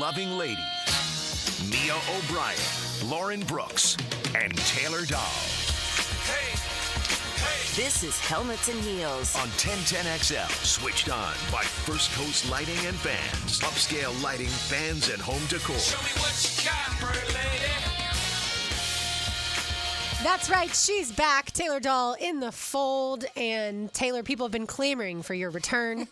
fun-loving ladies, Mia O'Brien, Lauren Brooks, and Taylor Dahl. This is Helmets and Heels On 1010XL, switched on by First Coast Lighting and Fans. Upscale lighting, fans, and home decor. Show me what you got, pretty lady. That's right. She's back. Taylor Dahl in the fold. And Taylor, people have been clamoring for your return.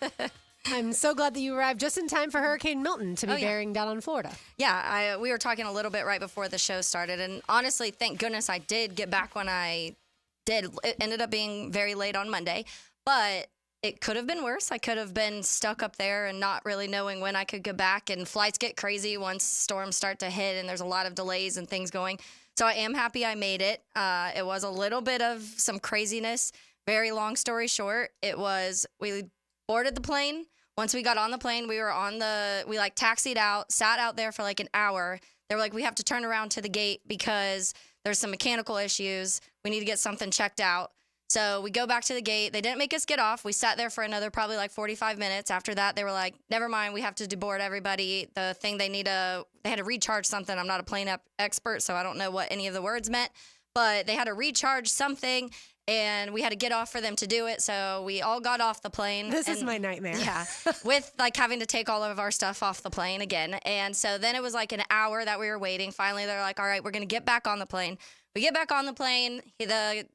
I'm so glad that you arrived just in time for Hurricane Milton to be bearing down on Florida. Yeah, we were talking a little bit right before the show started. And honestly, thank goodness I did get back when I did. It ended up being very late on Monday. But it could have been worse. I could have been stuck up there and not really knowing when I could get back. And flights get crazy once storms start to hit and there's a lot of delays and things going. So I am happy I made it. It was a little bit of some craziness. Very long story short, we boarded the plane. Once we got on the plane, we taxied out, sat out there for like an hour. They were like, we have to turn around to the gate because there's some mechanical issues. We need to get something checked out. So we go back to the gate. They didn't make us get off. We sat there for another probably like 45 minutes. After that, they were like, never mind, we have to deboard everybody. The thing they had to recharge something. I'm not a plane expert, so I don't know what any of the words meant. But they had to recharge something, and we had to get off for them to do it. So we all got off the plane. This is my nightmare. Yeah, with like having to take all of our stuff off the plane again. And so then it was like an hour that we were waiting. Finally, they're like, all right, we're going to get back on the plane. We get back on the plane. The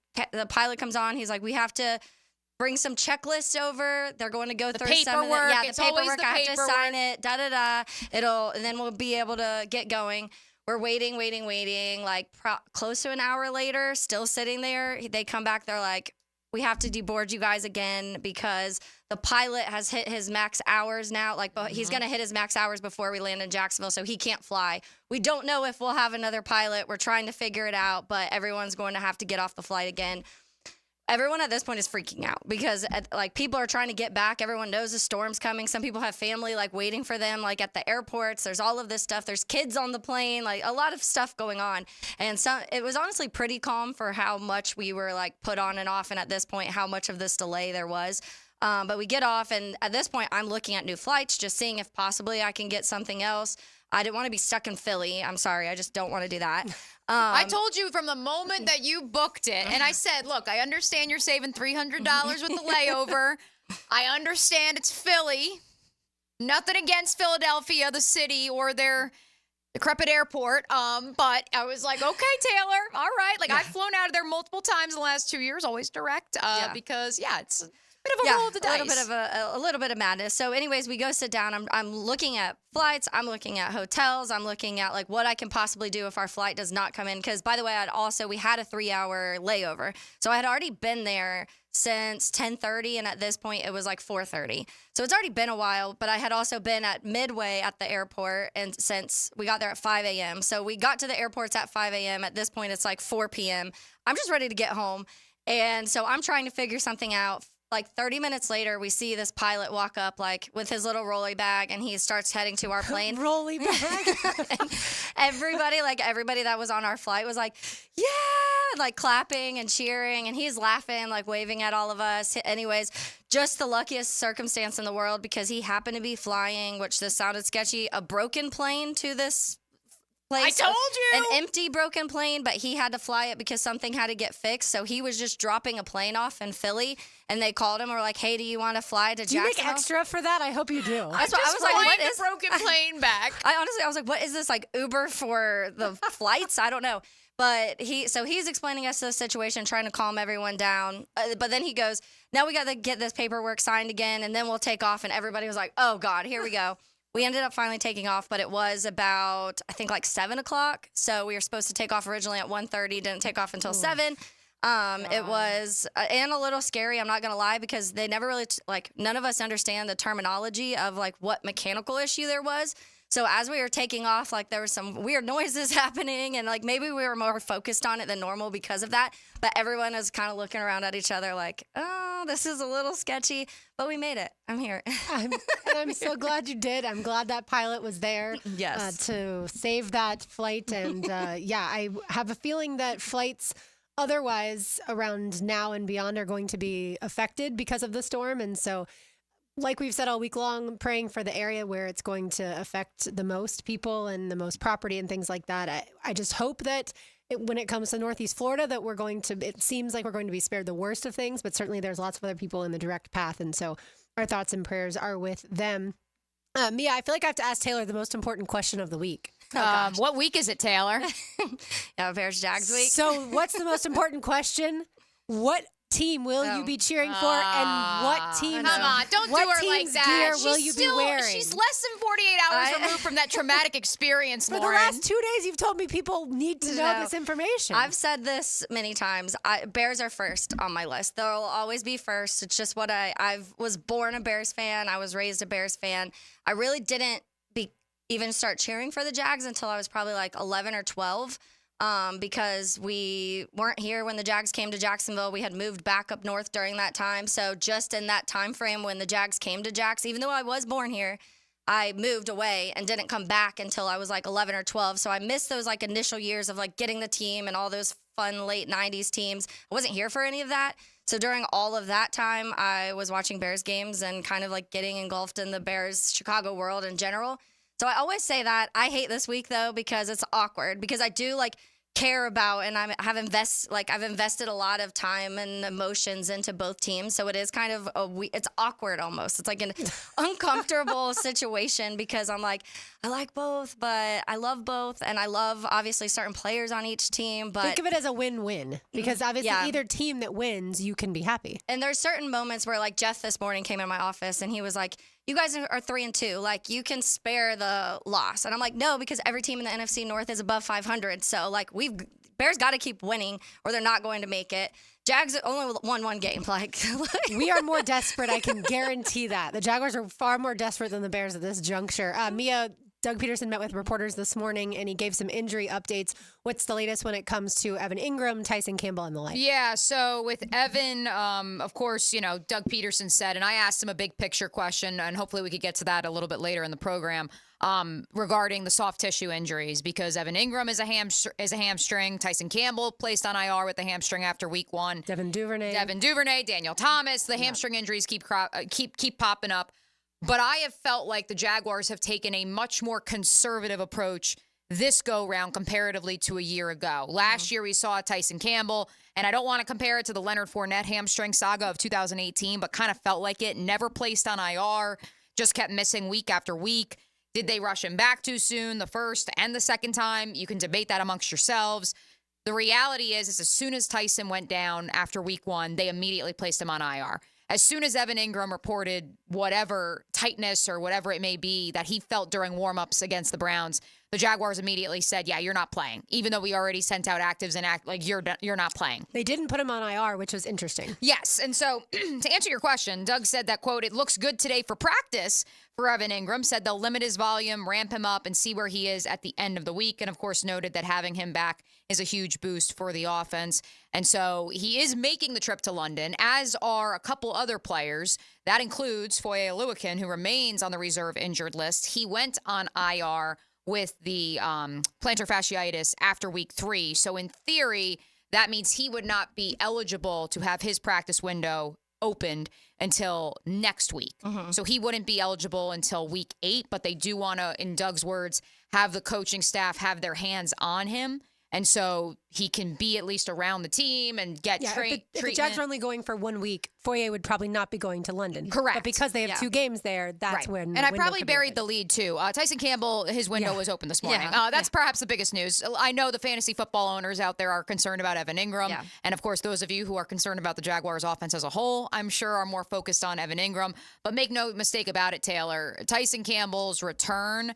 pilot comes on. He's like, we have to bring some checklists over. They're going to go through some of the paperwork. Yeah, the paperwork. I have to sign it. And then we'll be able to get going. We're waiting. Like close to an hour later, still sitting there. They come back. They're like, we have to deboard you guys again because the pilot has hit his max hours now. Like, he's going to hit his max hours before we land in Jacksonville, so he can't fly. We don't know if we'll have another pilot. We're trying to figure it out, but everyone's going to have to get off the flight again. Everyone at this point is freaking out because people are trying to get back. Everyone knows the storm's coming. Some people have family waiting for them at the airports. There's all of this stuff. There's kids on the plane, a lot of stuff going on. And it was honestly pretty calm for how much we were put on and off, and at this point how much of this delay there was. But we get off, and at this point I'm looking at new flights, just seeing if possibly I can get something else. I didn't want to be stuck in Philly. I'm sorry. I just don't want to do that. I told you from the moment that you booked it, and I said, look, I understand you're saving $300 with the layover. I understand it's Philly. Nothing against Philadelphia, the city, or their decrepit airport. But I was like, okay, Taylor, all right. I've flown out of there multiple times in the last 2 years, always direct, because, it's bit of a roll of the dice. A little bit of madness. So anyways, we go sit down. I'm looking at flights. I'm looking at hotels. I'm looking at what I can possibly do if our flight does not come in. Because by the way, we had a 3-hour layover. So I had already been there since 10:30, and at this point it was 4:30. So it's already been a while, but I had also been at Midway at the airport, and since we got there at 5 a.m. So we got to the airports at 5 a.m. At this point it's 4 p.m. I'm just ready to get home. And so I'm trying to figure something out. 30 minutes later, we see this pilot walk up with his little rolly bag, and he starts heading to our plane. Rolly bag? everybody that was on our flight was yeah, clapping and cheering, and he's laughing, waving at all of us. Anyways, just the luckiest circumstance in the world because he happened to be flying, which this sounded sketchy, a broken plane to this place. I told you! An empty broken plane, but he had to fly it because something had to get fixed. So he was just dropping a plane off in Philly, and they called him and were like, hey, do you want to fly to Jacksonville? Do you make extra for that? I hope you do. That's what I was like, what is broken plane back? I was like, what is this, Uber for the flights? I don't know. But he's explaining us the situation, trying to calm everyone down. But then he goes, now we got to get this paperwork signed again, and then we'll take off. And everybody was like, oh, God, here we go. We ended up finally taking off, but it was about, I think, 7 o'clock. So we were supposed to take off originally at 1:30, didn't take off until 7. It was, and a little scary, I'm not going to lie, because they never really, none of us understand the terminology of, what mechanical issue there was. So as we were taking off, there were some weird noises happening, and maybe we were more focused on it than normal because of that. But everyone was kind of looking around at each other oh, this is a little sketchy. But we made it. I'm here. I'm so glad you did. I'm glad that pilot was there to save that flight. And I have a feeling that flights otherwise around now and beyond are going to be affected because of the storm. And so like we've said all week long, praying for the area where it's going to affect the most people and the most property and things like that. I just hope that when it comes to Northeast Florida, that it seems like we're going to be spared the worst of things, but certainly there's lots of other people in the direct path. And so our thoughts and prayers are with them. Mia, I feel like I have to ask Taylor the most important question of the week. What week is it, Taylor? Yeah, Bears Jags week. So what's the most important question? What team will you be cheering for, and what team? Come on, don't do her like that. Gear will you be wearing? She's less than 48 hours removed from that traumatic experience, For Lauren. the last 2 days, you've told me people need to know this information. I've said this many times. Bears are first on my list. They'll always be first. It's just what I was born a Bears fan. I was raised a Bears fan. I really didn't even start cheering for the Jags until I was probably like 11 or 12. Because we weren't here when the Jags came to Jacksonville. We had moved back up north during that time. So just in that time frame when the Jags came to Jax, even though I was born here, I moved away and didn't come back until I was like 11 or 12. So I missed those like initial years of like getting the team and all those fun late 90s teams. I wasn't here for any of that. So during all of that time, I was watching Bears games and kind of like getting engulfed in the Bears Chicago world in general. So I always say that. I hate this week though because it's awkward, because I do like care about, and I've invested a lot of time and emotions into both teams. So it is kind of it's awkward almost. It's like an uncomfortable situation because I'm like, I like both, but I love both, and I love obviously certain players on each team. But think of it as a win-win, because obviously either team that wins, you can be happy. And there's certain moments where like Jeff this morning came in my office and he was like, you guys are 3-2. Like, you can spare the loss. And I'm like, no, because every team in the NFC North is above 500. So, like, Bears got to keep winning or they're not going to make it. Jags only won one game. Like, we are more desperate. I can guarantee that. The Jaguars are far more desperate than the Bears at this juncture. Mia, Doug Peterson met with reporters this morning, and he gave some injury updates. What's the latest when it comes to Evan Ingram, Tyson Campbell, and the like? Yeah, so with Evan, of course, Doug Peterson said, and I asked him a big picture question, and hopefully we could get to that a little bit later in the program, regarding the soft tissue injuries, because Evan Ingram is a hamstring. Tyson Campbell placed on IR with the hamstring after week 1. Devin Duvernay, Daniel Thomas. The hamstring injuries keep popping up. But I have felt like the Jaguars have taken a much more conservative approach this go-round comparatively to a year ago. Last year we saw Tyson Campbell, and I don't want to compare it to the Leonard Fournette hamstring saga of 2018, but kind of felt like it. Never placed on IR, just kept missing week after week. Did they rush him back too soon the first and the second time? You can debate that amongst yourselves. The reality is as soon as Tyson went down after week 1, they immediately placed him on IR. As soon as Evan Ingram reported whatever tightness or whatever it may be that he felt during warmups against the Browns, the Jaguars immediately said, yeah, you're not playing, even though we already sent out actives and you're not playing. They didn't put him on IR, which was interesting. Yes. And so to answer your question, Doug said that, quote, it looks good today for practice for Evan Ingram, said they'll limit his volume, ramp him up, and see where he is at the end of the week. And, of course, noted that having him back is a huge boost for the offense. And so he is making the trip to London, as are a couple other players. That includes Foye Oluokun, who remains on the reserve injured list. He went on IR with the plantar fasciitis after week 3. So in theory, that means he would not be eligible to have his practice window opened until next week. So he wouldn't be eligible until week 8, but they do want to, in Doug's words, have the coaching staff have their hands on him. And so he can be at least around the team and get treatment. If the Jags are only going for 1 week, Foye would probably not be going to London. Correct. But because they have 2 games there, that's when. And I probably buried the lead too. Tyson Campbell, his window was open this morning. That's perhaps the biggest news. I know the fantasy football owners out there are concerned about Evan Ingram. And of course, those of you who are concerned about the Jaguars offense as a whole, I'm sure are more focused on Evan Ingram. But make no mistake about it, Taylor, Tyson Campbell's return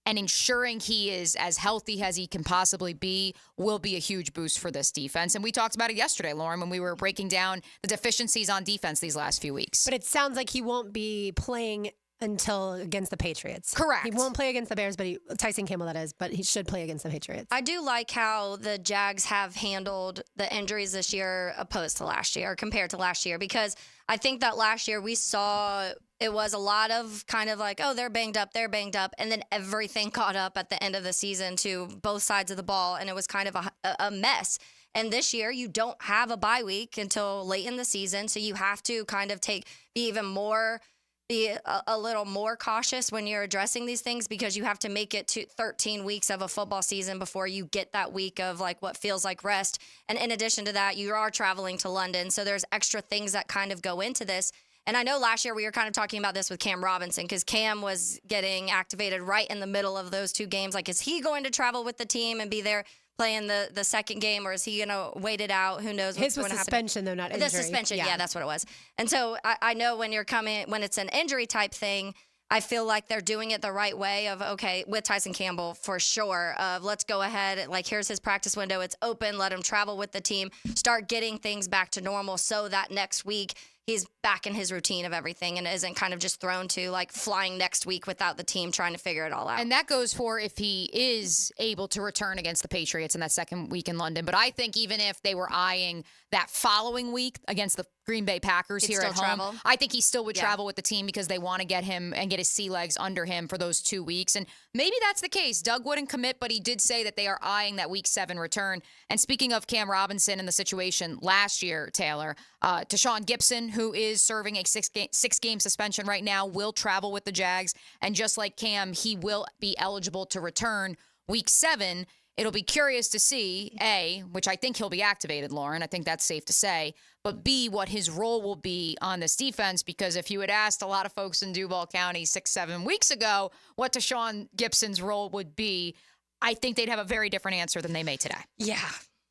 and ensuring he is as healthy as he can possibly be will be a huge boost for this defense. And we talked about it yesterday, Lauren, when we were breaking down the deficiencies on defense these last few weeks. But it sounds like he won't be playing until against the Patriots. Correct. He won't play against the Bears, but Tyson Campbell, that is, but he should play against the Patriots. I do like how the Jags have handled the injuries this year opposed to last year, compared to last year, because I think that last year we saw it was a lot of kind of like, oh, they're banged up, and then everything caught up at the end of the season to both sides of the ball, and it was kind of a mess. And this year, you don't have a bye week until late in the season, so you have to kind of be even more be a little more cautious when you're addressing these things because you have to make it to 13 weeks of a football season before you get that week of like what feels like rest. And in addition to that, you are traveling to London. So there's extra things that kind of go into this. And I know last year we were kind of talking about this with Cam Robinson because Cam was getting activated right in the middle of those two games. Like, is he going to travel with the team and be there playing the second game, or is he going to wait it out? Who knows what's going to happen? His was suspension, though, not injury. The suspension, yeah, that's what it was. And so I know when it's an injury type thing, I feel like they're doing it the right way of, okay, with Tyson Campbell for sure, of let's go ahead, like here's his practice window, it's open, let him travel with the team, start getting things back to normal so that next week he's back in his routine of everything and isn't kind of just thrown to like flying next week without the team trying to figure it all out. And that goes for if he is able to return against the Patriots in that second week in London. But I think even if they were eyeing that following week against the Green Bay Packers here at home, travel. I think he still would travel with the team because they want to get him and get his sea legs under him for those 2 weeks. And maybe that's the case. Doug wouldn't commit, but he did say that they are eyeing that week 7 return. And speaking of Cam Robinson and the situation last year, Taylor, Tashawn Gibson, who is serving a six-game suspension right now, will travel with the Jags. And just like Cam, he will be eligible to return week 7. It'll be curious to see, A, which I think he'll be activated, Lauren. I think that's safe to say. But B, what his role will be on this defense. Because if you had asked a lot of folks in Duval County 6-7 weeks ago what Tashawn Gibson's role would be, I think they'd have a very different answer than they may today. Yeah.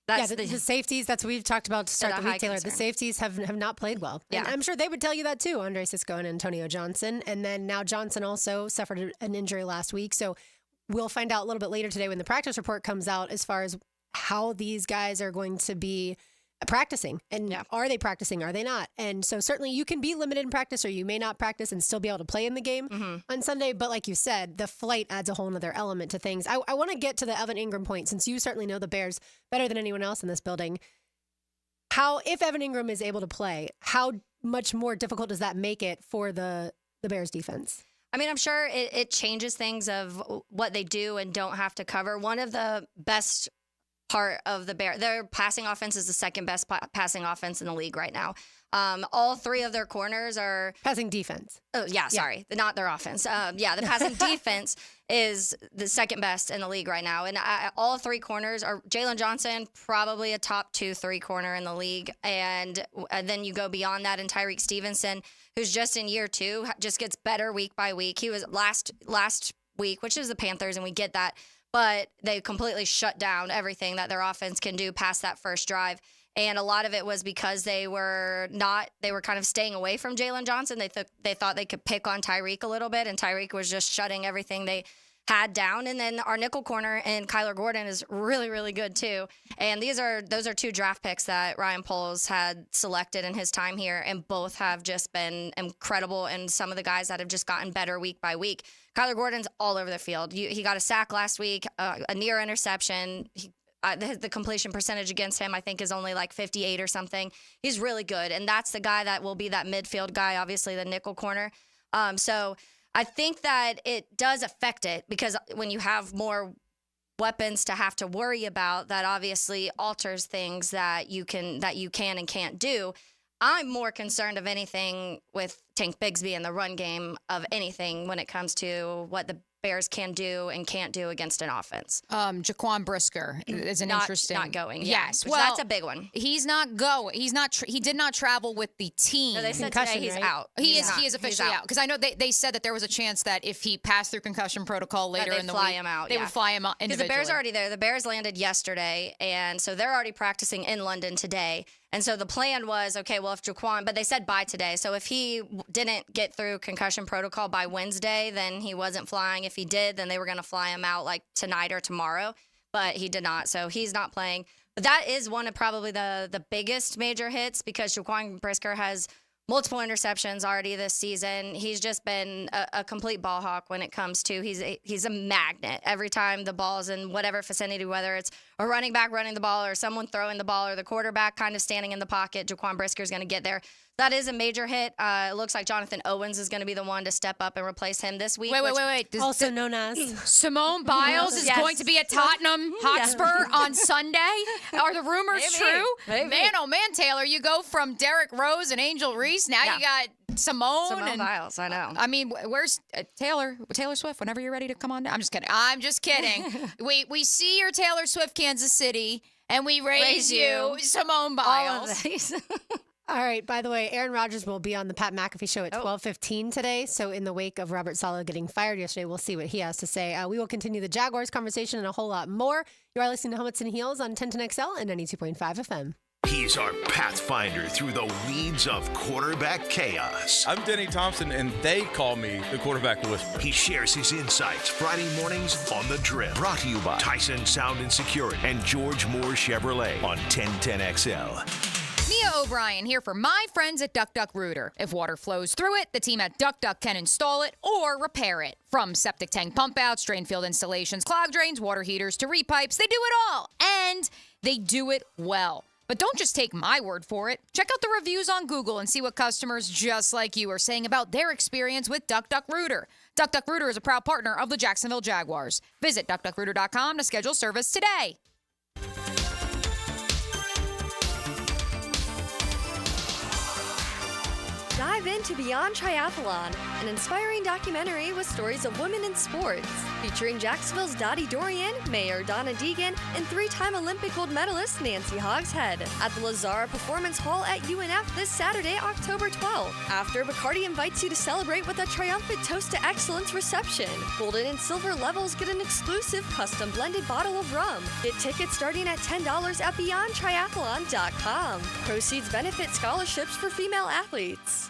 The safeties, that's what we've talked about to start the week, Taylor. Concern. The safeties have not played well. Yeah. And I'm sure they would tell you that too, Andre Sisco and Antonio Johnson. And then now Johnson also suffered an injury last week. So we'll find out a little bit later today when the practice report comes out as far as how these guys are going to be practicing. And are they practicing? Are they not? And so certainly you can be limited in practice or you may not practice and still be able to play in the game on Sunday. But like you said, the flight adds a whole other element to things. I want to get to the Evan Ingram point since you certainly know the Bears better than anyone else in this building. If Evan Ingram is able to play, how much more difficult does that make it for the Bears defense? I mean, I'm sure it changes things of what they do and don't have to cover. One of the best part of their passing offense is the second best passing offense in the league right now. All three of their corners are passing defense. Oh yeah, sorry, not their offense. The passing defense is the second best in the league right now, and all three corners are Jalen Johnson, probably a top 2-3 corner in the league, and then you go beyond that, and Tyreek Stevenson, who's just in year 2, just gets better week by week. He was last week, which is the Panthers, and we get that. But they completely shut down everything that their offense can do past that first drive. And a lot of it was because they were kind of staying away from Jalen Johnson. They thought they could pick on Tyreek a little bit, and Tyreek was just shutting everything they had down. And then our nickel corner and Kyler Gordon is really, really good too. And those are 2 draft picks that Ryan Poles had selected in his time here, and both have just been incredible. And some of the guys that have just gotten better week by week. Kyler Gordon's all over the field. He got a sack last week, a near interception. The completion percentage against him, I think, is only like 58 or something. He's really good. And that's the guy that will be that midfield guy, obviously the nickel corner. So I think that it does affect it because when you have more weapons to have to worry about, that obviously alters things that you can and can't do. I'm more concerned of anything with Tank Bigsby in the run game of anything when it comes to what the Bears can do and can't do against an offense. Jaquan Brisker is interesting. Not going. Yes. Well, that's a big one. He's not going. He did not travel with the team. No, they said today he's out. He is officially out. Because I know they said that there was a chance that if he passed through concussion protocol later in the week, they would fly him out individually. Because the Bears are already there. The Bears landed yesterday, and so they're already practicing in London today. And so the plan was, okay, well, if Jaquan, but they said by today. So if he didn't get through concussion protocol by Wednesday, then he wasn't flying. If he did, then they were going to fly him out like tonight or tomorrow. But he did not. So he's not playing. But that is one of probably the biggest major hits because Jaquan Brisker has multiple interceptions already this season. He's just been a complete ball hawk when it comes to he's a magnet. Every time the ball's in whatever vicinity, whether it's a running back running the ball or someone throwing the ball or the quarterback kind of standing in the pocket, Jaquan Brisker is going to get there. That is a major hit. It looks like Jonathan Owens is going to be the one to step up and replace him this week. Wait. Also known as Simone Biles is going to be at Tottenham Hotspur on Sunday. Are the rumors true? Maybe. Man, oh man, Taylor, you go from Derrick Rose and Angel Reese. Now you got Simone Biles, I know. I mean, where's Taylor Swift? Whenever you're ready to come on down. I'm just kidding. we see your Taylor Swift, Kansas City, and we raise you Simone Biles. All of these. All right. By the way, Aaron Rodgers will be on the Pat McAfee show at 12:15 today. So in the wake of Robert Saleh getting fired yesterday, we'll see what he has to say. We will continue the Jaguars conversation and a whole lot more. You are listening to Helmets and Heels on 1010XL and 92.5 FM. He's our pathfinder through the weeds of quarterback chaos. I'm Denny Thompson, and they call me the quarterback whisperer. He shares his insights Friday mornings on The Drip. Brought to you by Tyson Sound and Security and George Moore Chevrolet on 1010XL. Mia O'Brien here for my friends at Duck Duck Rooter. If water flows through it, the team at Duck Duck can install it or repair it. From septic tank pump outs, drain field installations, clog drains, water heaters to repipes, they do it all. And they do it well. But don't just take my word for it. Check out the reviews on Google and see what customers just like you are saying about their experience with Duck Duck Rooter. Duck Duck Rooter is a proud partner of the Jacksonville Jaguars. Visit duckduckrooter.com to schedule service today. Dive into Beyond Triathlon, an inspiring documentary with stories of women in sports, featuring Jacksonville's Dottie Dorian, Mayor Donna Deegan, and three-time Olympic gold medalist Nancy Hogshead at the Lazara Performance Hall at UNF this Saturday, October 12th. After, Bacardi invites you to celebrate with a triumphant Toast to Excellence reception. Golden and silver levels get an exclusive custom blended bottle of rum. Get tickets starting at $10 at BeyondTriathlon.com. Proceeds benefit scholarships for female athletes.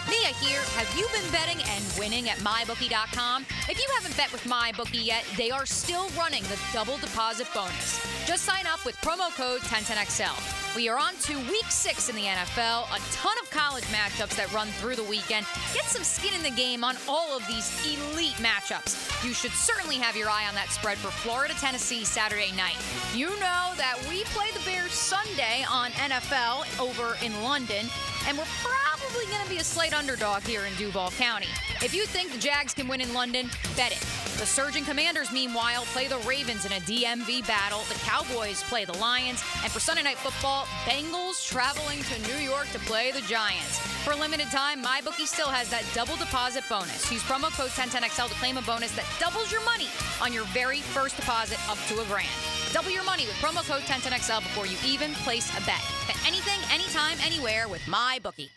Mia here. Have you been betting and winning at MyBookie.com? If you haven't bet with MyBookie yet, they are still running the double deposit bonus. Just sign up with promo code 1010XL. We are on to week 6 in the NFL, a ton of college matchups that run through the weekend. Get some skin in the game on all of these elite matchups. You should certainly have your eye on that spread for Florida, Tennessee Saturday night. You know that we play the Bears Sunday on NFL over in London, and we're probably going to be a slight underdog here in Duval County. If you think the Jags can win in London, bet it. The Surging Commanders, meanwhile, play the Ravens in a DMV battle. The Cowboys play the Lions. And for Sunday Night Football, Bengals traveling to New York to play the Giants. For a limited time, MyBookie still has that double deposit bonus. Use promo code 1010XL to claim a bonus that doubles your money on your very first deposit up to $1,000. Double your money with promo code 1010XL before you even place a bet. Bet anything, anytime, anywhere with MyBookie.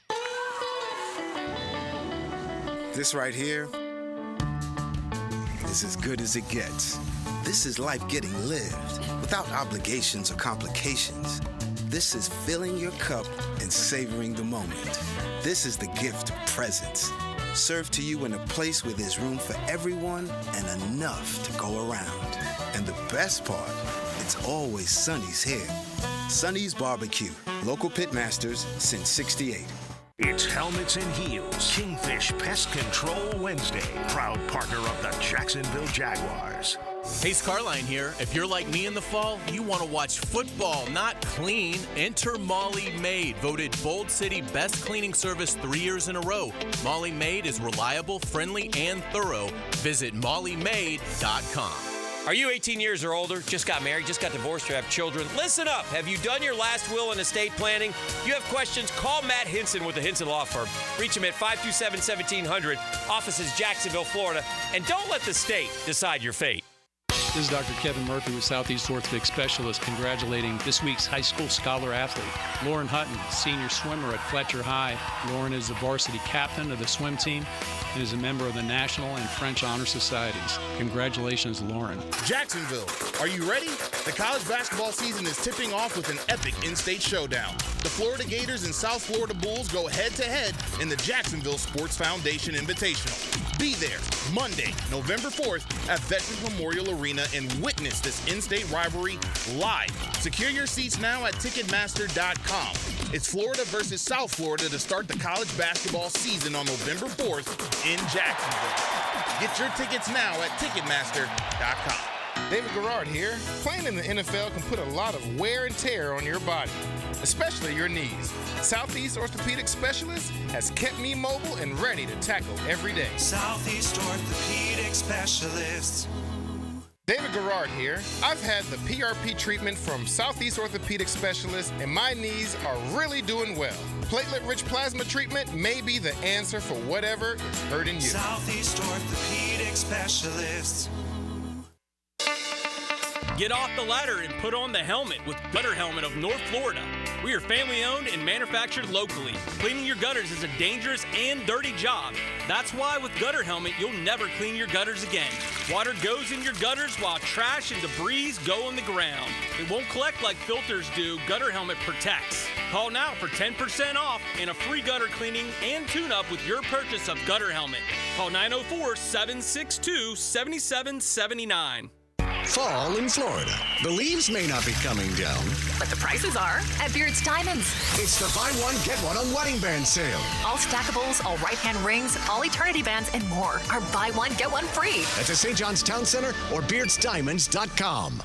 This right here is as good as it gets. This is life getting lived without obligations or complications. This is filling your cup and savoring the moment. This is the gift of presence, served to you in a place where there's room for everyone and enough to go around. And the best part, it's always Sonny's here. Sonny's Barbecue, local pitmasters since '68. It's Helmets and Heels, Kingfish Pest Control Wednesday, proud partner of the Jacksonville Jaguars. Hey, Scarline here. If you're like me in the fall, you want to watch football, not clean. Enter Molly Maid, voted Bold City Best Cleaning Service 3 years in a row. Molly Maid is reliable, friendly, and thorough. Visit mollymaid.com. Are you 18 years or older, just got married, just got divorced, or have children? Listen up. Have you done your last will and estate planning? If you have questions, call Matt Hinson with the Hinson Law Firm. Reach him at 527-1700. Office is Jacksonville, Florida. And don't let the state decide your fate. This is Dr. Kevin Murphy with Southeast Orthopedic Specialist, congratulating this week's high school scholar athlete, Lauren Hutton, senior swimmer at Fletcher High. Lauren is the varsity captain of the swim team and is a member of the National and French Honor Societies. Congratulations, Lauren. Jacksonville, are you ready? The college basketball season is tipping off with an epic in-state showdown. The Florida Gators and South Florida Bulls go head-to-head in the Jacksonville Sports Foundation Invitational. Be there Monday, November 4th at Veterans Memorial Arena and witness this in-state rivalry live. Secure your seats now at Ticketmaster.com. It's Florida versus South Florida to start the college basketball season on November 4th in Jacksonville. Get your tickets now at Ticketmaster.com. David Garrard here. Playing in the NFL can put a lot of wear and tear on your body, especially your knees. Southeast Orthopedic Specialist has kept me mobile and ready to tackle every day. Southeast Orthopedic Specialists. David Garrard here. I've had the PRP treatment from Southeast Orthopedic Specialists, and my knees are really doing well. Platelet-rich plasma treatment may be the answer for whatever is hurting you. Southeast Orthopedic Specialists. Get off the ladder and put on the helmet with Gutter Helmet of North Florida. We are family owned and manufactured locally. Cleaning your gutters is a dangerous and dirty job. That's why with Gutter Helmet, you'll never clean your gutters again. Water goes in your gutters while trash and debris go on the ground. It won't collect like filters do. Gutter Helmet protects. Call now for 10% off and a free gutter cleaning and tune-up with your purchase of Gutter Helmet. Call 904-762-7779. Fall in Florida. The leaves may not be coming down, but the prices are at Beard's Diamonds. It's the buy one, get one on wedding band sale. All stackables, all right-hand rings, all eternity bands, and more are buy one, get one free. That's at St. John's Town Center or beardsdiamonds.com.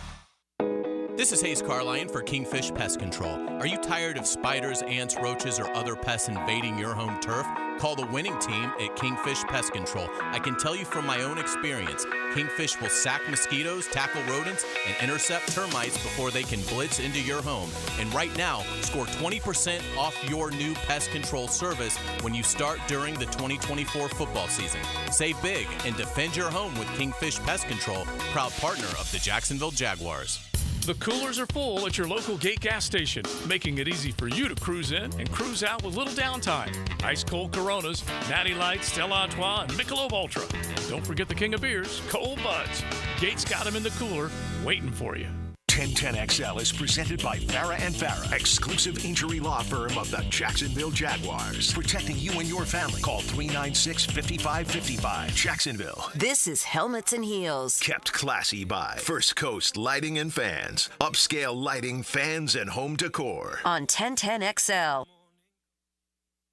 This is Hayes Carline for Kingfish Pest Control. Are you tired of spiders, ants, roaches, or other pests invading your home turf? Call the winning team at Kingfish Pest Control. I can tell you from my own experience, Kingfish will sack mosquitoes, tackle rodents, and intercept termites before they can blitz into your home. And right now, score 20% off your new pest control service when you start during the 2024 football season. Save big and defend your home with Kingfish Pest Control, proud partner of the Jacksonville Jaguars. The coolers are full at your local Gate gas station, making it easy for you to cruise in and cruise out with little downtime. Ice cold Coronas, Natty Light, Stella Artois, and Michelob Ultra. And don't forget the king of beers, Cold Buds. Gate's got them in the cooler, waiting for you. 1010XL is presented by Farah & Farah, exclusive injury law firm of the Jacksonville Jaguars. Protecting you and your family. Call 396-5555. Jacksonville. This is Helmets and Heels. Kept classy by First Coast Lighting and Fans. Upscale lighting, fans, and home decor. On 1010XL.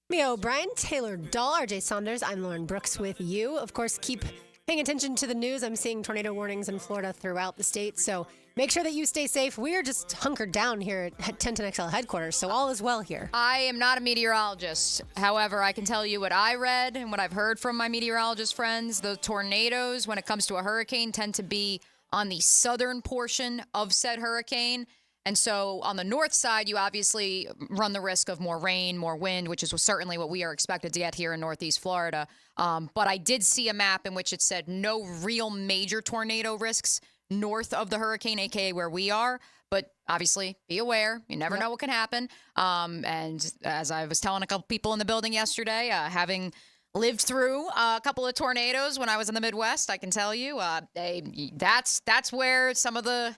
Me, O'Brien, Taylor Dahl, RJ Saunders. I'm Lauren Brooks with you. Of course, keep paying attention to the news. I'm seeing tornado warnings in Florida throughout the state, so make sure that you stay safe. We're just hunkered down here at 1010XL headquarters, so all is well here. I am not a meteorologist. However, I can tell you what I read and what I've heard from my meteorologist friends. The tornadoes, when it comes to a hurricane, tend to be on the southern portion of said hurricane. And so on the north side, you obviously run the risk of more rain, more wind, which is certainly what we are expected to get here in Northeast Florida. But I did see a map in which it said no real major tornado risks north of the hurricane, a.k.a. where we are. But obviously, be aware. You never know what can happen. And as I was telling a couple people in the building yesterday, having lived through a couple of tornadoes when I was in the Midwest, I can tell you that's where some of the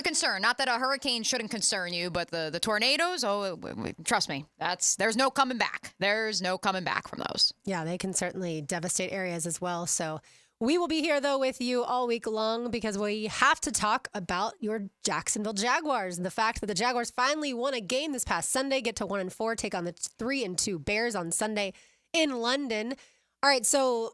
concern, not that a hurricane shouldn't concern you, but the tornadoes, trust me, there's no coming back. There's no coming back from those. Yeah, they can certainly devastate areas as well. So we will be here, though, with you all week long because we have to talk about your Jacksonville Jaguars and the fact that the Jaguars finally won a game this past Sunday, get to 1-4, take on the 3-2 Bears on Sunday in London. All right, so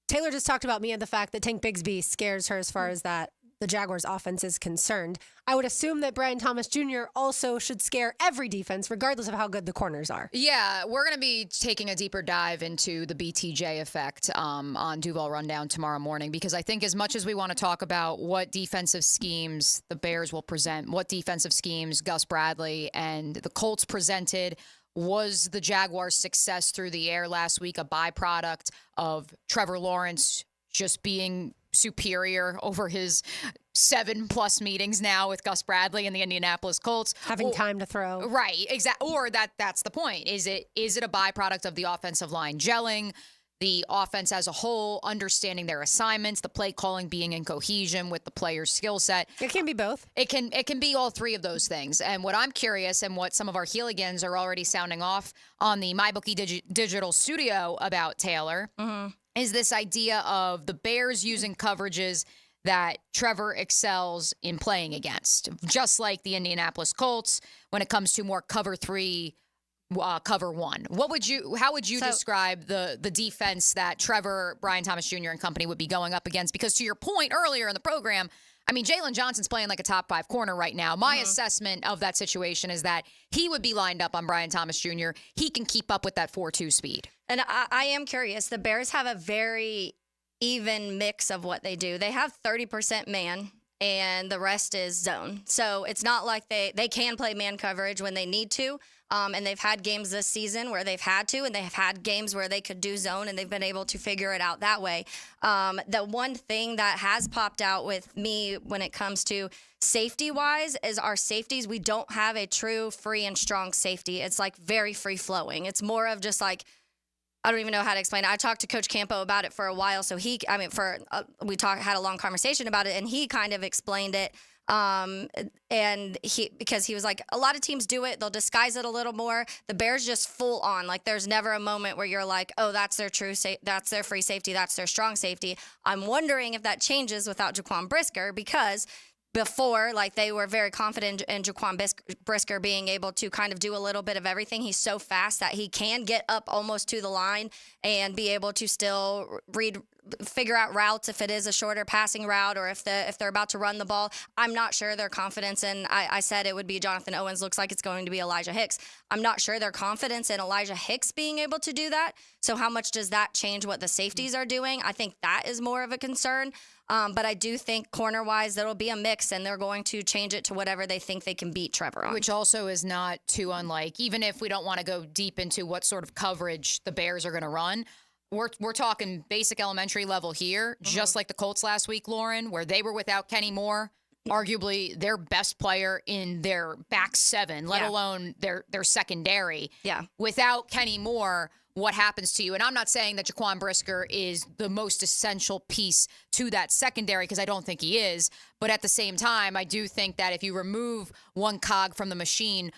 Taylor just talked about me and the fact that Tank Bigsby scares her as far as that the Jaguars offense is concerned. I would assume that Brian Thomas Jr. also should scare every defense, regardless of how good the corners are. Yeah, we're going to be taking a deeper dive into the BTJ effect on Duval Rundown tomorrow morning, because I think as much as we want to talk about what defensive schemes the Bears will present, what defensive schemes Gus Bradley and the Colts presented, was the Jaguars' success through the air last week a byproduct of Trevor Lawrence just being superior over his 7+ meetings now with Gus Bradley and the Indianapolis Colts, having time to throw, right? Exactly. Or that's the point. Is it a byproduct of the offensive line gelling, the offense as a whole understanding their assignments, the play calling being in cohesion with the player's skill set? It can be both. It can be all three of those things. And what I'm curious, and what some of our Heeligans are already sounding off on the MyBookie Digital Studio about, Taylor, is this idea of the Bears using coverages that Trevor excels in playing against, just like the Indianapolis Colts when it comes to more cover 3, cover 1. How would you describe the defense that Trevor, Brian Thomas Jr. and company would be going up against? Because to your point earlier in the program, I mean, Jalen Johnson's playing like a top 5 corner right now. My assessment of that situation is that he would be lined up on Brian Thomas Jr. He can keep up with that 4.2 speed. And I am curious. The Bears have a very even mix of what they do. They have 30% man, and the rest is zone. So it's not like they can play man coverage when they need to. And they've had games this season where they've had to, and they've had games where they could do zone, and they've been able to figure it out that way. The one thing that has popped out with me when it comes to safety-wise is our safeties. We don't have a true free and strong safety. It's like very free-flowing. It's more of just like, I don't even know how to explain it. I talked to Coach Campo about it for a while, so we had a long conversation about it, and he kind of explained it. Because he was like, a lot of teams do it, they'll disguise it a little more. The Bears just full on. Like, there's never a moment where you're like, oh, that's their that's their free safety, that's their strong safety. I'm wondering if that changes without Jaquan Brisker, because before, like, they were very confident in Jaquan Brisker being able to kind of do a little bit of everything. He's so fast that he can get up almost to the line and be able to still figure out routes if it is a shorter passing route, or if they're about to run the ball. I'm not sure their confidence in, I said it would be Jonathan Owens, looks like it's going to be Elijah Hicks. I'm not sure their confidence in Elijah Hicks being able to do that. So how much does that change what the safeties are doing? I think that is more of a concern. But I do think corner-wise, there'll be a mix, and they're going to change it to whatever they think they can beat Trevor on. Which also is not too unlike, even if we don't want to go deep into what sort of coverage the Bears are going to run, we're talking basic elementary level here, just like the Colts last week, Lauren, where they were without Kenny Moore, arguably their best player in their back seven, let alone their secondary. Yeah. Without Kenny Moore, what happens to you? And I'm not saying that Jaquan Brisker is the most essential piece to that secondary, because I don't think he is. But at the same time, I do think that if you remove one cog from the machine,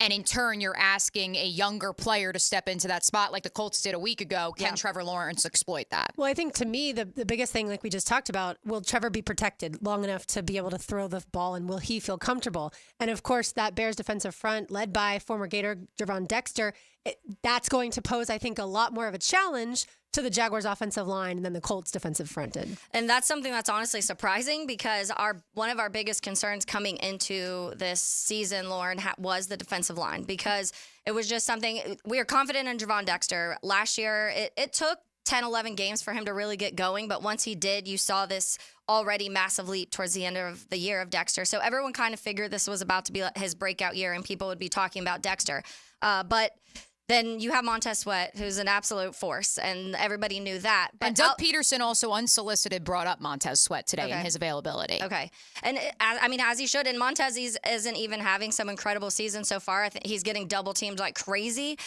and in turn, you're asking a younger player to step into that spot like the Colts did a week ago, can Trevor Lawrence exploit that? Well, I think to me, the biggest thing, like we just talked about, will Trevor be protected long enough to be able to throw the ball, and will he feel comfortable? And of course, that Bears defensive front, led by former Gator Javon Dexter, that's going to pose, I think, a lot more of a challenge to the Jaguars offensive line than the Colts defensive front did. And that's something that's honestly surprising, because one of our biggest concerns coming into this season, Lauren, was the defensive line, because it was just something we are confident in. Javon Dexter last year, it took 10, 11 games for him to really get going. But once he did, you saw this already massive leap towards the end of the year of Dexter. So everyone kind of figured this was about to be his breakout year, and people would be talking about Dexter. But then you have Montez Sweat, who's an absolute force, and everybody knew that. But and Doug Peterson also unsolicited brought up Montez Sweat today in his availability. Okay. And as he should. And Montez isn't even having some incredible season so far. I think he's getting double teamed like crazy,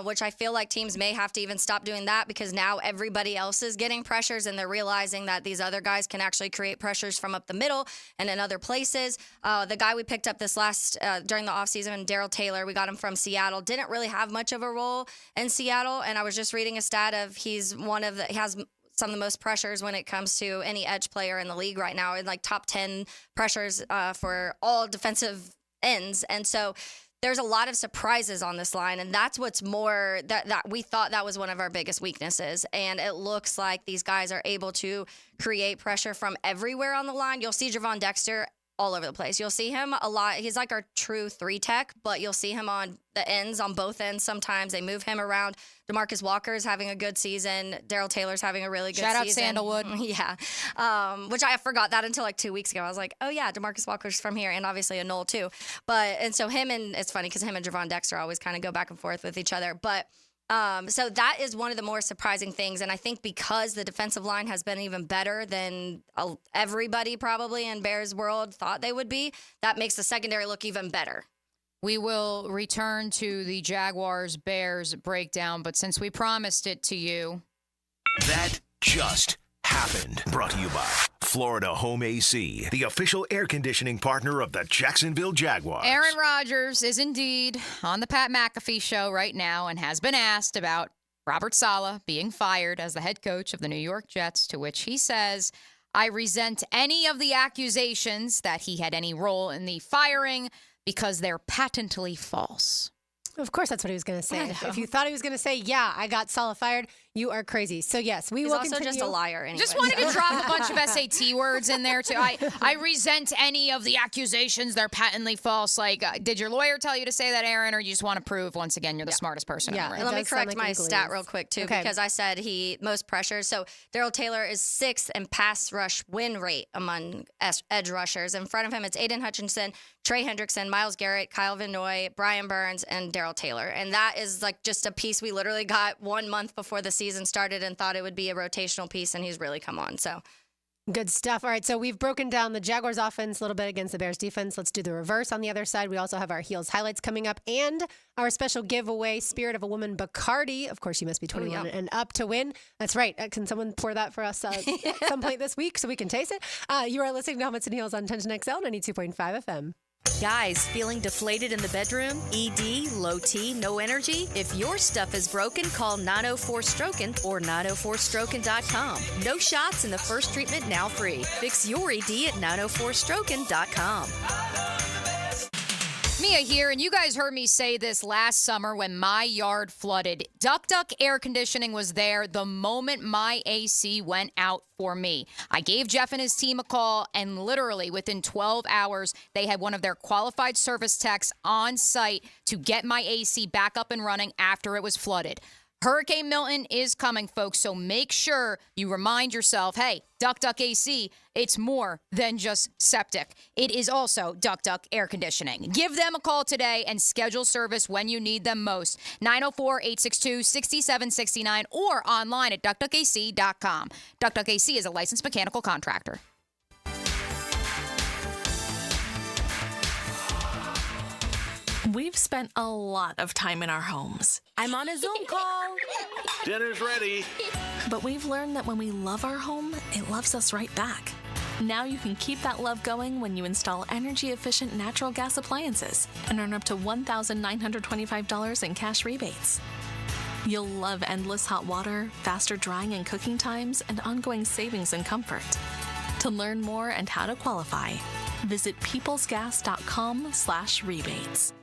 which I feel like teams may have to even stop doing that, because now everybody else is getting pressures, and they're realizing that these other guys can actually create pressures from up the middle and in other places. The guy we picked up this last during the offseason, Darrell Taylor, we got him from Seattle, didn't really have much of a role in Seattle, and I was just reading a stat of he has some of the most pressures when it comes to any edge player in the league right now, in like top 10 pressures for all defensive ends. And so there's a lot of surprises on this line, and that's what's more that we thought that was one of our biggest weaknesses. And it looks like these guys are able to create pressure from everywhere on the line. You'll see Javon Dexter all over the place. You'll see him a lot. He's like our true 3-tech, but you'll see him on the ends, on both ends. Sometimes they move him around. DeMarcus Walker's having a good season. Darrell Taylor's having a really good season. Shout out Sandalwood. Yeah. Which I forgot that until like 2 weeks ago. I was like, oh yeah, DeMarcus Walker's from here, and obviously a Knoll too. And so it's funny because him and Javon Dexter always kind of go back and forth with each other. But so that is one of the more surprising things. And I think because the defensive line has been even better than everybody probably in Bears world thought they would be, that makes the secondary look even better. We will return to the Jaguars-Bears breakdown, but since we promised it to you. That just happened. Brought to you by Florida Home AC, the official air conditioning partner of the Jacksonville Jaguars. Aaron Rodgers is indeed on the Pat McAfee show right now and has been asked about Robert Saleh being fired as the head coach of the New York Jets, to which he says, I resent any of the accusations that he had any role in the firing because they're patently false. Of course, that's what he was going to say. If you thought he was going to say, yeah, I got Saleh fired, You are crazy. So yes, we He's will also continue. just a liar anyway. Just wanted to drop a bunch of SAT words in there, too. I resent any of the accusations. They're patently false. Like, did your lawyer tell you to say that, Aaron, or you just want to prove, once again, you're the smartest person in the room? And let me correct my stat real quick, too, because I said he most pressures. So Daryl Taylor is 6th in pass rush win rate among edge rushers. In front of him, it's Aiden Hutchinson, Trey Hendrickson, Myles Garrett, Kyle Van Noy, Brian Burns, and Daryl Taylor. And that is like just a piece we literally got 1 month before the season started and thought it would be a rotational piece, and he's really come on. So good stuff. All right, so we've broken down the Jaguars offense a little bit against the Bears defense. Let's do the reverse on the other side. We also have our Heels highlights coming up and our special giveaway, Spirit of a Woman Bacardi. Of course, you must be 21 and up to win. That's right. Can someone pour that for us at some point this week so we can taste it? You are listening to Helmets and Heels on 1010XL 92.5 FM. Guys, feeling deflated in the bedroom? ED, low T, no energy? If your stuff is broken, call 904-STROKEN or 904stroken.com. No shots and the first treatment now free. Fix your ED at 904stroken.com. Mia here, and you guys heard me say this last summer when my yard flooded. Duck Air Conditioning was there the moment my AC went out for me. I gave Jeff and his team a call, and literally within 12 hours, they had one of their qualified service techs on site to get my AC back up and running after it was flooded. Hurricane Milton is coming, folks, so make sure you remind yourself, hey, Duck AC, it's more than just septic. It is also Duck Air Conditioning. Give them a call today and schedule service when you need them most. 904-862-6769 or online at duckduckac.com. Duck AC is a licensed mechanical contractor. We've spent a lot of time in our homes. I'm on a Zoom call. Dinner's ready. But we've learned that when we love our home, it loves us right back. Now you can keep that love going when you install energy-efficient natural gas appliances and earn up to $1,925 in cash rebates. You'll love endless hot water, faster drying and cooking times, and ongoing savings and comfort. To learn more and how to qualify, visit peoplesgas.com/rebates.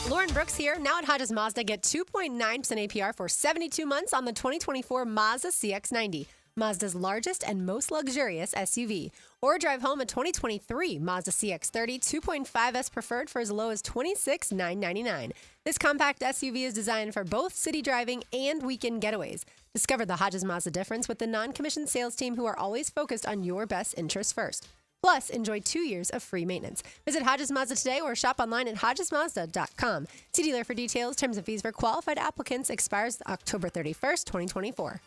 Lauren Brooks here. Now at Hodges Mazda, get 2.9% APR for 72 months on the 2024 Mazda CX-90, Mazda's largest and most luxurious SUV. Or drive home a 2023 Mazda CX-30 2.5S preferred for as low as $26,999. This compact SUV is designed for both city driving and weekend getaways. Discover the Hodges Mazda difference with the non-commissioned sales team who are always focused on your best interests first. Plus, enjoy 2 years of free maintenance. Visit Hodges Mazda today or shop online at hodgesmazda.com. See dealer for details. Terms and fees for qualified applicants expires October 31st, 2024.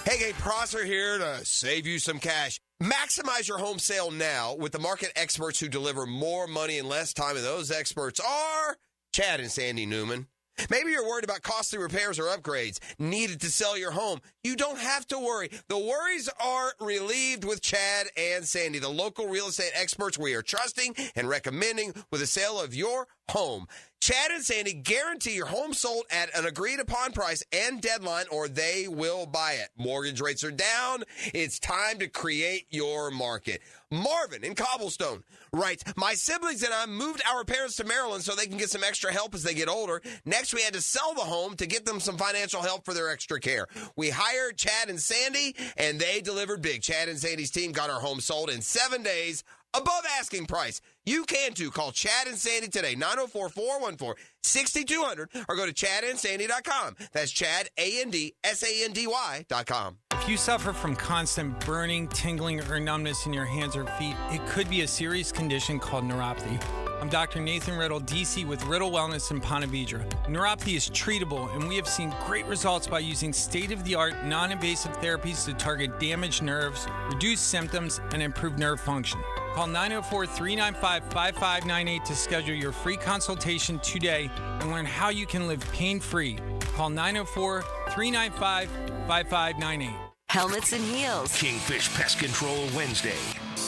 Hey, Gabe Prosser here to save you some cash. Maximize your home sale now with the market experts who deliver more money in less time, and those experts are Chad and Sandy Newman. Maybe you're worried about costly repairs or upgrades needed to sell your home. You don't have to worry. The worries are relieved with Chad and Sandy, the local real estate experts we are trusting and recommending with the sale of your home. Chad and Sandy guarantee your home sold at an agreed-upon price and deadline, or they will buy it. Mortgage rates are down. It's time to create your market. Marvin in Cobblestone writes, my siblings and I moved our parents to Maryland so they can get some extra help as they get older. Next, we had to sell the home to get them some financial help for their extra care. We hired Chad and Sandy, and they delivered big. Chad and Sandy's team got our home sold in 7 days, above asking price. You can too. Call Chad and Sandy today, 904-414-6200, or go to chadandsandy.com. That's Chad, ANDSANDY.com. If you suffer from constant burning, tingling, or numbness in your hands or feet, it could be a serious condition called neuropathy. I'm Dr. Nathan Riddle, DC with Riddle Wellness in Ponte Vedra. Neuropathy is treatable, and we have seen great results by using state-of-the-art, non-invasive therapies to target damaged nerves, reduce symptoms, and improve nerve function. Call 904-395-5598 to schedule your free consultation today and learn how you can live pain-free. Call 904-395-5598. Helmets and Heels. Kingfish Pest Control Wednesday.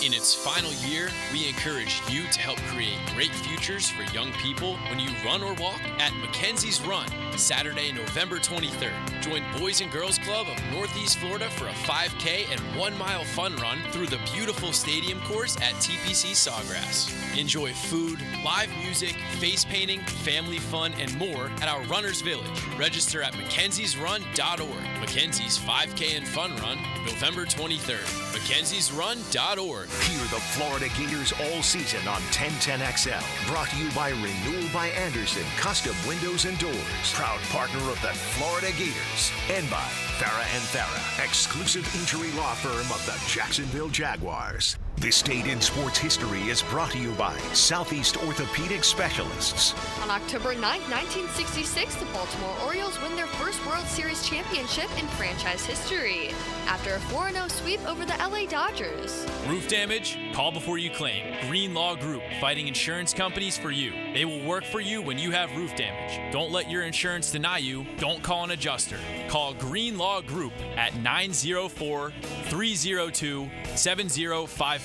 In its final year, we encourage you to help create great futures for young people when you run or walk at Mackenzie's Run, Saturday, November 23rd. Join Boys and Girls Club of Northeast Florida for a 5K and 1 mile fun run through the beautiful stadium course at TPC Sawgrass. Enjoy food, live music, face painting, family fun, and more at our Runners Village. Register at mackenziesrun.org. Mackenzie's 5K and Fun Run, November 23rd. mackenziesrun.org. Hear the Florida Gators all season on 1010XL. Brought to you by Renewal by Anderson Custom Windows and Doors. Proud partner of the Florida Gators. And by Farah & Farah, exclusive injury law firm of the Jacksonville Jaguars. This date in sports history is brought to you by Southeast Orthopedic Specialists. On October 9, 1966, the Baltimore Orioles win their first World Series championship in franchise history after a 4-0 sweep over the LA Dodgers. Roof damage? Call before you claim. Green Law Group, fighting insurance companies for you. They will work for you when you have roof damage. Don't let your insurance deny you. Don't call an adjuster. Call Green Law Group at 904-302-7055.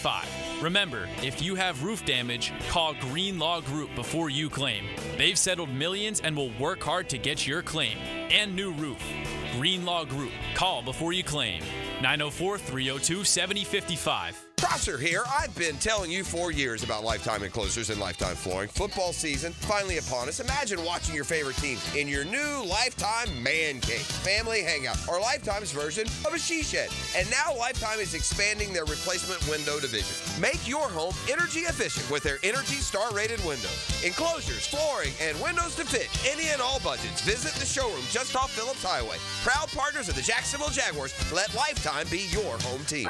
Remember, if you have roof damage, call Green Law Group before you claim. They've settled millions and will work hard to get your claim and new roof. Green Law Group. Call before you claim. 904-302-7055. Prosser here. I've been telling you for years about Lifetime Enclosures and Lifetime Flooring. Football season finally upon us. Imagine watching your favorite team in your new Lifetime Man Cave, family hangout, or Lifetime's version of a she shed. And now Lifetime is expanding their replacement window division. Make your home energy efficient with their Energy Star rated windows, enclosures, flooring, and windows to fit any and all budgets. Visit the showroom just off Phillips Highway. Proud partners of the Jacksonville Jaguars. Let Lifetime be your home team.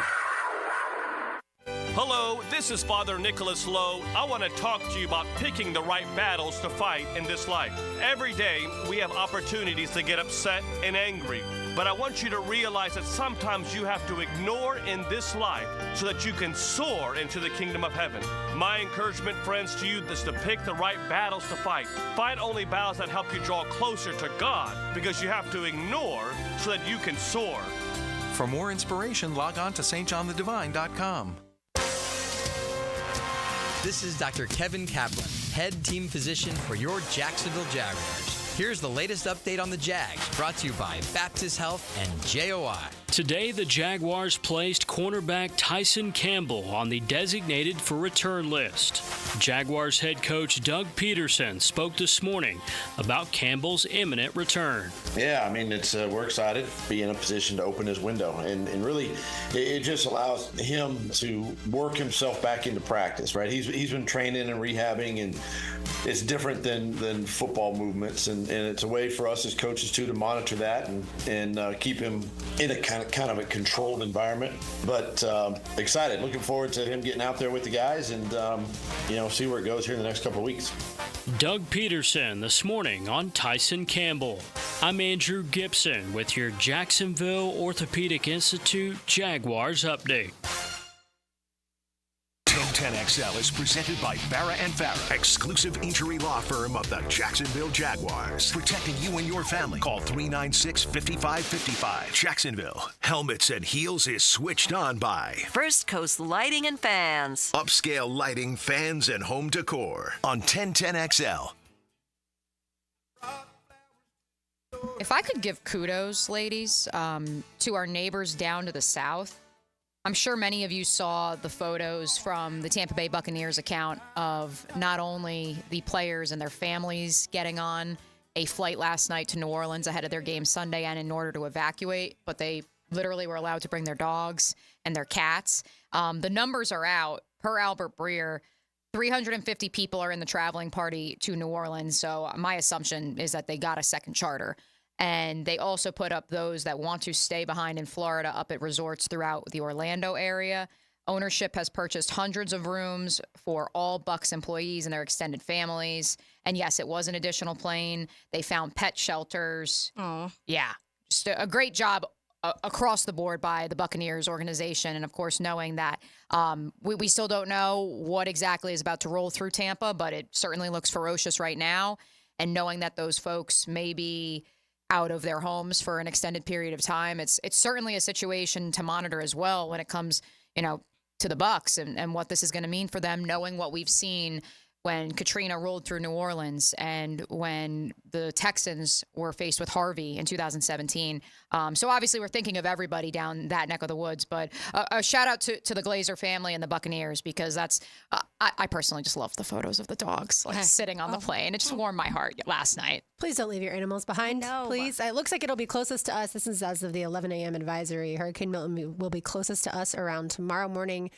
Hello, this is Father Nicholas Lowe. I want to talk to you about picking the right battles to fight in this life. Every day, we have opportunities to get upset and angry. But I want you to realize that sometimes you have to ignore in this life so that you can soar into the kingdom of heaven. My encouragement, friends, to you is to pick the right battles to fight. Fight only battles that help you draw closer to God, because you have to ignore so that you can soar. For more inspiration, log on to stjohnthedivine.com. This is Dr. Kevin Kaplan, head team physician for your Jacksonville Jaguars. Here's the latest update on the Jags, brought to you by Baptist Health and JOI. Today, the Jaguars placed cornerback Tyson Campbell on the designated for return list. Jaguars head coach Doug Peterson spoke this morning about Campbell's imminent return. Yeah, I mean, we're excited to be in a position to open his window. And really, it just allows him to work himself back into practice, right? He's been training and rehabbing, and it's different than football movements. And it's a way for us as coaches, too, to monitor that and keep him in a kind of a controlled environment. But excited, looking forward to him getting out there with the guys and, see where it goes here in the next couple of weeks. Doug Peterson this morning on Tyson Campbell. I'm Andrew Gibson with your Jacksonville Orthopedic Institute Jaguars update. 1010XL is presented by Farah & Farah, exclusive injury law firm of the Jacksonville Jaguars. Protecting you and your family. Call 396-5555. Jacksonville. Helmets and Heels is switched on by First Coast Lighting and Fans. Upscale lighting, fans, and home decor on 1010XL. If I could give kudos, ladies, to our neighbors down to the south, I'm sure many of you saw the photos from the Tampa Bay Buccaneers account of not only the players and their families getting on a flight last night to New Orleans ahead of their game Sunday and in order to evacuate, but they literally were allowed to bring their dogs and their cats. The numbers are out. Per Albert Breer, 350 people are in the traveling party to New Orleans, so my assumption is that they got a second charter. And they also put up those that want to stay behind in Florida up at resorts throughout the Orlando area. Ownership has purchased hundreds of rooms for all Bucs employees and their extended families. And yes, it was an additional plane. They found pet shelters. Oh, yeah, just a great job across the board by the Buccaneers organization. And of course, knowing that we still don't know what exactly is about to roll through Tampa, but it certainly looks ferocious right now. And knowing that those folks may be out of their homes for an extended period of time, it's certainly a situation to monitor as well when it comes, to the Bucs and what this is going to mean for them, knowing what we've seen when Katrina rolled through New Orleans and when the Texans were faced with Harvey in 2017. So obviously we're thinking of everybody down that neck of the woods, but a shout out to the Glazer family and the Buccaneers, because that's, I personally just love the photos of the dogs sitting on the plane. It just warmed my heart last night. Please don't leave your animals behind. No. Please. It looks like it'll be closest to us. This is as of the 11 a.m. advisory. Hurricane Milton will be closest to us around tomorrow morning,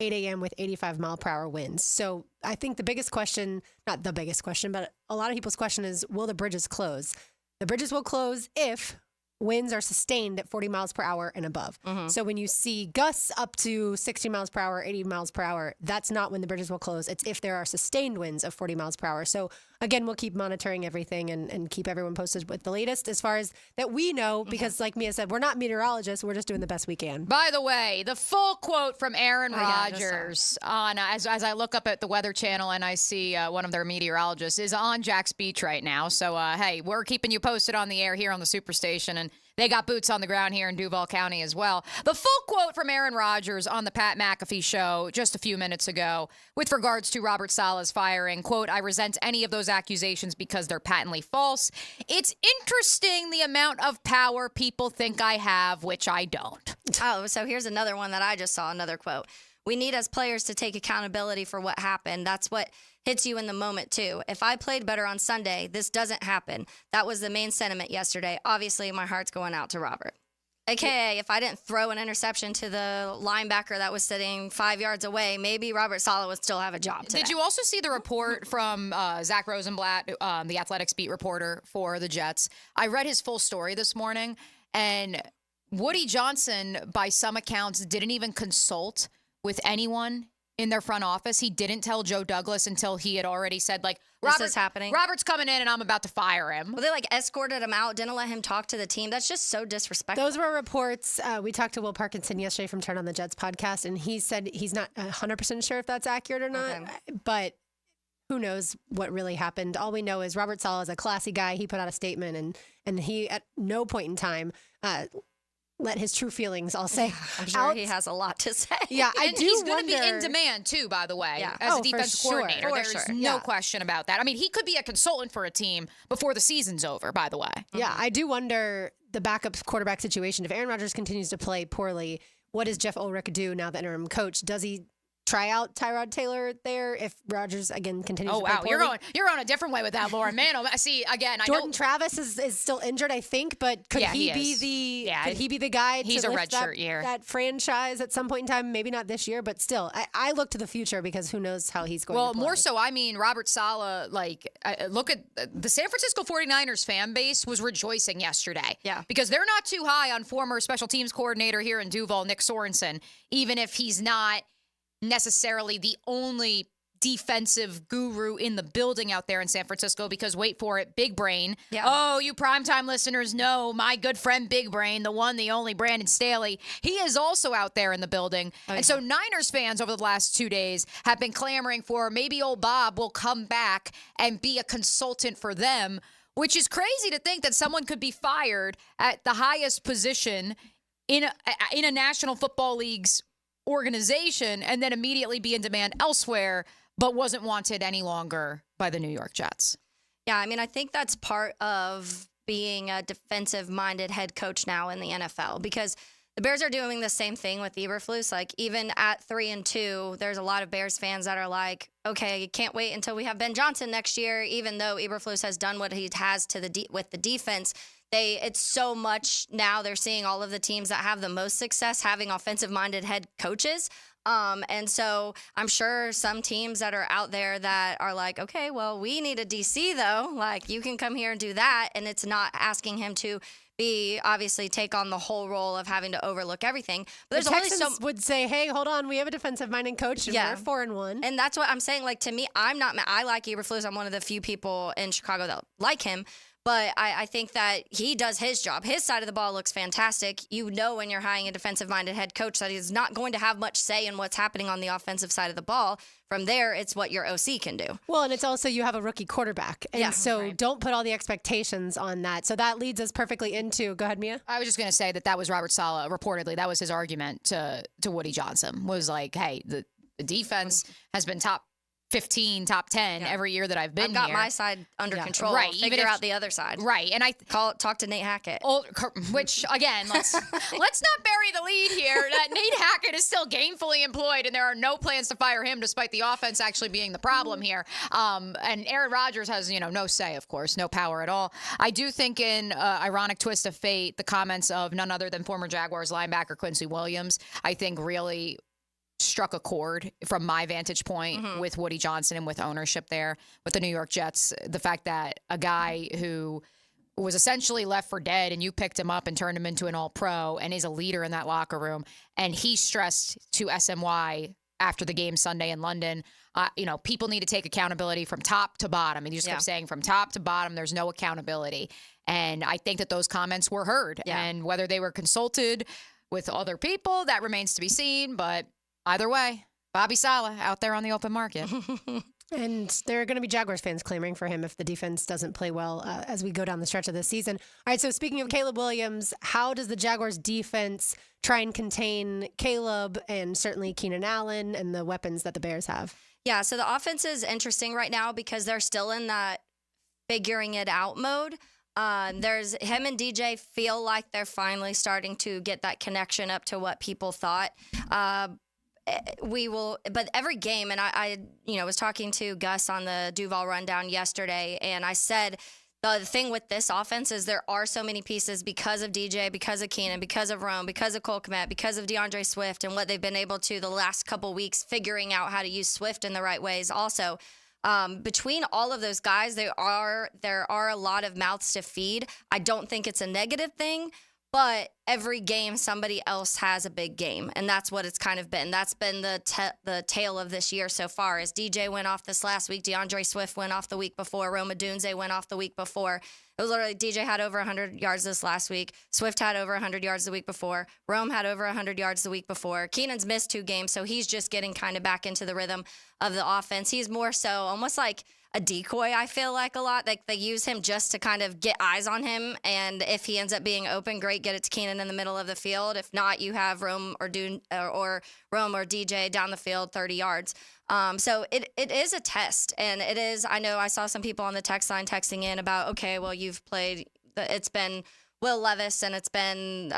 8 a.m. with 85 mile per hour winds. So I think the biggest question, not the biggest question, but a lot of people's question is, will the bridges close? The bridges will close if winds are sustained at 40 miles per hour and above. So when you see gusts up to 60 miles per hour, 80 miles per hour, that's not when the bridges will close. It's if there are sustained winds of 40 miles per hour. So again, we'll keep monitoring everything and keep everyone posted with the latest as far as that we know, because like Mia said, we're not meteorologists. We're just doing the best we can. By the way, the full quote from Aaron Rodgers on as I look up at the Weather Channel and I see one of their meteorologists is on Jack's Beach right now. So, hey, we're keeping you posted on the air here on the Superstation, and they got boots on the ground here in Duval County as well. The full quote from Aaron Rodgers on the Pat McAfee show just a few minutes ago with regards to Robert Saleh's firing, quote, "I resent any of those accusations because they're patently false. It's interesting the amount of power people think I have, which I don't." Oh, so here's another one that I just saw, another quote. "We need as players to take accountability for what happened. That's what hits you in the moment, too. If I played better on Sunday, this doesn't happen. That was the main sentiment yesterday. Obviously, my heart's going out to Robert." AKA, if I didn't throw an interception to the linebacker that was sitting 5 yards away, maybe Robert Saleh would still have a job today. Did you also see the report from Zach Rosenblatt, the Athletics beat reporter for the Jets? I read his full story this morning, and Woody Johnson, by some accounts, didn't even consult with anyone in their front office. He didn't tell Joe Douglas until he had already said, like, This is happening. Robert's coming in and I'm about to fire him. Well, they escorted him out, didn't let him talk to the team. That's just so disrespectful. Those were reports. We talked to Will Parkinson yesterday from Turn on the Jets podcast, and he said he's not 100% sure if that's accurate or not, but who knows what really happened. All we know is Robert Saleh is a classy guy. He put out a statement, and he at no point in time let his true feelings, I'll say, I'm sure he has a lot to say. Yeah, He's going to be in demand, too, by the way, as a defense coordinator. There's no question about that. I mean, he could be a consultant for a team before the season's over, by the way. Yeah, I do wonder the backup quarterback situation. If Aaron Rodgers continues to play poorly, what does Jeff Ulrich do now, the interim coach? Does he try out Tyrod Taylor there if Rodgers again continues to play poorly? You're going a different way with that, Lauren. Man, see, again, I know Jordan Travis is still injured, I think, but could he be the guy to he's a lift redshirt year. that franchise at some point in time? Maybe not this year, but still, I look to the future because who knows how he's going to play. Well, more so, I mean, Robert Saleh, look at the San Francisco 49ers fan base was rejoicing yesterday. Yeah. Because they're not too high on former special teams coordinator here in Duval, Nick Sorensen, even if he's not necessarily the only defensive guru in the building out there in San Francisco, because wait for it, Big Brain. Yeah. Oh, you primetime listeners know my good friend Big Brain, the one, the only Brandon Staley. He is also out there in the building. So Niners fans over the last 2 days have been clamoring for maybe old Bob will come back and be a consultant for them, which is crazy to think that someone could be fired at the highest position in a National Football League's organization and then immediately be in demand elsewhere, but wasn't wanted any longer by the New York Jets. Yeah, I mean, I think that's part of being a defensive-minded head coach now in the NFL, because the Bears are doing the same thing with Eberflus. Even at 3-2, there's a lot of Bears fans that are like, okay, can't wait until we have Ben Johnson next year, even though Eberflus has done what he has with the defense. It's so much now they're seeing all of the teams that have the most success having offensive-minded head coaches. And so I'm sure some teams that are out there that are like, okay, well, we need a DC, though. You can come here and do that. And it's not asking him to obviously take on the whole role of having to overlook everything. But the Texans would say, hey, hold on, we have a defensive-minded coach, and we're 4-1. And that's what I'm saying. To me, I like Eberflus. I'm one of the few people in Chicago that like him. But I think that he does his job. His side of the ball looks fantastic. You know when you're hiring a defensive-minded head coach that he's not going to have much say in what's happening on the offensive side of the ball. From there, it's what your OC can do. Well, and it's also you have a rookie quarterback. And so don't put all the expectations on that. So that leads us perfectly into, go ahead, Mia. I was just going to say that was Robert Saleh, reportedly. That was his argument to Woody Johnson, was like, hey, the defense has been top 15, top 10 every year that I've been here. I've got my side under control. Right. Figure out the other side. Right. And talk to Nate Hackett. Which, again, let's not bury the lead here. That Nate Hackett is still gainfully employed, and there are no plans to fire him, despite the offense actually being the problem here. And Aaron Rodgers has, no say, of course, no power at all. I do think, in ironic twist of fate, the comments of none other than former Jaguars linebacker Quincy Williams, I think really struck a chord from my vantage point with Woody Johnson and with ownership there with the New York Jets. The fact that a guy who was essentially left for dead and you picked him up and turned him into an all-pro and is a leader in that locker room, and he stressed to SMY after the game Sunday in London, people need to take accountability from top to bottom. And he just kept saying from top to bottom, there's no accountability. And I think that those comments were heard. Yeah. And whether they were consulted with other people, that remains to be seen. But either way, Bobby Saleh out there on the open market. And there are going to be Jaguars fans clamoring for him if the defense doesn't play well as we go down the stretch of this season. All right, so speaking of Caleb Williams, how does the Jaguars defense try and contain Caleb and certainly Keenan Allen and the weapons that the Bears have? Yeah, so the offense is interesting right now because they're still in that figuring it out mode. There's him and DJ feel like they're finally starting to get that connection up to what people thought. But every game, and I was talking to Gus on the Duval Rundown yesterday, and I said the thing with this offense is there are so many pieces because of DJ, because of Keenan, because of Rome, because of Cole Kmet, because of DeAndre Swift, and what they've been able to the last couple weeks figuring out how to use Swift in the right ways. Also, between all of those guys, there are a lot of mouths to feed. I don't think it's a negative thing. But every game, somebody else has a big game, and that's what it's kind of been. That's been the tale of this year so far. As DJ went off this last week, DeAndre Swift went off the week before, Rome Odunze went off the week before. It was literally DJ had over 100 yards this last week. Swift had over 100 yards the week before. Rome had over 100 yards the week before. Keenan's missed 2 games, so he's just getting kind of back into the rhythm of the offense. He's more so almost like a decoy, I feel like, a lot. Like they use him just to kind of get eyes on him, and if he ends up being open, great, get it to Keenan in the middle of the field. If not, you have Rome or Rome or DJ down the field 30 yards. So it is a test, and it is. I know I saw some people on the text line texting in about, okay, well, you've played. It's been Will Levis and it's been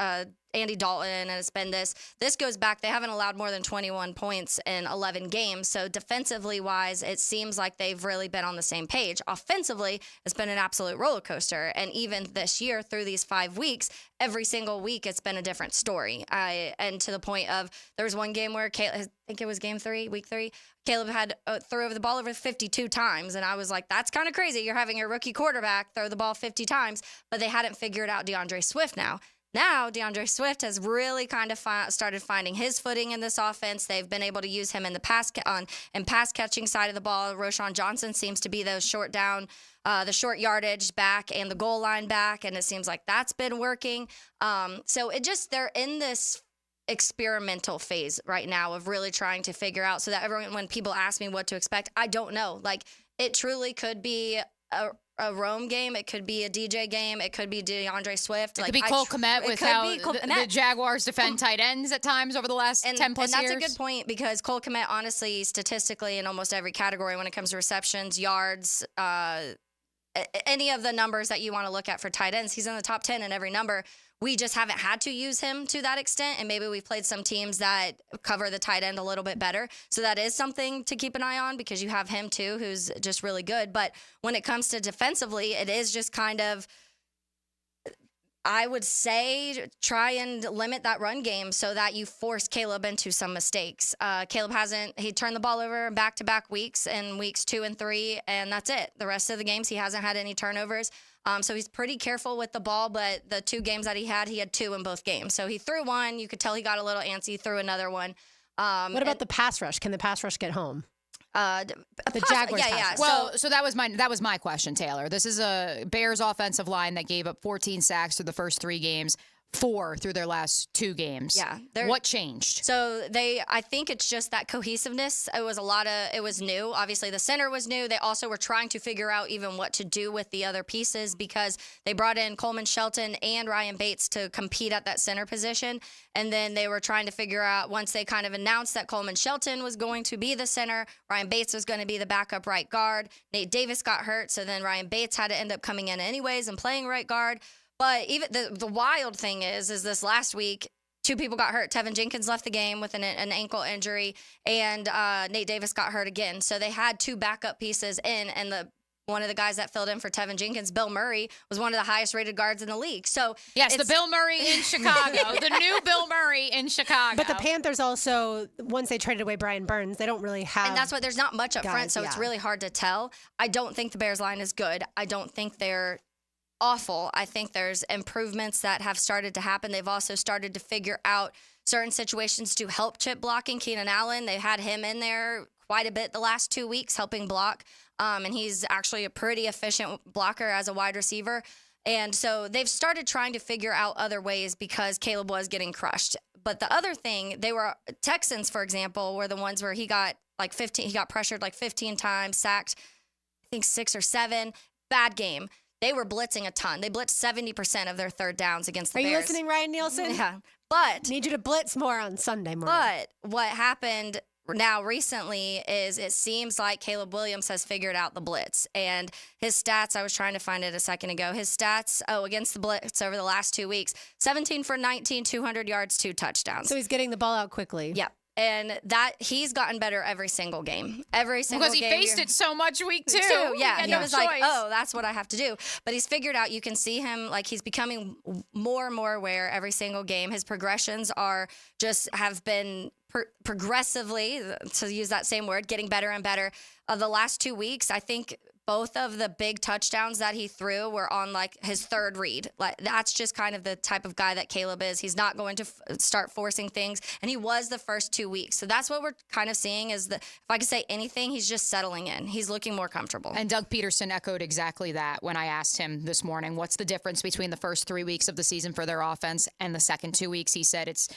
Andy Dalton and it's been this. This goes back. They haven't allowed more than 21 points in 11 games. So defensively wise, it seems like they've really been on the same page. Offensively, it's been an absolute roller coaster. And even this year, through these 5 weeks, every single week, it's been a different story. And to the point of there was one game where Caleb, I think it was week 3, Caleb had threw over the ball over 52 times. And I was like, that's kind of crazy. You're having your rookie quarterback throw the ball 50 times, but they hadn't figured out DeAndre Swift now. Now, DeAndre Swift has really kind of started finding his footing in this offense. They've been able to use him in the pass catching side of the ball. Roschon Johnson seems to be those short the short yardage back and the goal line back, and it seems like that's been working. So they're in this experimental phase right now of really trying to figure out so that when people ask me what to expect, I don't know. Like, it truly could be a Rome game. It could be a DJ game. It could be DeAndre Swift. It could be Cole Kmet with how the Jaguars defend tight ends at times over the last 10+ years. And that's a good point because Cole Kmet, honestly, statistically in almost every category when it comes to receptions, yards, any of the numbers that you want to look at for tight ends, he's in the top 10 in every number. We just haven't had to use him to that extent, and maybe we've played some teams that cover the tight end a little bit better. So that is something to keep an eye on because you have him too, who's just really good. But when it comes to defensively, it is just kind of, I would say, try and limit that run game so that you force Caleb into some mistakes. Caleb he turned the ball over back-to-back weeks in weeks 2 and 3, and that's it. The rest of the games, he hasn't had any turnovers. So he's pretty careful with the ball, but the 2 games that he had 2 in both games. So he threw one. You could tell he got a little antsy, threw another one. What about the pass rush? Can the pass rush get home? The Jaguars. Yeah. Well, so that was my question, Taylor. This is a Bears offensive line that gave up 14 sacks through the first 3 games, 4 through their last 2 games. Yeah. What changed? So I think it's just that cohesiveness. It was new. Obviously the center was new. They also were trying to figure out even what to do with the other pieces because they brought in Coleman Shelton and Ryan Bates to compete at that center position. And then they were trying to figure out, once they kind of announced that Coleman Shelton was going to be the center, Ryan Bates was going to be the backup right guard. Nate Davis got hurt. So then Ryan Bates had to end up coming in anyways and playing right guard. But even the wild thing is this last week, 2 people got hurt. Tevin Jenkins left the game with an ankle injury, and Nate Davis got hurt again. So they had 2 backup pieces in, and one of the guys that filled in for Tevin Jenkins, Bill Murray, was one of the highest rated guards in the league. So yes, the Bill Murray in Chicago, the new Bill Murray in Chicago. But the Panthers also, once they traded away Brian Burns, they don't really have. And that's why there's not much up front, so it's really hard to tell. I don't think the Bears line is good. I don't think they're awful. I think there's improvements that have started to happen. They've also started to figure out certain situations to help chip blocking. Keenan Allen, they've had him in there quite a bit the last 2 weeks helping block. And he's actually a pretty efficient blocker as a wide receiver. And so they've started trying to figure out other ways because Caleb was getting crushed. But the other thing, Texans, for example, were the ones where he got pressured like 15 times, sacked, I think 6 or 7. Bad game. They were blitzing a ton. They blitzed 70% of their third downs against the Bears. Are you listening, Ryan Nielsen? Yeah. But need you to blitz more on Sunday morning. But what happened now recently is it seems like Caleb Williams has figured out the blitz. And his stats, I was trying to find it a second ago. His stats, against the blitz over the last 2 weeks, 17 for 19, 200 yards, 2 touchdowns. So he's getting the ball out quickly. Yep. And that he's gotten better every single game. Every single game. Because he faced it so much week 2. Yeah. He He was like, that's what I have to do. But he's figured out, you can see him, like he's becoming more and more aware every single game. His progressions have been progressively, to use that same word, getting better and better. The last 2 weeks, I think both of the big touchdowns that he threw were on like his third read. Like that's just kind of the type of guy that Caleb is. He's not going to start forcing things, and he was the first 2 weeks. So that's what we're kind of seeing is that if I could say anything, he's just settling in. He's looking more comfortable. And Doug Peterson echoed exactly that when I asked him this morning, what's the difference between the first 3 weeks of the season for their offense and the second 2 weeks? He said it's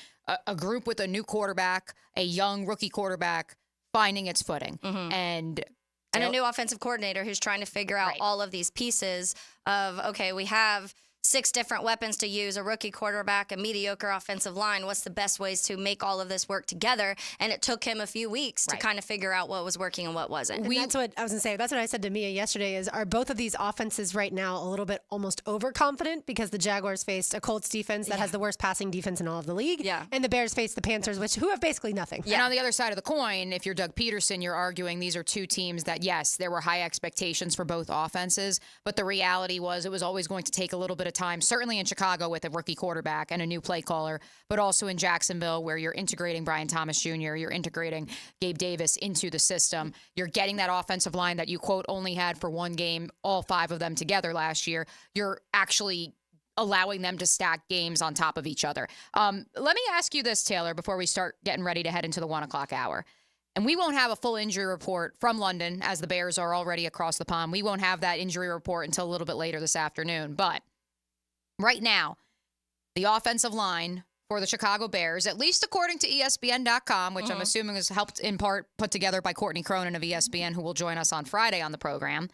a group with a new quarterback, a young rookie quarterback finding its footing. Mm-hmm. And a new offensive coordinator who's trying to figure out all of these pieces of, okay, we have 6 different weapons to use, a rookie quarterback, a mediocre offensive line. What's the best ways to make all of this work together? And it took him a few weeks to kind of figure out what was working and what wasn't. And that's what I was going to say. That's what I said to Mia yesterday is, are both of these offenses right now a little bit almost overconfident because the Jaguars faced a Colts defense that has the worst passing defense in all of the league. Yeah. And the Bears faced the Panthers, who have basically nothing. And on the other side of the coin, if you're Doug Peterson, you're arguing these are 2 teams that, yes, there were high expectations for both offenses, but the reality was it was always going to take a little bit of time, certainly in Chicago with a rookie quarterback and a new play caller, but also in Jacksonville where you're integrating Brian Thomas Jr., you're integrating Gabe Davis into the system. You're getting that offensive line that you, quote, only had for 1 game, all 5 of them together last year. You're actually allowing them to stack games on top of each other. Let me ask you this, Taylor, before we start getting ready to head into the 1 o'clock hour. And we won't have a full injury report from London, as the Bears are already across the pond. We won't have that injury report until a little bit later this afternoon. But right now, the offensive line for the Chicago Bears, at least according to ESPN.com, which I'm assuming is helped in part put together by Courtney Cronin of ESPN, who will join us on Friday on the program.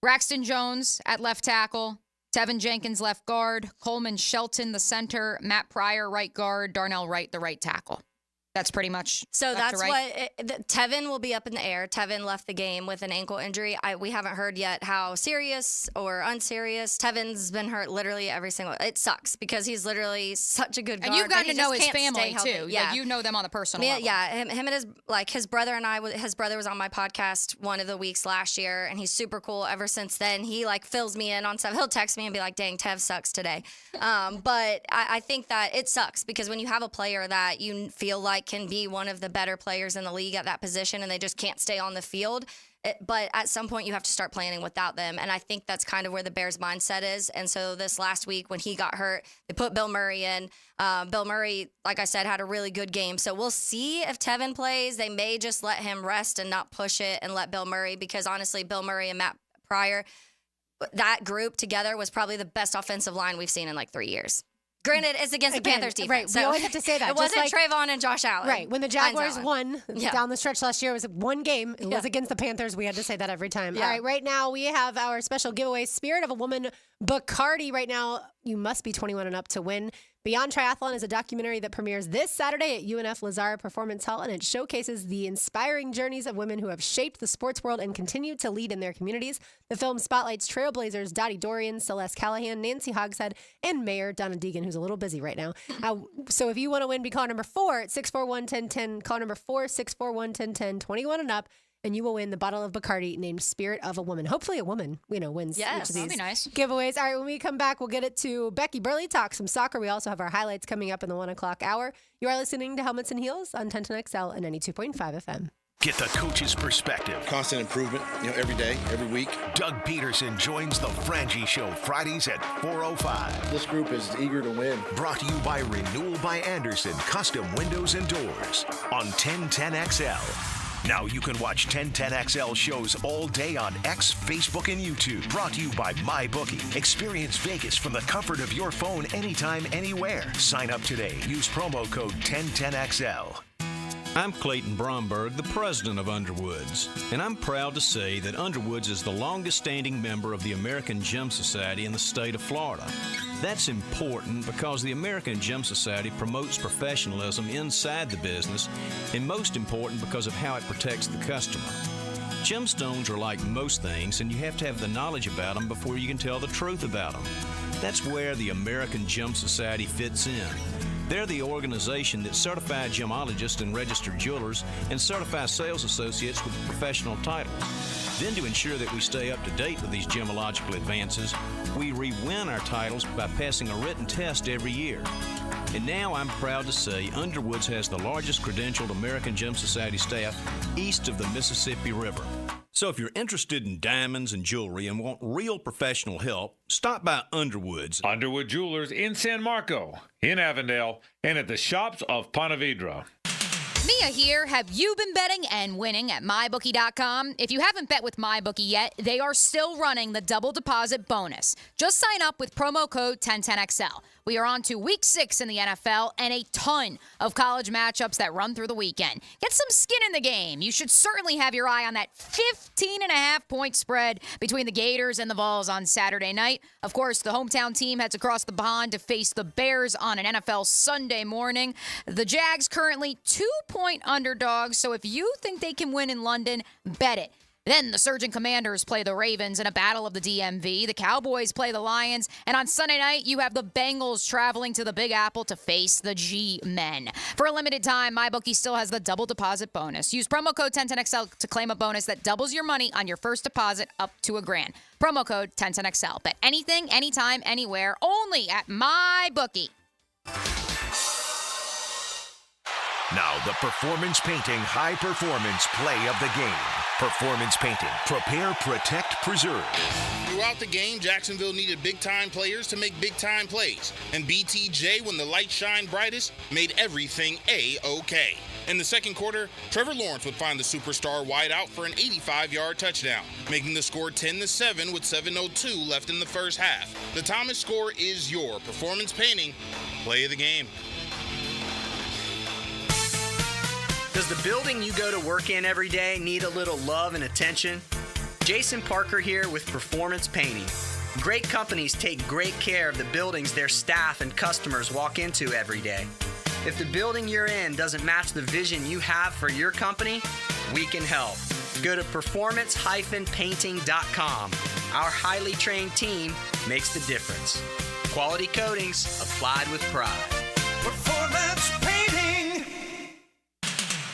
Braxton Jones at left tackle, Tevin Jenkins left guard, Coleman Shelton the center, Matt Pryor right guard, Darnell Wright the right tackle. That's pretty much so. That's right. Tevin will be up in the air. Tevin left the game with an ankle injury. We haven't heard yet how serious or unserious. Tevin's been hurt literally every single. It sucks because he's literally such a good guard. And you've gotten to know his can't family stay too. Yeah, like, you know them on a personal level. Yeah, him and his brother and I. His brother was on my podcast one of the weeks last year, and he's super cool. Ever since then, he fills me in on stuff. He'll text me and be like, "Dang, Tev sucks today." But I think that it sucks because when you have a player that you feel like can be one of the better players in the league at that position and they just can't stay on the field, but at some point you have to start planning without them. And I think that's kind of where the Bears' mindset is. And so this last week when he got hurt, they put Bill Murray in. Bill Murray, like I said, had a really good game. So we'll see if Tevin plays. They may just let him rest and not push it and let Bill Murray, because honestly, Bill Murray and Matt Pryor, that group together was probably the best offensive line we've seen in like 3 years. Granted, it's against the Panthers defense. Right, we always have to say that. It wasn't Trayvon and Josh Allen. Right, when the Jaguars won down the stretch last year, it was one game. It Yeah. was against the Panthers. We had to say that every time. Yeah. All right, now we have our special giveaway, Spirit of a Woman, Bacardi. Right now, you must be 21 and up to win. Beyond Triathlon is a documentary that premieres this Saturday at UNF Lazard Performance Hall, and it showcases the inspiring journeys of women who have shaped the sports world and continue to lead in their communities. The film spotlights trailblazers Dottie Dorian, Celeste Callahan, Nancy Hogshead, and Mayor Donna Deegan, who's a little busy right now. So if you want to win, be call number 4 at 641-1010. Call number 4, 641-1010, 21 and up. And you will win the bottle of Bacardi named Spirit of a Woman. Hopefully a woman, wins each of these that'd be nice. giveaways. All right, when we come back, we'll get it to Becky Burley, talk some soccer. We also have our highlights coming up in the 1 o'clock hour. You are listening to Helmets and Heels on 1010XL and 92.5 FM. Get the coach's perspective. Constant improvement, every day, every week. Doug Peterson joins the Frangie Show Fridays at 4:05. This group is eager to win. Brought to you by Renewal by Anderson, custom windows and doors on 1010XL. Now you can watch 1010XL shows all day on X, Facebook, and YouTube. Brought to you by MyBookie. Experience Vegas from the comfort of your phone anytime, anywhere. Sign up today. Use promo code 1010XL. I'm Clayton Bromberg, the president of Underwoods, and I'm proud to say that Underwoods is the longest-standing member of the American Gym Society in the state of Florida. That's important because the American Gym Society promotes professionalism inside the business, and most important because of how it protects the customer. Gemstones are like most things, and you have to have the knowledge about them before you can tell the truth about them. That's where the American Gym Society fits in. They're the organization that certified gemologists and registered jewelers and certified sales associates with professional titles. Then to ensure that we stay up to date with these gemological advances, we re-win our titles by passing a written test every year. And now I'm proud to say Underwoods has the largest credentialed American Gem Society staff east of the Mississippi River. So if you're interested in diamonds and jewelry and want real professional help, stop by Underwoods. Underwood Jewelers in San Marco, in Avondale, and at the shops of Ponte Vedra. Mia here. Have you been betting and winning at MyBookie.com? If you haven't bet with MyBookie yet, they are still running the double deposit bonus. Just sign up with promo code 1010XL. We are on to week 6 in the NFL and a ton of college matchups that run through the weekend. Get some skin in the game. You should certainly have your eye on that 15.5-point spread between the Gators and the Vols on Saturday night. Of course, the hometown team heads across the pond to face the Bears on an NFL Sunday morning. The Jags currently 2-point underdogs, so if you think they can win in London, bet it. Then the Surgeon Commanders play the Ravens in a battle of the DMV. The Cowboys play the Lions. And on Sunday night, you have the Bengals traveling to the Big Apple to face the G-Men. For a limited time, MyBookie still has the double deposit bonus. Use promo code 1010XL to claim a bonus that doubles your money on your first deposit up to $1,000. Promo code 1010XL. Bet anything, anytime, anywhere, only at MyBookie. Now the Performance Painting High Performance Play of the Game. Performance Painting. Prepare, protect, preserve. Throughout the game, Jacksonville needed big-time players to make big-time plays. And BTJ, when the lights shine brightest, made everything A-OK. In the second quarter, Trevor Lawrence would find the superstar wideout for an 85-yard touchdown, making the score 10-7 with 7:02 left in the first half. The Thomas score is your Performance Painting Play of the Game. Does the building you go to work in every day need a little love and attention? Jason Parker here with Performance Painting. Great companies take great care of the buildings their staff and customers walk into every day. If the building you're in doesn't match the vision you have for your company, we can help. Go to performance-painting.com. Our highly trained team makes the difference. Quality coatings applied with pride. Performance Painting.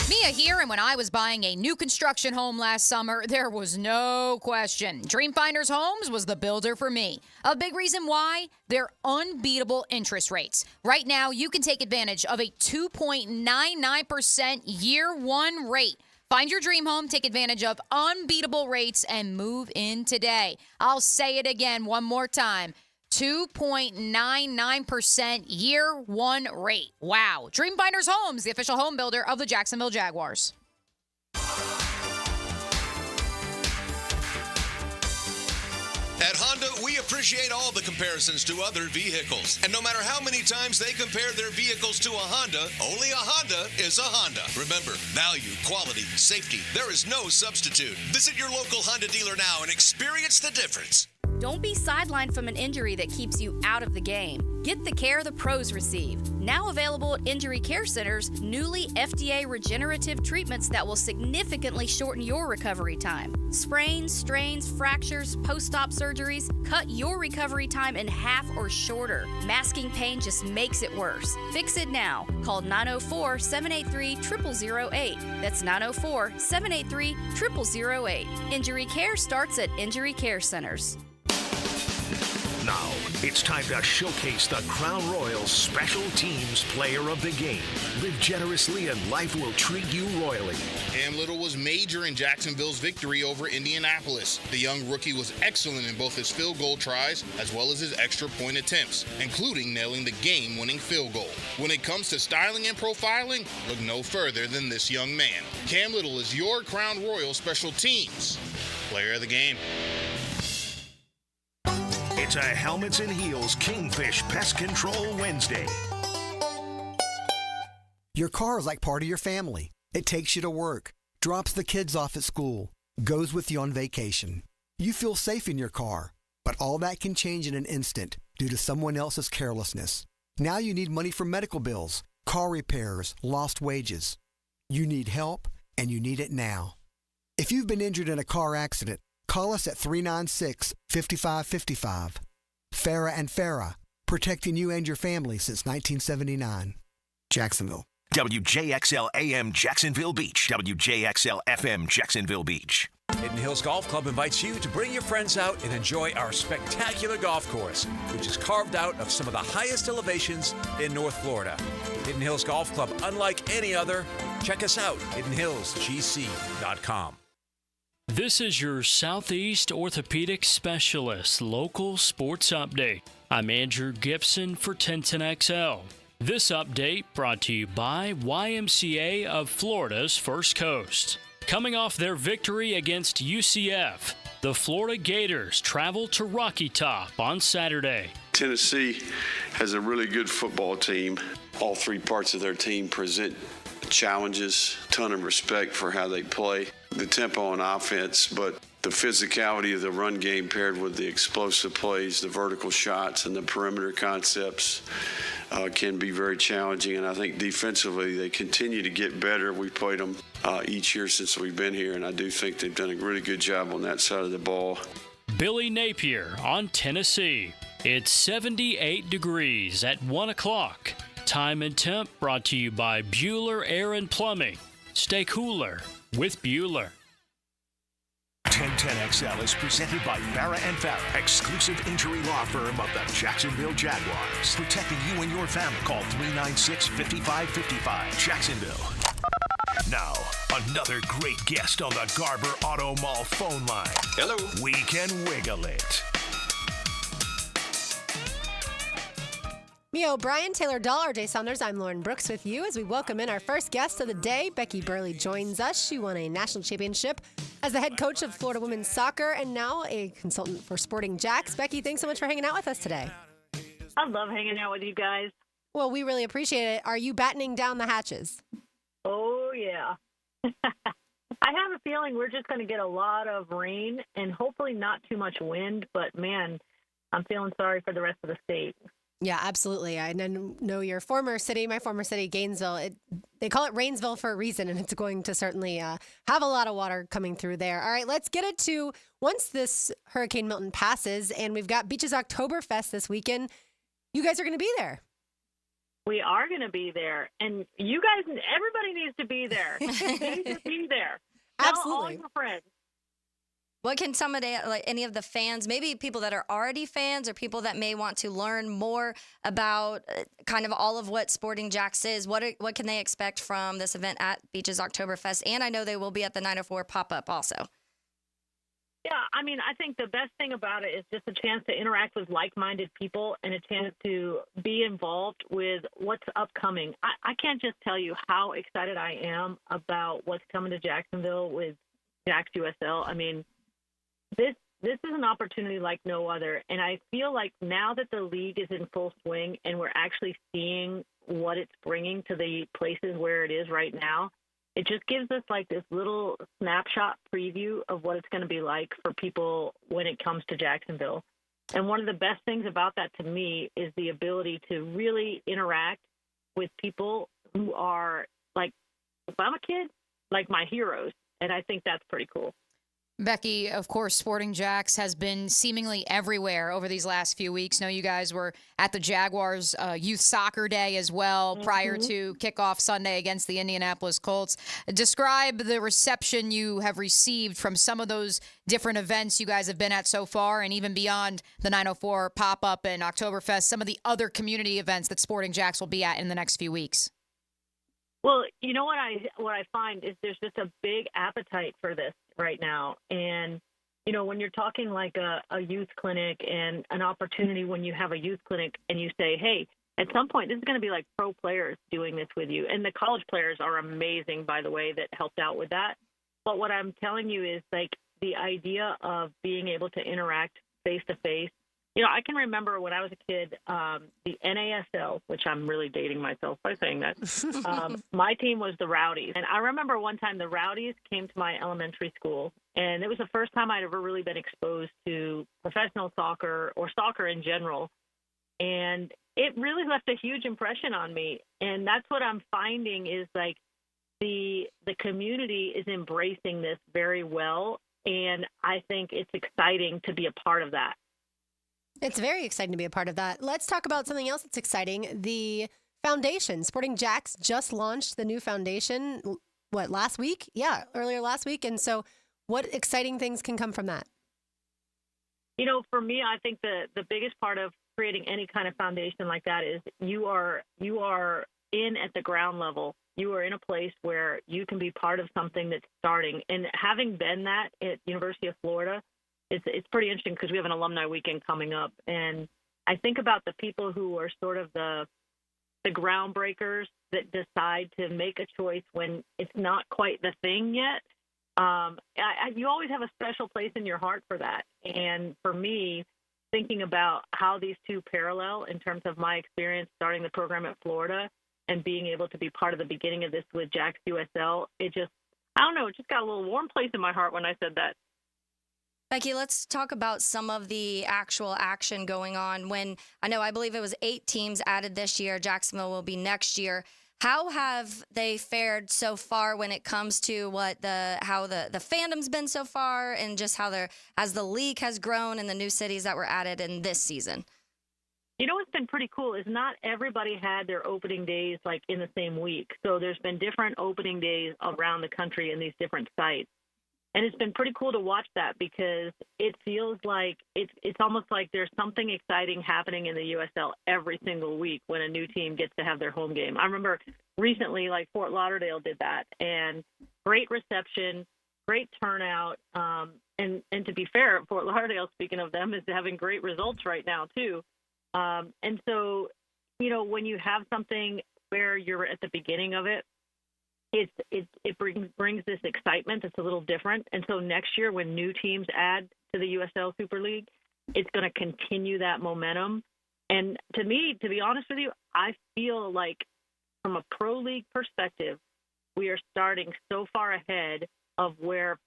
Mia here, and when I was buying a new construction home last summer, there was no question. Dreamfinders Homes was the builder for me. A big reason why? Their unbeatable interest rates. Right now, you can take advantage of a 2.99% year one rate. Find your dream home, take advantage of unbeatable rates, and move in today. I'll say it again one more time. 2.99% year one rate. Wow. Dream Finders Homes, the official home builder of the Jacksonville Jaguars. At Honda, we appreciate all the comparisons to other vehicles. And no matter how many times they compare their vehicles to a Honda, only a Honda is a Honda. Remember, value, quality, safety, there is no substitute. Visit your local Honda dealer now and experience the difference. Don't be sidelined from an injury that keeps you out of the game. Get the care the pros receive. Now available at Injury Care Centers, newly FDA regenerative treatments that will significantly shorten your recovery time. Sprains, strains, fractures, post-op surgeries, cut your recovery time in half or shorter. Masking pain just makes it worse. Fix it now. Call 904-783-0008. That's 904-783-0008. Injury care starts at Injury Care Centers. Now, it's time to showcase the Crown Royal Special Teams Player of the Game. Live generously and life will treat you royally. Cam Little was major in Jacksonville's victory over Indianapolis. The young rookie was excellent in both his field goal tries as well as his extra point attempts, including nailing the game-winning field goal. When it comes to styling and profiling, look no further than this young man. Cam Little is your Crown Royal Special Teams Player of the Game. It's a Helmets and Heels Kingfish Pest Control Wednesday. Your car is like part of your family. It takes you to work, drops the kids off at school, goes with you on vacation. You feel safe in your car, but all that can change in an instant due to someone else's carelessness. Now you need money for medical bills, car repairs, lost wages. You need help, and you need it now. If you've been injured in a car accident, call us at 396-5555. Farah and Farah, protecting you and your family since 1979. Jacksonville. WJXL AM Jacksonville Beach. WJXL FM Jacksonville Beach. Hidden Hills Golf Club invites you to bring your friends out and enjoy our spectacular golf course, which is carved out of some of the highest elevations in North Florida. Hidden Hills Golf Club, unlike any other. Check us out, hiddenhillsgc.com. This is your Southeast Orthopedic Specialist local sports update. I'm Andrew Gibson for 1010XL. This update brought to you by YMCA of Florida's First Coast. Coming off their victory against UCF, the Florida Gators travel to Rocky Top on Saturday. Tennessee has a really good football team. All three parts of their team present challenges, ton of respect for how they play, the tempo on offense, but the physicality of the run game paired with the explosive plays, the vertical shots, and the perimeter concepts can be very challenging. And I think defensively they continue to get better. We played them each year since we've been here, and I do think they've done a really good job on that side of the ball. Billy Napier on Tennessee. It's 78 degrees at 1 o'clock. Time and temp brought to you by Bueller Air and Plumbing. Stay cooler with Bueller. 1010XL is presented by Farah and Farah, exclusive injury law firm of the Jacksonville Jaguars. Protecting you and your family. Call 396-5555. Jacksonville. Now, another great guest on the Garber Auto Mall phone line. Hello. We can wiggle it. Mia O'Brien, Taylor Dahl, RJ Saunders. I'm Lauren Brooks with you as we welcome in our first guest of the day. Becky Burley joins us. She won a national championship as the head coach of Florida women's soccer and now a consultant for Sporting Jacks. Becky, thanks so much for hanging out with us today. I love hanging out with you guys. Well, we really appreciate it. Are you battening down the hatches? Oh, yeah. I have a feeling we're just going to get a lot of rain and hopefully not too much wind, but man, I'm feeling sorry for the rest of the state. Yeah, absolutely. I know your former city, my former city, Gainesville. They call it Rainsville for a reason, and it's going to certainly have a lot of water coming through there. All right, let's get it to once this Hurricane Milton passes, and we've got Beaches Oktoberfest this weekend. You guys are going to be there. We are going to be there, and you guys, everybody needs to be there. You need to be there. Tell all your friends. What can any of the fans, maybe people that are already fans or people that may want to learn more about kind of all of what Sporting Jacks is, what can they expect from this event at Beaches Oktoberfest? And I know they will be at the 904 pop-up also. Yeah, I mean, I think the best thing about it is just a chance to interact with like-minded people and a chance to be involved with what's upcoming. I can't just tell you how excited I am about what's coming to Jacksonville with Jacks USL. I mean, this is an opportunity like no other, and I feel like now that the league is in full swing and we're actually seeing what it's bringing to the places where it is right now, it just gives us like this little snapshot preview of what it's going to be like for people when it comes to Jacksonville. And one of the best things about that to me is the ability to really interact with people who are like, if I'm a kid, like my heroes. And I think that's pretty cool. Becky, of course, Sporting Jacks has been seemingly everywhere over these last few weeks. Know you guys were at the Jaguars Youth Soccer Day as well prior to kickoff Sunday against the Indianapolis Colts. Describe the reception you have received from some of those different events you guys have been at so far, and even beyond the 904 pop-up and Oktoberfest, some of the other community events that Sporting Jacks will be at in the next few weeks. Well, you know what I find is there's just a big appetite for this right now. And, you know, when you're talking like a youth clinic and an opportunity when you have a youth clinic and you say, hey, at some point this is going to be like pro players doing this with you. And the college players are amazing, by the way, that helped out with that. But what I'm telling you is like the idea of being able to interact face to face. You know, I can remember when I was a kid, the NASL, which I'm really dating myself by saying that, my team was the Rowdies. And I remember one time the Rowdies came to my elementary school, and it was the first time I'd ever really been exposed to professional soccer or soccer in general. And it really left a huge impression on me. And that's what I'm finding is like the community is embracing this very well. And I think it's exciting to be a part of that. It's very exciting to be a part of that. Let's talk about something else that's exciting. The foundation. Sporting Jacks just launched the new foundation, last week? Yeah, earlier last week. And so what exciting things can come from that? You know, for me, I think the biggest part of creating any kind of foundation like that is you are in at the ground level. You are in a place where you can be part of something that's starting. And having been that at University of Florida, it's pretty interesting because we have an alumni weekend coming up. And I think about the people who are sort of the groundbreakers that decide to make a choice when it's not quite the thing yet. You always have a special place in your heart for that. And for me, thinking about how these two parallel in terms of my experience starting the program at Florida and being able to be part of the beginning of this with Jacks USL, it just got a little warm place in my heart when I said that. Becky, let's talk about some of the actual action going on. I believe it was 8 teams added this year. Jacksonville will be next year. How have they fared so far when it comes to how the fandom's been so far, and just as the league has grown and the new cities that were added in this season? You know what's been pretty cool is not everybody had their opening days like in the same week. So there's been different opening days around the country in these different sites. And it's been pretty cool to watch that because it feels like it's almost like there's something exciting happening in the USL every single week when a new team gets to have their home game. I remember recently, like Fort Lauderdale did that, and great reception, great turnout. And to be fair, Fort Lauderdale, speaking of them, is having great results right now too. And so, you know, when you have something where you're at the beginning of it, it brings this excitement that's a little different. And so next year when new teams add to the USL Super League, it's going to continue that momentum. And to me, to be honest with you, I feel like from a pro league perspective, we are starting so far ahead of where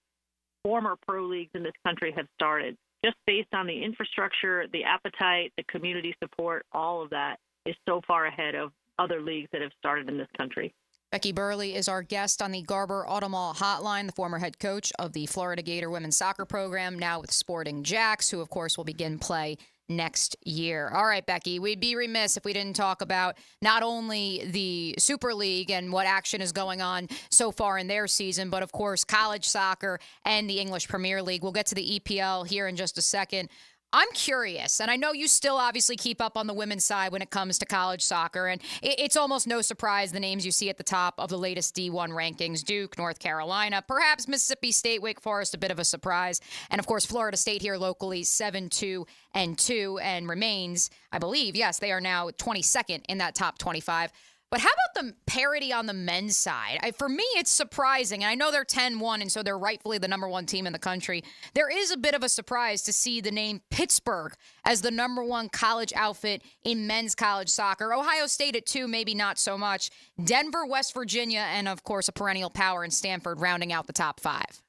former pro leagues in this country have started, just based on the infrastructure, the appetite, the community support. All of that is so far ahead of other leagues that have started in this country. Becky Burley is our guest on the Garber Automall Hotline, the former head coach of the Florida Gator women's soccer program, now with Sporting Jacks, who, of course, will begin play next year. All right, Becky, we'd be remiss if we didn't talk about not only the Super League and what action is going on so far in their season, but of course college soccer and the English Premier League. We'll get to the EPL here in just a second. I'm curious, and I know you still obviously keep up on the women's side when it comes to college soccer, and it's almost no surprise the names you see at the top of the latest D1 rankings: Duke, North Carolina, perhaps Mississippi State, Wake Forest, a bit of a surprise, and of course Florida State here locally 7-2-2 and remains, I believe, yes, they are now 22nd in that top 25. But how about the parity on the men's side? For me, it's surprising. I know they're 10-1, and so they're rightfully the number one team in the country. There is a bit of a surprise to see the name Pittsburgh as the number one college outfit in men's college soccer. Ohio State at 2, maybe not so much. Denver, West Virginia, and, of course, a perennial power in Stanford rounding out the top 5.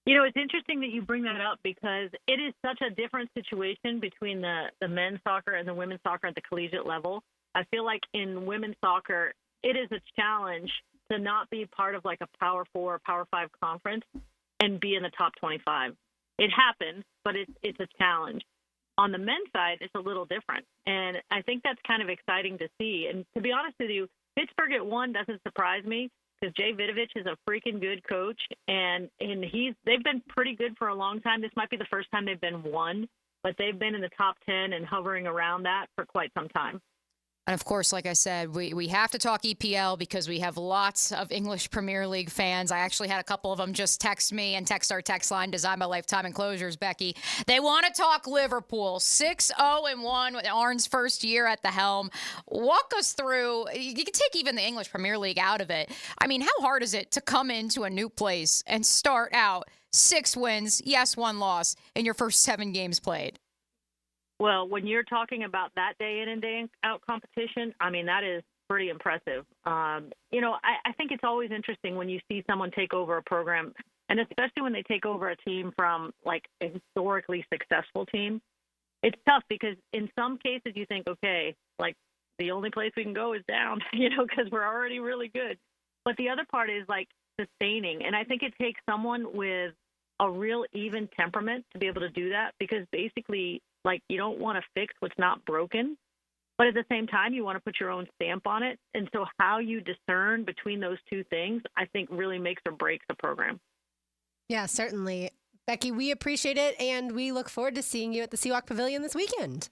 You know, it's interesting that you bring that up because it is such a different situation between the men's soccer and the women's soccer at the collegiate level. I feel like in women's soccer, it is a challenge to not be part of like a Power 4 or Power 5 conference and be in the top 25. It happens, but it's a challenge. On the men's side, it's a little different. And I think that's kind of exciting to see. And to be honest with you, Pittsburgh at 1 doesn't surprise me because Jay Vidovich is a freaking good coach. And they've been pretty good for a long time. This might be the first time they've been 1, but they've been in the top 10 and hovering around that for quite some time. And, of course, like I said, we have to talk EPL because we have lots of English Premier League fans. I actually had a couple of them just text me and text our text line, Designed by Lifetime Enclosures, Becky. They want to talk Liverpool. 6-0-1 with Arne's first year at the helm. Walk us through. You can take even the English Premier League out of it. I mean, how hard is it to come into a new place and start out 6 wins, yes, 1 loss, in your first 7 games played? Well, when you're talking about that day in and day out competition, I mean, that is pretty impressive. You know, I think it's always interesting when you see someone take over a program, and especially when they take over a team from, like, a historically successful team. It's tough because in some cases you think, okay, like, the only place we can go is down, you know, because we're already really good. But the other part is, like, sustaining. And I think it takes someone with a real even temperament to be able to do that because basically – like, you don't want to fix what's not broken, but at the same time, you want to put your own stamp on it. And so how you discern between those two things, I think really makes or breaks a program. Yeah, certainly. Becky, we appreciate it, and we look forward to seeing you at the Seawalk Pavilion this weekend.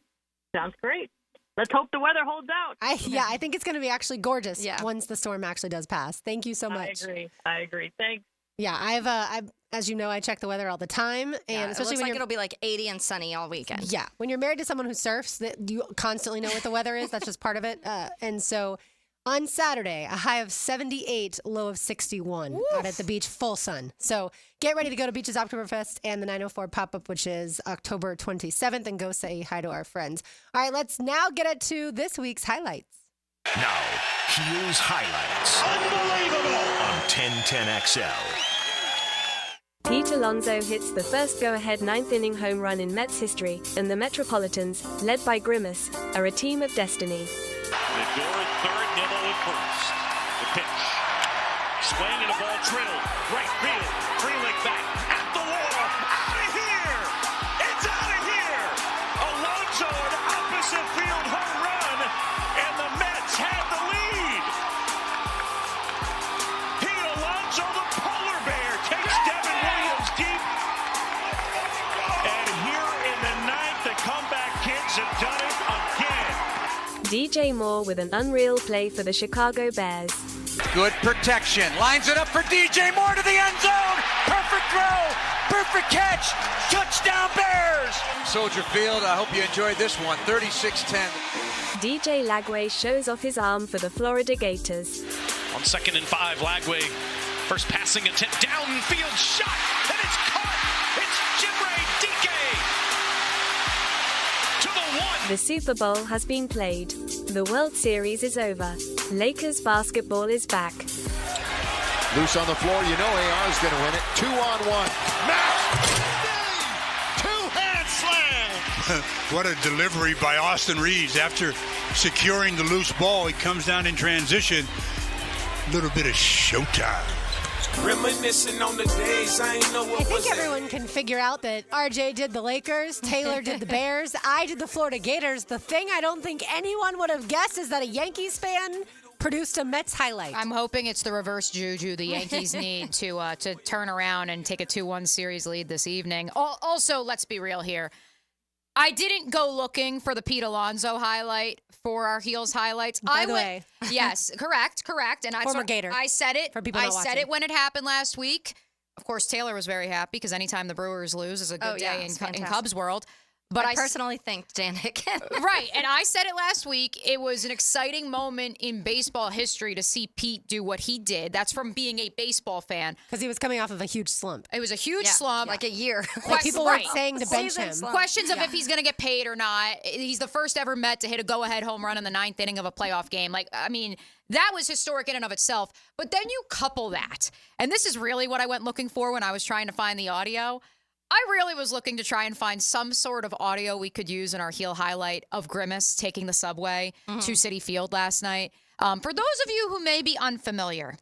Sounds great. Let's hope the weather holds out. I think it's going to be actually gorgeous once the storm actually does pass. Thank you so much. I agree. Thanks. Yeah, I've as you know, I check the weather all the time, and especially it looks when like it'll be like 80 and sunny all weekend. Yeah, when you're married to someone who surfs, that you constantly know what the weather is. That's just part of it. And so, on Saturday, a high of 78, low of 61, out at the beach, full sun. So get ready to go to Beaches Oktoberfest and the 904 pop-up, which is October 27th, and go say hi to our friends. All right, let's now get it to this week's highlights. Now, Heels Highlights. Unbelievable! On 1010XL. Pete Alonso hits the first go-ahead 9th-inning home run in Mets history, and the Metropolitans, led by Grimace, are a team of destiny. Lindor at third, Nimmo at first. The pitch. Swing and a ball drilled. Right field. Frelick back at the wall. Out of here! It's out of here! Alonso, an opposite field home run, and the Mets have the lead. Pete Alonso, the polar bear, takes Devin Williams deep. And here in the ninth, the comeback kids have done it again. DJ Moore with an unreal play for the Chicago Bears. Good protection. Lines it up for DJ Moore to the end zone. Perfect throw. Perfect catch. Touchdown Bears. Soldier Field, I hope you enjoyed this one. 36-10. DJ Lagway shows off his arm for the Florida Gators. On 2nd and 5, Lagway, first passing attempt, downfield shot, and it's caught. It's Jimray DK to the 1. The Super Bowl has been played. The World Series is over. Lakers basketball is back. Loose on the floor, you know AR is going to win it. 2-on-1. Two-hand slam. What a delivery by Austin Reeves. After securing the loose ball, he comes down in transition. A little bit of showtime. Reminiscing on the days I ain't know what I think was everyone can figure out that RJ did the Lakers, Taylor did the Bears, I did the Florida Gators. The thing I don't think anyone would have guessed is that a Yankees fan produced a Mets highlight. I'm hoping it's the reverse juju the Yankees need to turn around and take a 2-1 series lead this evening. Also, let's be real here. I didn't go looking for the Pete Alonso highlight for our Heels highlights. By the way. Yes, correct. And Former Gator. I said it. For people not I said watching. it when it happened last week. Of course, Taylor was very happy because anytime the Brewers lose is a good day in Cubs world. But I personally thanked Dan Hicken. Right, and I said it last week. It was an exciting moment in baseball history to see Pete do what he did. That's from being a baseball fan. Because he was coming off of a huge slump. It was a huge slump. Like a year. Like people were saying to bench him. Questions of if he's going to get paid or not. He's the first ever Met to hit a go-ahead home run in the 9th inning of a playoff game. That was historic in and of itself. But then you couple that, and this is really what I went looking for when I was trying to find the audio. I really was looking to try and find some sort of audio we could use in our heel highlight of Grimace taking the subway to Citi Field last night. For those of you who may be unfamiliar,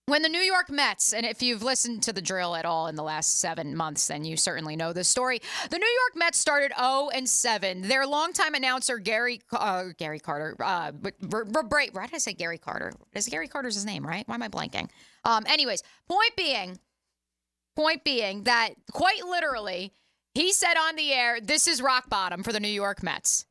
when the New York Mets, and if you've listened to the drill at all in the last 7 months, then you certainly know this story. The New York Mets started 0-7. Their longtime announcer, Gary Carter, why did I say Gary Carter? Gary Carter's his name, right? Why am I blanking? Anyways, Point being that quite literally, he said on the air, this is rock bottom for the New York Mets.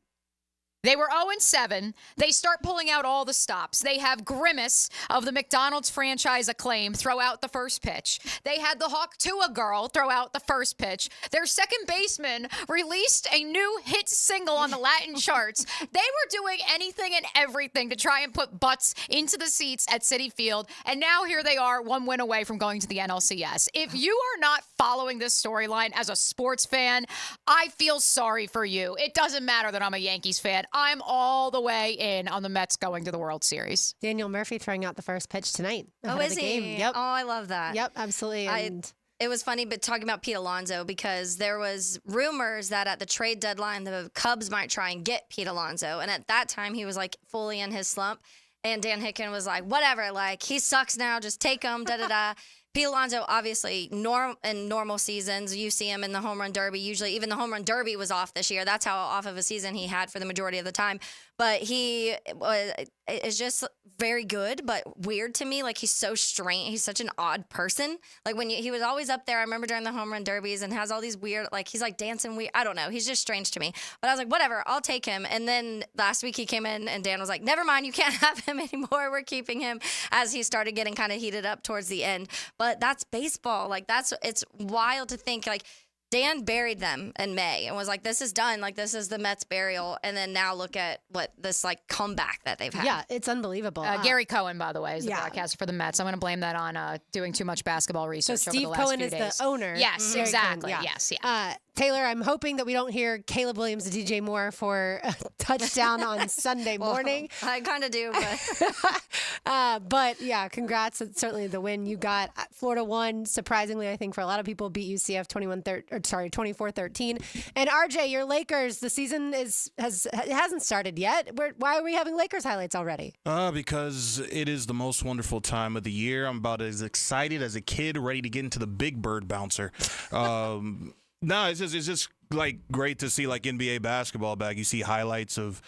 They were 0-7. They start pulling out all the stops. They have Grimace of the McDonald's franchise acclaim throw out the first pitch. They had the Hawk Tua girl throw out the first pitch. Their second baseman released a new hit single on the Latin charts. They were doing anything and everything to try and put butts into the seats at Citi Field. And now here they are, one win away from going to the NLCS. If you are not following this storyline as a sports fan, I feel sorry for you. It doesn't matter that I'm a Yankees fan. I'm all the way in on the Mets going to the World Series. Daniel Murphy throwing out the first pitch tonight. Oh, is he? Game. Yep. Oh, I love that. Yep, absolutely. And it was funny, but talking about Pete Alonso, because there was rumors that at the trade deadline, the Cubs might try and get Pete Alonso. And at that time, he was like fully in his slump. And Dan Hicken was like, whatever, like he sucks now, just take him, da-da-da. Pete Alonso, obviously, in normal seasons, you see him in the home run derby. Usually, even the home run derby was off this year. That's how off of a season he had for the majority of the time. But he is just very good, but weird to me. Like, he's so strange. He's such an odd person. Like, he was always up there, I remember during the home run derbies, and has all these weird, like, he's like dancing weird. I don't know. He's just strange to me. But I was like, whatever, I'll take him. And then last week he came in, and Dan was like, never mind, you can't have him anymore. We're keeping him, as he started getting kind of heated up towards the end. But that's baseball. Like, it's wild to think, like, Dan buried them in May and was like, this is done. Like, this is the Mets burial. And then now look at what this, like, comeback that they've had. Yeah, it's unbelievable. Gary Cohen, by the way, is the broadcaster for the Mets. I'm going to blame that on doing too much basketball research So over Steve the last Cohen few is days. the owner. Yes, Gary exactly. Cohen, yeah. Yes, yeah. Taylor, I'm hoping that we don't hear Caleb Williams and DJ Moore for a touchdown on Sunday morning. Well, I kind of do, but. But yeah, congrats. It's certainly the win you got. Florida won, surprisingly, I think for a lot of people, beat UCF 24-13. And RJ, your Lakers, the season hasn't started yet. Why are we having Lakers highlights already? Because it is the most wonderful time of the year. I'm about as excited as a kid ready to get into the big bird bouncer. No, it's just like great to see like NBA basketball back. You see highlights of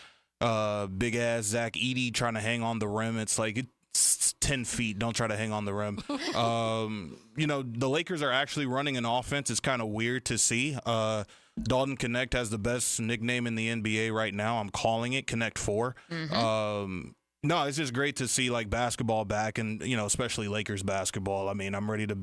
big ass Zach Edey trying to hang on the rim. It's like it's 10 feet. Don't try to hang on the rim. The Lakers are actually running an offense. It's kind of weird to see. Dalton Connect has the best nickname in the NBA right now. I'm calling it Connect 4. Mm-hmm. No, it's just great to see like basketball back, and especially Lakers basketball. I mean, I'm ready to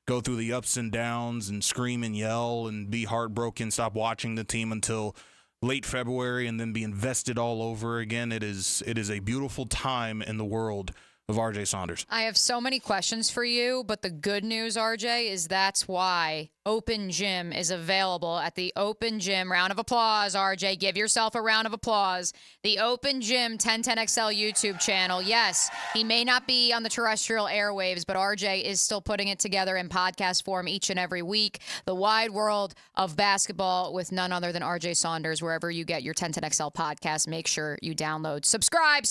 go through the ups and downs and scream and yell and be heartbroken, stop watching the team until late February, and then be invested all over again. It is a beautiful time in the world of RJ Saunders. I have so many questions for you, but the good news, RJ, is that's why Open Gym is available at the Open Gym. Round of applause, RJ. Give yourself a round of applause. The Open Gym 1010XL YouTube channel. Yes, he may not be on the terrestrial airwaves, but RJ is still putting it together in podcast form each and every week. The wide world of basketball with none other than RJ Saunders. Wherever you get your 1010XL podcast, make sure you download. Subscribe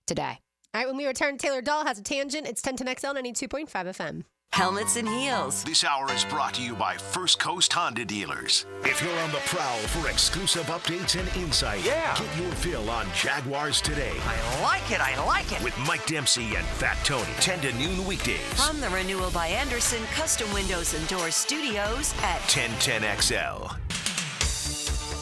today. All right, when we return, Taylor Dahl has a tangent. It's 1010XL 92.5 FM. Helmets and heels. This hour is brought to you by First Coast Honda Dealers. If you're on the prowl for exclusive updates and insight, get your fill on Jaguars today. I like it. With Mike Dempsey and Fat Tony, 10 to noon weekdays. From the Renewal by Anderson Custom Windows and Doors Studios at 1010XL.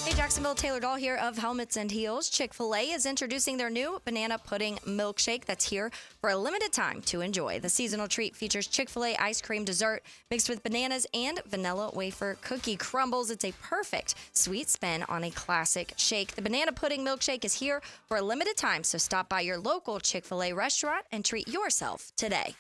Hey, Jacksonville, Taylor Dahl here of Helmets and Heels. Chick-fil-A is introducing their new banana pudding milkshake that's here for a limited time to enjoy. The seasonal treat features Chick-fil-A ice cream dessert mixed with bananas and vanilla wafer cookie crumbles. It's a perfect sweet spin on a classic shake. The banana pudding milkshake is here for a limited time, so stop by your local Chick-fil-A restaurant and treat yourself today.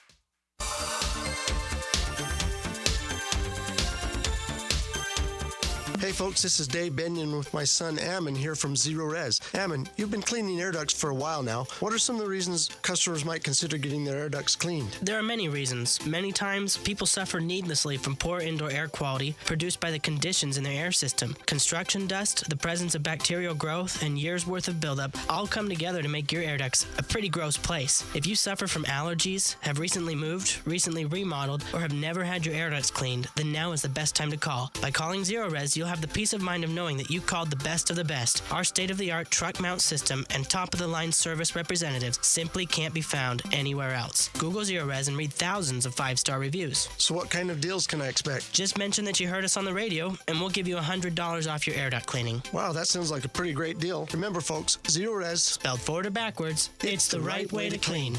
Hey folks, this is Dave Benyon with my son Ammon here from Zero Res. Ammon, you've been cleaning air ducts for a while now. What are some of the reasons customers might consider getting their air ducts cleaned? There are many reasons. Many times, people suffer needlessly from poor indoor air quality produced by the conditions in their air system. Construction dust, the presence of bacterial growth, and years' worth of buildup all come together to make your air ducts a pretty gross place. If you suffer from allergies, have recently moved, recently remodeled, or have never had your air ducts cleaned, then now is the best time to call. By calling Zero Res, you'll have the peace of mind of knowing that you called the best of the best. Our state-of-the-art truck mount system and top-of-the-line service representatives simply can't be found anywhere else. Google Zero Res and read thousands of 5-star reviews. So what kind of deals can I expect? Just mention that you heard us on the radio, and we'll give you $100 off your air duct cleaning. Wow, that sounds like a pretty great deal. Remember, folks, Zero Res, spelled forward or backwards, it's the right way to clean.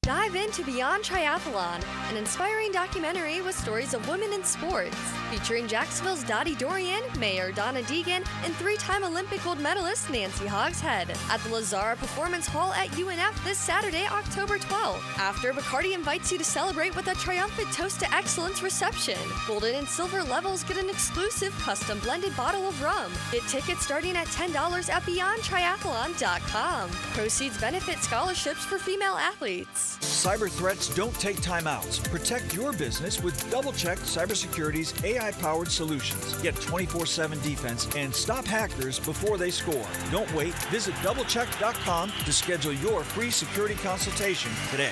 Dive into Beyond Triathlon, an inspiring documentary with stories of women in sports, featuring Jacksonville's Dottie Dorian, Mayor Donna Deegan, and 3-time Olympic gold medalist Nancy Hogshead at the Lazara Performance Hall at UNF this Saturday, October 12th. After, Bacardi invites you to celebrate with a triumphant Toast to Excellence reception. Golden and silver levels get an exclusive custom blended bottle of rum. Get tickets starting at $10 at BeyondTriathlon.com. Proceeds benefit scholarships for female athletes. Cyber threats don't take time outs. Protect your business with DoubleCheck Cybersecurity's AI-powered solutions. Get 24/7 defense and stop hackers before they score. Don't wait. Visit doublecheck.com to schedule your free security consultation today.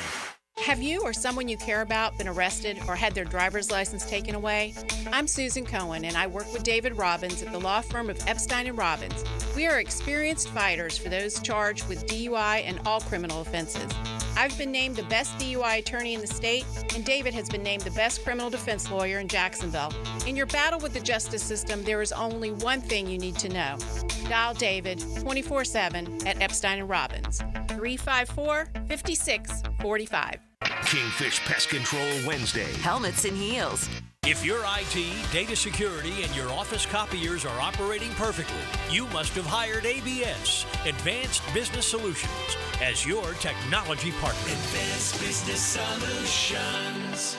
Have you or someone you care about been arrested or had their driver's license taken away? I'm Susan Cohen, and I work with David Robbins at the law firm of Epstein & Robbins. We are experienced fighters for those charged with DUI and all criminal offenses. I've been named the best DUI attorney in the state, and David has been named the best criminal defense lawyer in Jacksonville. In your battle with the justice system, there is only one thing you need to know. Dial David 24/7 at Epstein & Robbins, 354-5645. Kingfish Pest Control Wednesday. Helmets and Heels. If your IT, data security, and your office copiers are operating perfectly, you must have hired ABS, Advanced Business Solutions, as your technology partner. Advanced Business Solutions.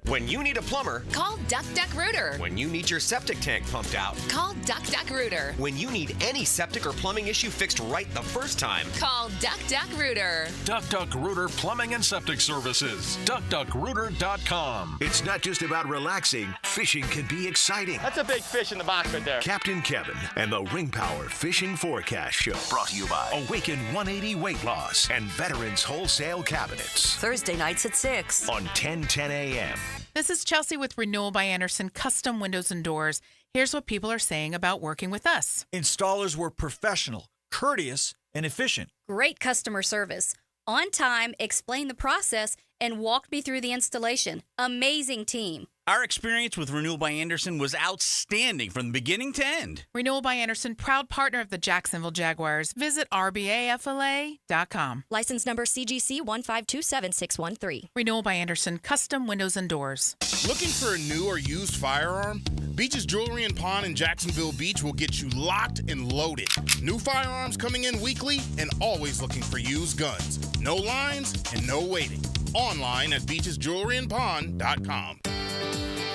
When you need a plumber, Call Duck Duck Rooter. when you need your septic tank pumped out, Call Duck Duck Rooter. when you need any septic or plumbing issue fixed right the first time, Call Duck Duck Rooter. Duck Duck Rooter Plumbing and Septic Services. DuckDuckRooter.com. It's not just about relaxing. Fishing can be exciting. That's a big fish in the box right there. Captain Kevin and the Ring Power Fishing Forecast Show. Brought to you by Awaken 180 Weight Loss and Veterans Wholesale Cabinets. Thursday nights at 6 on 1010 a.m. This is Chelsea with Renewal by Anderson Custom Windows and Doors. Here's what people are saying about working with us. Installers were professional, courteous, and efficient. Great customer service. On time, explained the process, and walked me through the installation. Amazing team. Our experience with Renewal by Anderson was outstanding from the beginning to end. Renewal by Anderson, proud partner of the Jacksonville Jaguars. Visit rbafla.com. License number CGC 1527613. Renewal by Anderson, custom windows and doors. Looking for a new or used firearm? Beach's Jewelry and Pawn in Jacksonville Beach will get you locked and loaded. New firearms coming in weekly and always looking for used guns. No lines and no waiting. Online at beachesjewelryandpawn.com.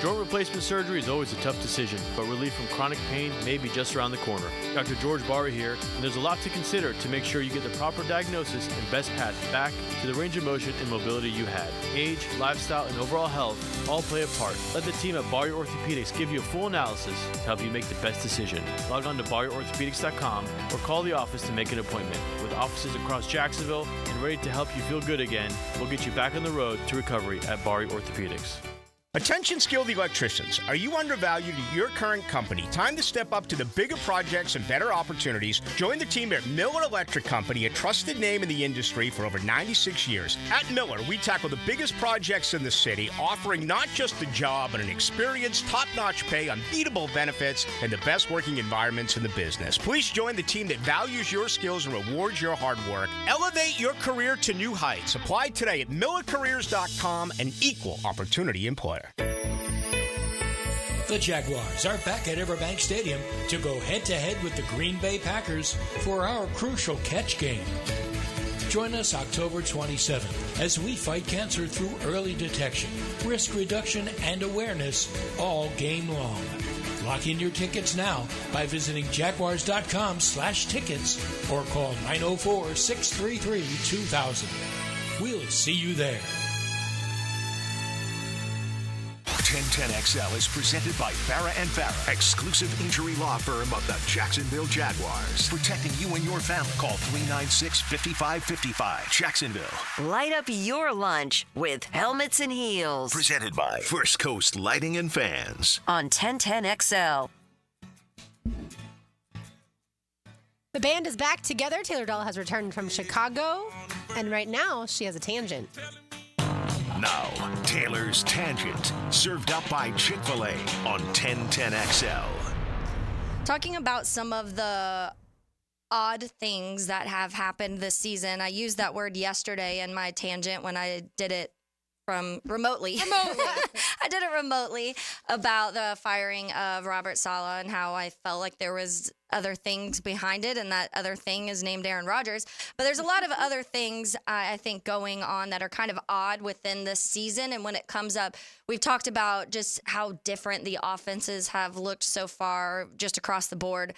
Joint replacement surgery is always a tough decision, but relief from chronic pain may be just around the corner. Dr. George Barra here, and there's a lot to consider to make sure you get the proper diagnosis and best path back to the range of motion and mobility you had. Age, lifestyle, and overall health all play a part. Let the team at Barra Orthopedics give you a full analysis to help you make the best decision. Log on to barriorthopedics.com or call the office to make an appointment. With offices across Jacksonville and ready to help you feel good again, we'll get you back on the road to recovery at Barra Orthopedics. Attention skilled electricians. Are you undervalued at your current company? Time to step up to the bigger projects and better opportunities. Join the team at Miller Electric Company, a trusted name in the industry for over 96 years. At Miller, we tackle the biggest projects in the city, offering not just the job, but an experienced, top-notch pay, unbeatable benefits, and the best working environments in the business. Please join the team that values your skills and rewards your hard work. Elevate your career to new heights. Apply today at millercareers.com, an equal opportunity employer. The Jaguars are back at Everbank Stadium to go head-to-head with the Green Bay Packers for our crucial catch game. Join us October 27th as we fight cancer through early detection, risk reduction, and awareness all game long. Lock in your tickets now by visiting jaguars.com/tickets or call 904-633-2000. We'll see you there. 1010XL is presented by Farah & Farah, exclusive injury law firm of the Jacksonville Jaguars. Protecting you and your family. Call 396-5555. Jacksonville. Light up your lunch with Helmets and Heels. Presented by First Coast Lighting and Fans. On 1010XL. The band is back together. Taylor Doll has returned from Chicago, and right now she has a tangent. Now, Taylor's Tangent, served up by Chick-fil-A on 1010XL. Talking about some of the odd things that have happened this season. I used that word yesterday in my tangent when I did it from remotely. I did it remotely about the firing of Robert Saleh and how I felt like there was other things behind it, and that other thing is named Aaron Rodgers. But there's a lot of other things I think going on that are kind of odd within this season. And when it comes up, we've talked about just how different the offenses have looked so far just across the board.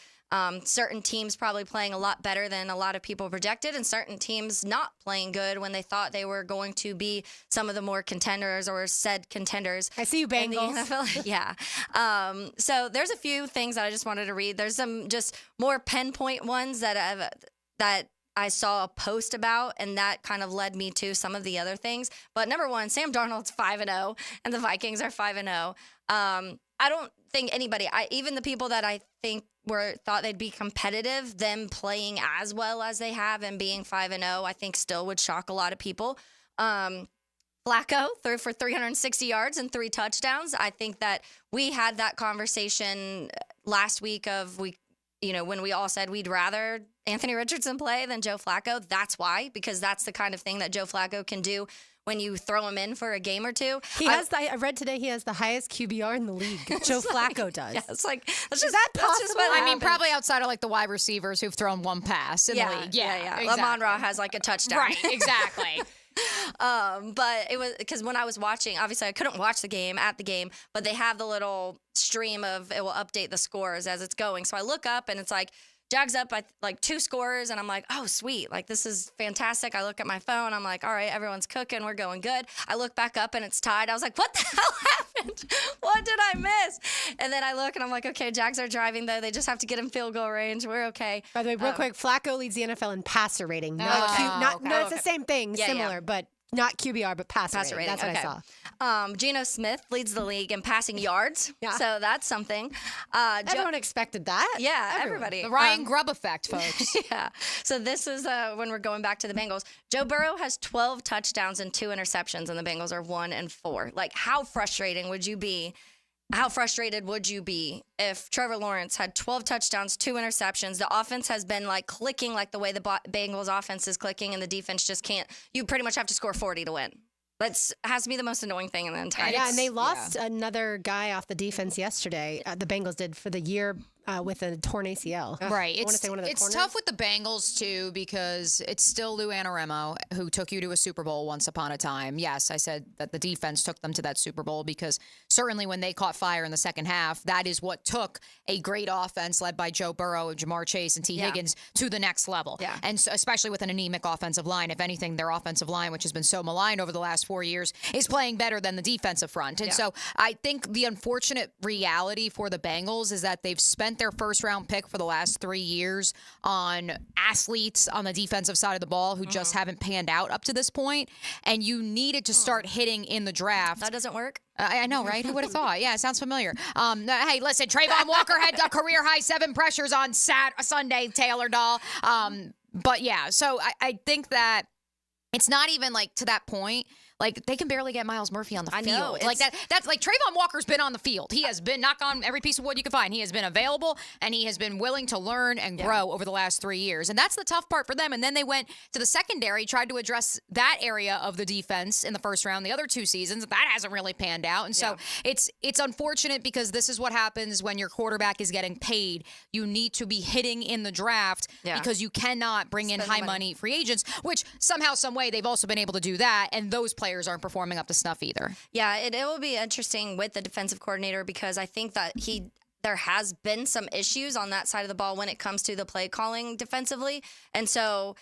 Certain teams probably playing a lot better than a lot of people projected, and certain teams not playing good when they thought they were going to be some of the more contenders or said contenders. I see you, Bengals. Yeah. So there's a few things that I just wanted to read. There's some just more pinpoint ones that I saw a post about, and that kind of led me to some of the other things. But number one, Sam Darnold's 5-0, and the Vikings are 5-0. I don't think anybody, even the people that I think thought they'd be competitive, them playing as well as they have and being 5-0, I think still would shock a lot of people. Flacco threw for 360 yards and 3 touchdowns. I think that we had that conversation last week when we all said we'd rather Anthony Richardson play than Joe Flacco. That's why, because that's the kind of thing that Joe Flacco can do when you throw him in for a game or two. I read today he has the highest QBR in the league. Joe Flacco does. Yeah, it's like, is that possible? I mean, probably outside of like the wide receivers who've thrown one pass in the league. Yeah. Exactly. Lamon-Ra has like a touchdown. Right, exactly. But it was because when I was watching, obviously I couldn't watch the game, but they have the little stream of, it will update the scores as it's going. So I look up and it's like, Jags up by like 2 scores, and I'm like, oh, sweet. Like, this is fantastic. I look at my phone. I'm like, all right, everyone's cooking. We're going good. I look back up, and it's tied. I was like, what the hell happened? What did I miss? And then I look, and I'm like, okay, Jags are driving, though. They just have to get in field goal range. We're okay. By the way, real quick, Flacco leads the NFL in passer rating. No, it's the same thing, similar, but not QBR, but passer rating. That's what I saw. Geno Smith leads the league in passing yards. Yeah. So that's something. Everyone expected that. Yeah, everybody. The Ryan Grubb effect, folks. Yeah. So this is when we're going back to the Bengals. Joe Burrow has 12 touchdowns and 2 interceptions, and the Bengals are 1-4. Like, how frustrated would you be if Trevor Lawrence had 12 touchdowns, 2 interceptions? The offense has been like clicking like the way the Bengals offense is clicking, and the defense just can't. You pretty much have to score 40 to win. That has to be the most annoying thing in the entire. Yeah, and they lost another guy off the defense yesterday. The Bengals did for the year. with a torn ACL. Right. I want to say one of the It's corners. tough with the Bengals, too, because it's still Lou Anarumo, who took you to a Super Bowl once upon a time. Yes, I said that the defense took them to that Super Bowl because certainly when they caught fire in the second half, that is what took a great offense led by Joe Burrow, Jamar Chase, and T. Higgins to the next level. Yeah. And so, especially with an anemic offensive line. If anything, their offensive line, which has been so maligned over the last 4 years, is playing better than the defensive front. And so I think the unfortunate reality for the Bengals is that they've spent their first-round pick for the last 3 years on athletes on the defensive side of the ball who just haven't panned out up to this point, and you needed to start hitting in the draft. That doesn't work. I know, right? Who would have thought? Yeah, it sounds familiar. Hey, listen, Trayvon Walker had a career-high 7 pressures on Sunday, Taylor Dahl. But, yeah, so I think that it's not even, like, to that point. Like, they can barely get Miles Murphy on the field. know, Like, that's like Trayvon Walker's been on the field. He has been, knock on every piece of wood you can find. He has been available, and he has been willing to learn and grow over the last 3 years. And that's the tough part for them. And then they went to the secondary, tried to address that area of the defense in the first round the other 2 seasons. That hasn't really panned out. And so it's unfortunate because this is what happens when your quarterback is getting paid. You need to be hitting in the draft because you cannot bring in high money free agents, which somehow, some way, they've also been able to do that. And those players aren't performing up to snuff either. Yeah, it will be interesting with the defensive coordinator because I think that there has been some issues on that side of the ball when it comes to the play calling defensively. And so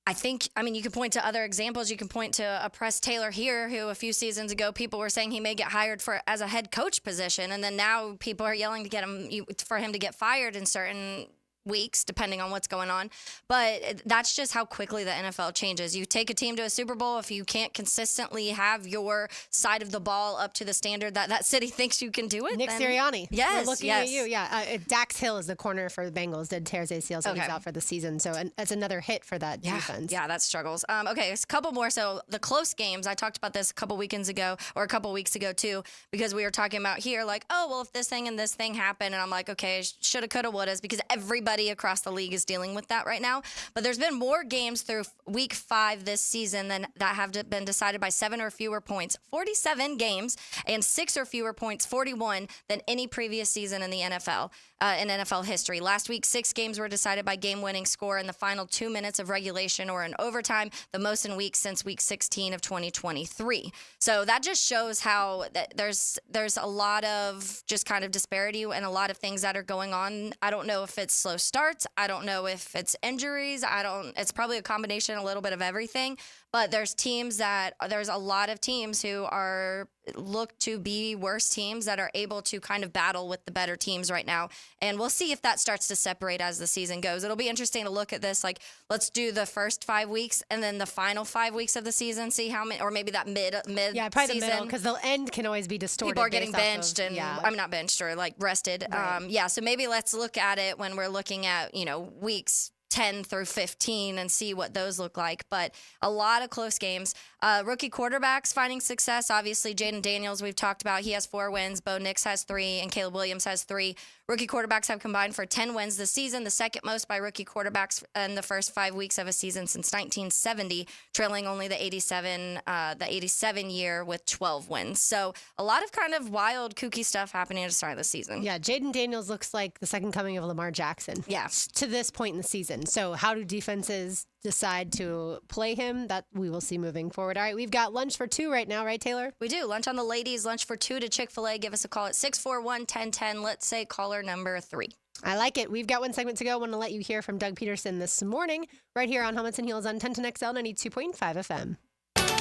I mean, you can point to other examples. You can point to a Press Taylor here, who a few seasons ago people were saying he may get hired as a head coach position, and then now people are yelling to for him to get fired in certain weeks, depending on what's going on. But that's just how quickly the NFL changes. You take a team to a Super Bowl, if you can't consistently have your side of the ball up to the standard that city thinks you can do it. Nick Sirianni. Yes, we're looking at you. Yeah, Dax Hill is the corner for the Bengals. Did tear his ACL, so he's out for the season. So that's another hit for that defense. Yeah, that struggles. Okay, it's a couple more. So the close games, I talked about this a couple weekends ago, or a couple weeks ago too, because we were talking about here, like, oh, well, if this thing and this thing happened, and I'm like, okay, shoulda, coulda, wouldas, because everybody across the league is dealing with that right now. But there's been more games through week 5 this season that have been decided by 7 or fewer points. 47 games and 6 or fewer points, 41, than any previous season in the NFL. In NFL history. Last week, 6 games were decided by game-winning score in the final 2 minutes of regulation or in overtime, the most in weeks since week 16 of 2023. So that just shows how there's a lot of just kind of disparity and a lot of things that are going on. I don't know if it's slow starts. I don't know if it's injuries. It's probably a combination, a little bit of everything. But there's a lot of teams who look to be worse teams that are able to kind of battle with the better teams right now. And we'll see if that starts to separate as the season goes. It'll be interesting to look at this. Like, let's do the first 5 weeks and then the final 5 weeks of the season, see how many, or maybe that mid yeah, probably the middle, because the end can always be distorted. People are getting benched I'm not benched or like rested. Right. So maybe let's look at it when we're looking at, weeks 10 through 15 and see what those look like. But a lot of close games. Rookie quarterbacks finding success. Obviously, Jaden Daniels, we've talked about. He has 4 wins. Bo Nix has 3, and Caleb Williams has 3. Rookie quarterbacks have combined for 10 wins this season, the second most by rookie quarterbacks in the first 5 weeks of a season since 1970, trailing only the 87 year with 12 wins. So a lot of kind of wild, kooky stuff happening at the start of the season. Yeah, Jaden Daniels looks like the second coming of Lamar Jackson. Yeah. To this point in the season. So how do defenses decide to play him? That we will see moving forward. All right, we've got lunch for 2 right now, right, Taylor? We do. Lunch on the ladies, lunch for 2 to Chick-fil-A. Give us a call at 641-1010. Let's say caller number 3. I like it. We've got 1 segment to go. I want to let you hear from Doug Peterson this morning, right here on Helmets and Heels on 1010XL 92.5 FM.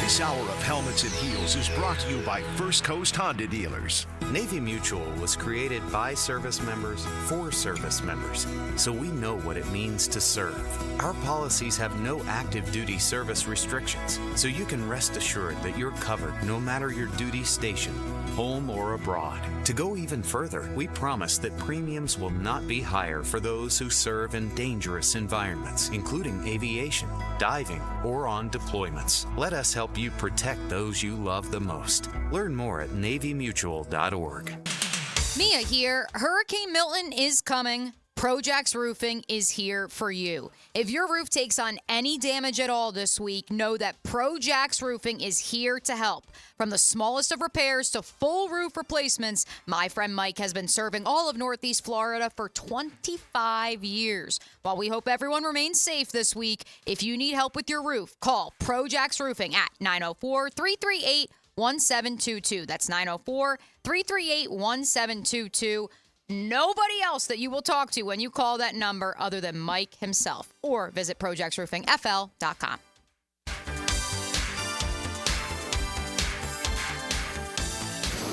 This hour of Helmets and Heels is brought to you by First Coast Honda Dealers. Navy Mutual was created by service members for service members, so we know what it means to serve. Our policies have no active duty service restrictions, so you can rest assured that you're covered no matter your duty station, home or abroad. To go even further, we promise that premiums will not be higher for those who serve in dangerous environments, including aviation, diving, or on deployments. Let us help you protect those you love the most. Learn more at NavyMutual.org. Mia here. Hurricane Milton is coming. Projax Roofing is here for you. If your roof takes on any damage at all this week, know that Projax Roofing is here to help. From the smallest of repairs to full roof replacements, my friend Mike has been serving all of Northeast Florida for 25 years. While we hope everyone remains safe this week, if you need help with your roof, call Projax Roofing at 904-338-1722. That's 904-338-1722. Nobody else that you will talk to when you call that number other than Mike himself. Or visit ProjaxRoofingFL.com.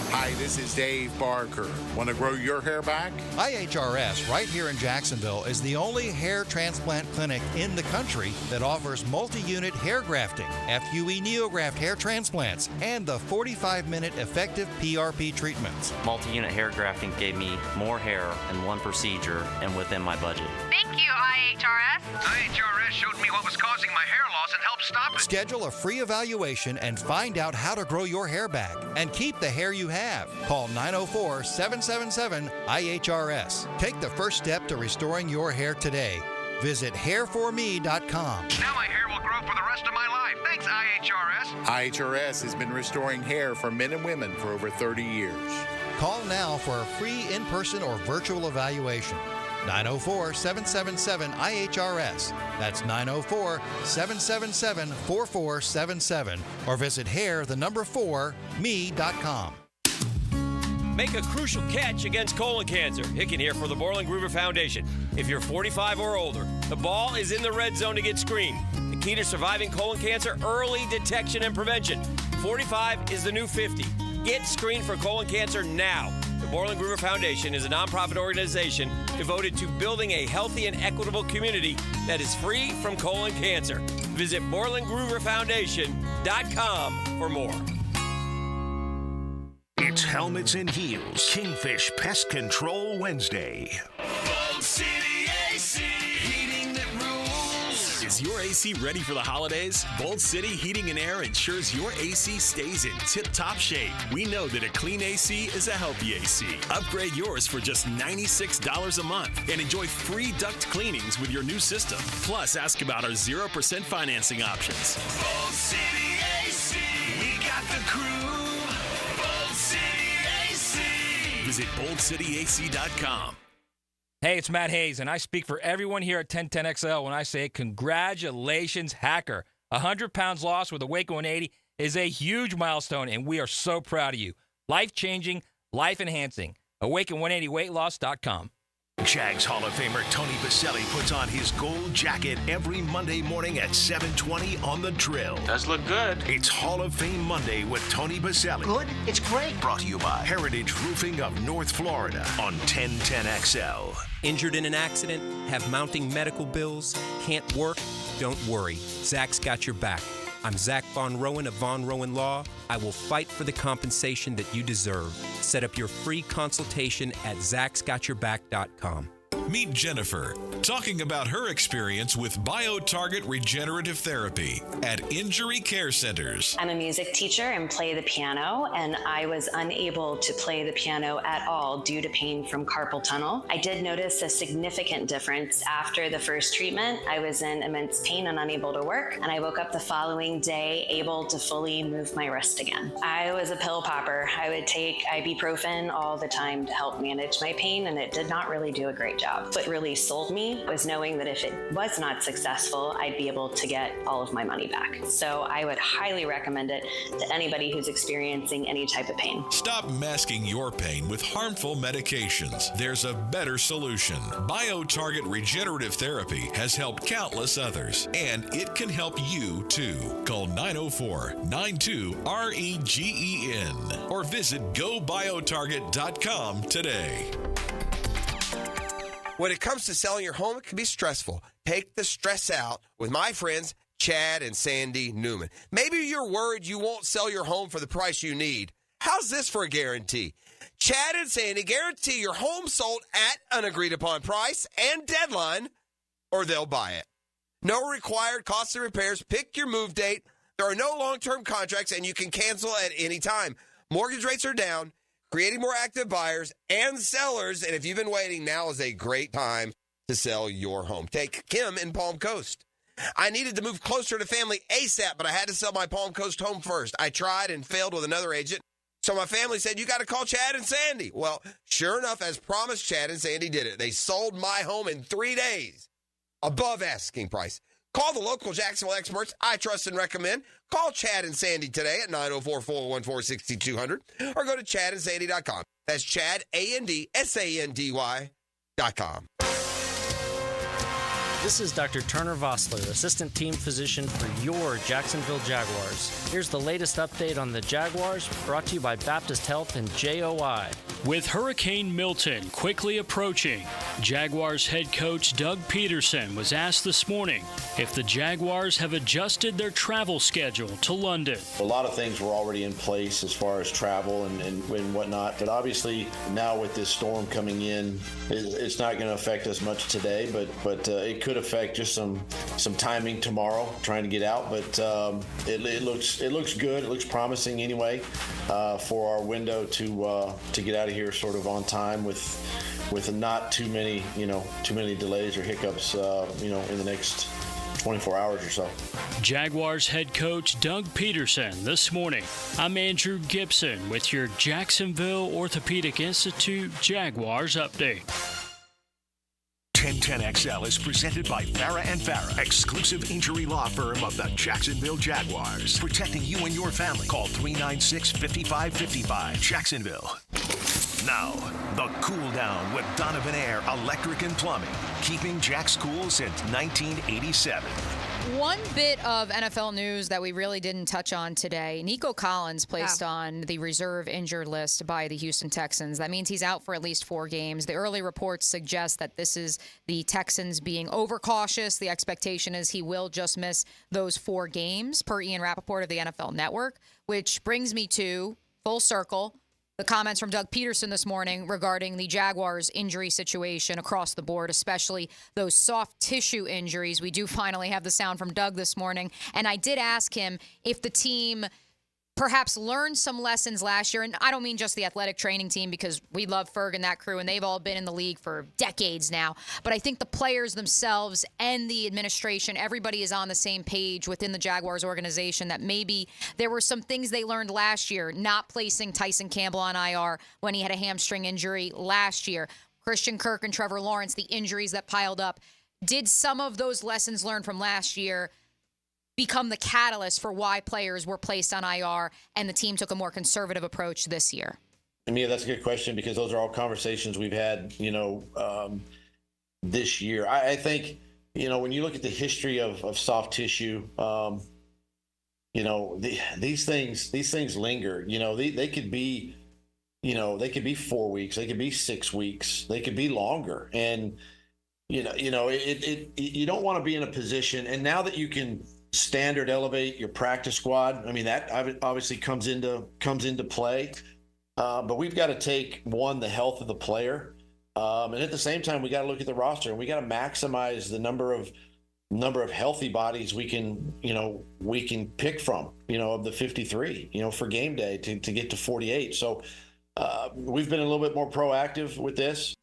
Hi, this is Dave Barker. Want to grow your hair back? IHRS, right here in Jacksonville, is the only hair transplant clinic in the country that offers multi-unit hair grafting, FUE Neograft hair transplants, and the 45-minute effective PRP treatments. Multi-unit hair grafting gave me more hair in one procedure and within my budget. Thank you, IHRS. IHRS showed me what was causing my hair loss and helped stop it. Schedule a free evaluation and find out how to grow your hair back and keep the hair you have. Call 904-777-IHRS. Take the first step to restoring your hair today. Visit hairforme.com. Now my hair will grow for the rest of my life. Thanks, IHRS. IHRS has been restoring hair for men and women for over 30 years. Call now for a free in-person or virtual evaluation. 904-777-IHRS. That's 904-777-4477. Or visit hair4me.com. Make a crucial catch against colon cancer. Hicken here for the Borland Groover Foundation. If you're 45 or older, the ball is in the red zone to get screened. The key to surviving colon cancer, early detection and prevention. 45 is the new 50. Get screened for colon cancer now. The Borland Groover Foundation is a nonprofit organization devoted to building a healthy and equitable community that is free from colon cancer. Visit BorlandGrooverFoundation.com for more. It's Helmets and Heels, Kingfish Pest Control Wednesday. Bold City AC, heating that rules. Is your AC ready for the holidays? Bold City Heating and Air ensures your AC stays in tip-top shape. We know that a clean AC is a healthy AC. Upgrade yours for just $96 a month and enjoy free duct cleanings with your new system. Plus, ask about our 0% financing options. Bold City AC, we got the crew. Visit boldcityac.com. Hey, it's Matt Hayes, and I speak for everyone here at 1010XL when I say congratulations, Hacker. 100 pounds lost with a Waco 180 is a huge milestone, and we are so proud of you. Life-changing, life-enhancing. Awaken180weightloss.com. Jags Hall of Famer Tony Baselli puts on his gold jacket every Monday morning at 7:20 on The Drill. Does look good. It's Hall of Fame Monday with Tony Baselli. Good? It's great. Brought to you by Heritage Roofing of North Florida on 1010XL. Injured in an accident? Have mounting medical bills? Can't work? Don't worry. Zach's got your back. I'm Zach Von Rowan of Von Rowan Law. I will fight for the compensation that you deserve. Set up your free consultation at zachsgotyourback.com. Meet Jennifer, talking about her experience with BioTarget Regenerative Therapy at Injury Care Centers. I'm a music teacher and play the piano, and I was unable to play the piano at all due to pain from carpal tunnel. I did notice a significant difference after the first treatment. I was in immense pain and unable to work, and I woke up the following day able to fully move my wrist again. I was a pill popper. I would take ibuprofen all the time to help manage my pain, and it did not really do a great job. What really sold me was knowing that if it was not successful, I'd be able to get all of my money back. So I would highly recommend it to anybody who's experiencing any type of pain. Stop masking your pain with harmful medications. There's a better solution. BioTarget Regenerative Therapy has helped countless others, and it can help you too. Call 904-92-REGEN or visit GoBioTarget.com today. When it comes to selling your home, it can be stressful. Take the stress out with my friends, Chad and Sandy Newman. Maybe you're worried you won't sell your home for the price you need. How's this for a guarantee? Chad and Sandy guarantee your home sold at an agreed-upon price and deadline, or they'll buy it. No required costs and repairs. Pick your move date. There are no long-term contracts, and you can cancel at any time. Mortgage rates are down. creating more active buyers and sellers. And if you've been waiting, now is a great time to sell your home. Take Kim in Palm Coast. I needed to move closer to family ASAP, but I had to sell my Palm Coast home first. I tried and failed with another agent. So my family said, you got to call Chad and Sandy. Well, sure enough, as promised, Chad and Sandy did it. They sold my home in 3 days, above asking price. Call the local Jacksonville experts I trust and recommend. Call Chad and Sandy today at 904-414-6200 or go to chadandsandy.com. That's Chad, ANDSANDY.com. This is Dr. Turner Vossler, Assistant Team Physician for your Jacksonville Jaguars. Here's the latest update on the Jaguars, brought to you by Baptist Health and JOI. With Hurricane Milton quickly approaching, Jaguars head coach Doug Peterson was asked this morning if the Jaguars have adjusted their travel schedule to London. A lot of things were already in place as far as travel and whatnot, but obviously now with this storm coming in, it's not going to affect us much today, but it could affect just some timing tomorrow, trying to get out. But it looks good. It looks promising anyway for our window to get out of here sort of on time with not too many delays or hiccups in the next 24 hours or so. Jaguars head coach Doug Peterson this morning. I'm Andrew Gibson with your Jacksonville Orthopedic Institute Jaguars update. 1010XL is presented by Farah & Farah, exclusive injury law firm of the Jacksonville Jaguars. Protecting you and your family. Call 396-5555. Jacksonville. Now, the Cool Down with Donovan Air Electric and Plumbing. Keeping Jack's cool since 1987. One bit of NFL news that we really didn't touch on today. Nico Collins placed on the reserve injured list by the Houston Texans. That means he's out for at least 4 games. The early reports suggest that this is the Texans being overcautious. The expectation is he will just miss those 4 games, per Ian Rappaport of the NFL Network, which brings me to, full circle, the comments from Doug Peterson this morning regarding the Jaguars' injury situation across the board, especially those soft tissue injuries. We do finally have the sound from Doug this morning. And I did ask him if the team perhaps learned some lessons last year. And I don't mean just the athletic training team, because we love Ferg and that crew, and they've all been in the league for decades now. But I think the players themselves and the administration, everybody is on the same page within the Jaguars organization that maybe there were some things they learned last year, not placing Tyson Campbell on IR when he had a hamstring injury last year. Christian Kirk and Trevor Lawrence, the injuries that piled up. Did some of those lessons learned from last year become the catalyst for why players were placed on IR and the team took a more conservative approach this year? I mean, that's a good question, because those are all conversations we've had, this year. I think, when you look at the history of soft tissue, these things linger. They could be, they could be 4 weeks, they could be 6 weeks, they could be longer. And, you don't want to be in a position, and now that you can standard elevate your practice squad, I mean, that obviously comes into play. But we've got to take, one, the health of the player, and at the same time, we got to look at the roster, and we got to maximize the number of healthy bodies we can pick from, of the 53, for game day to get to 48. So we've been a little bit more proactive with this.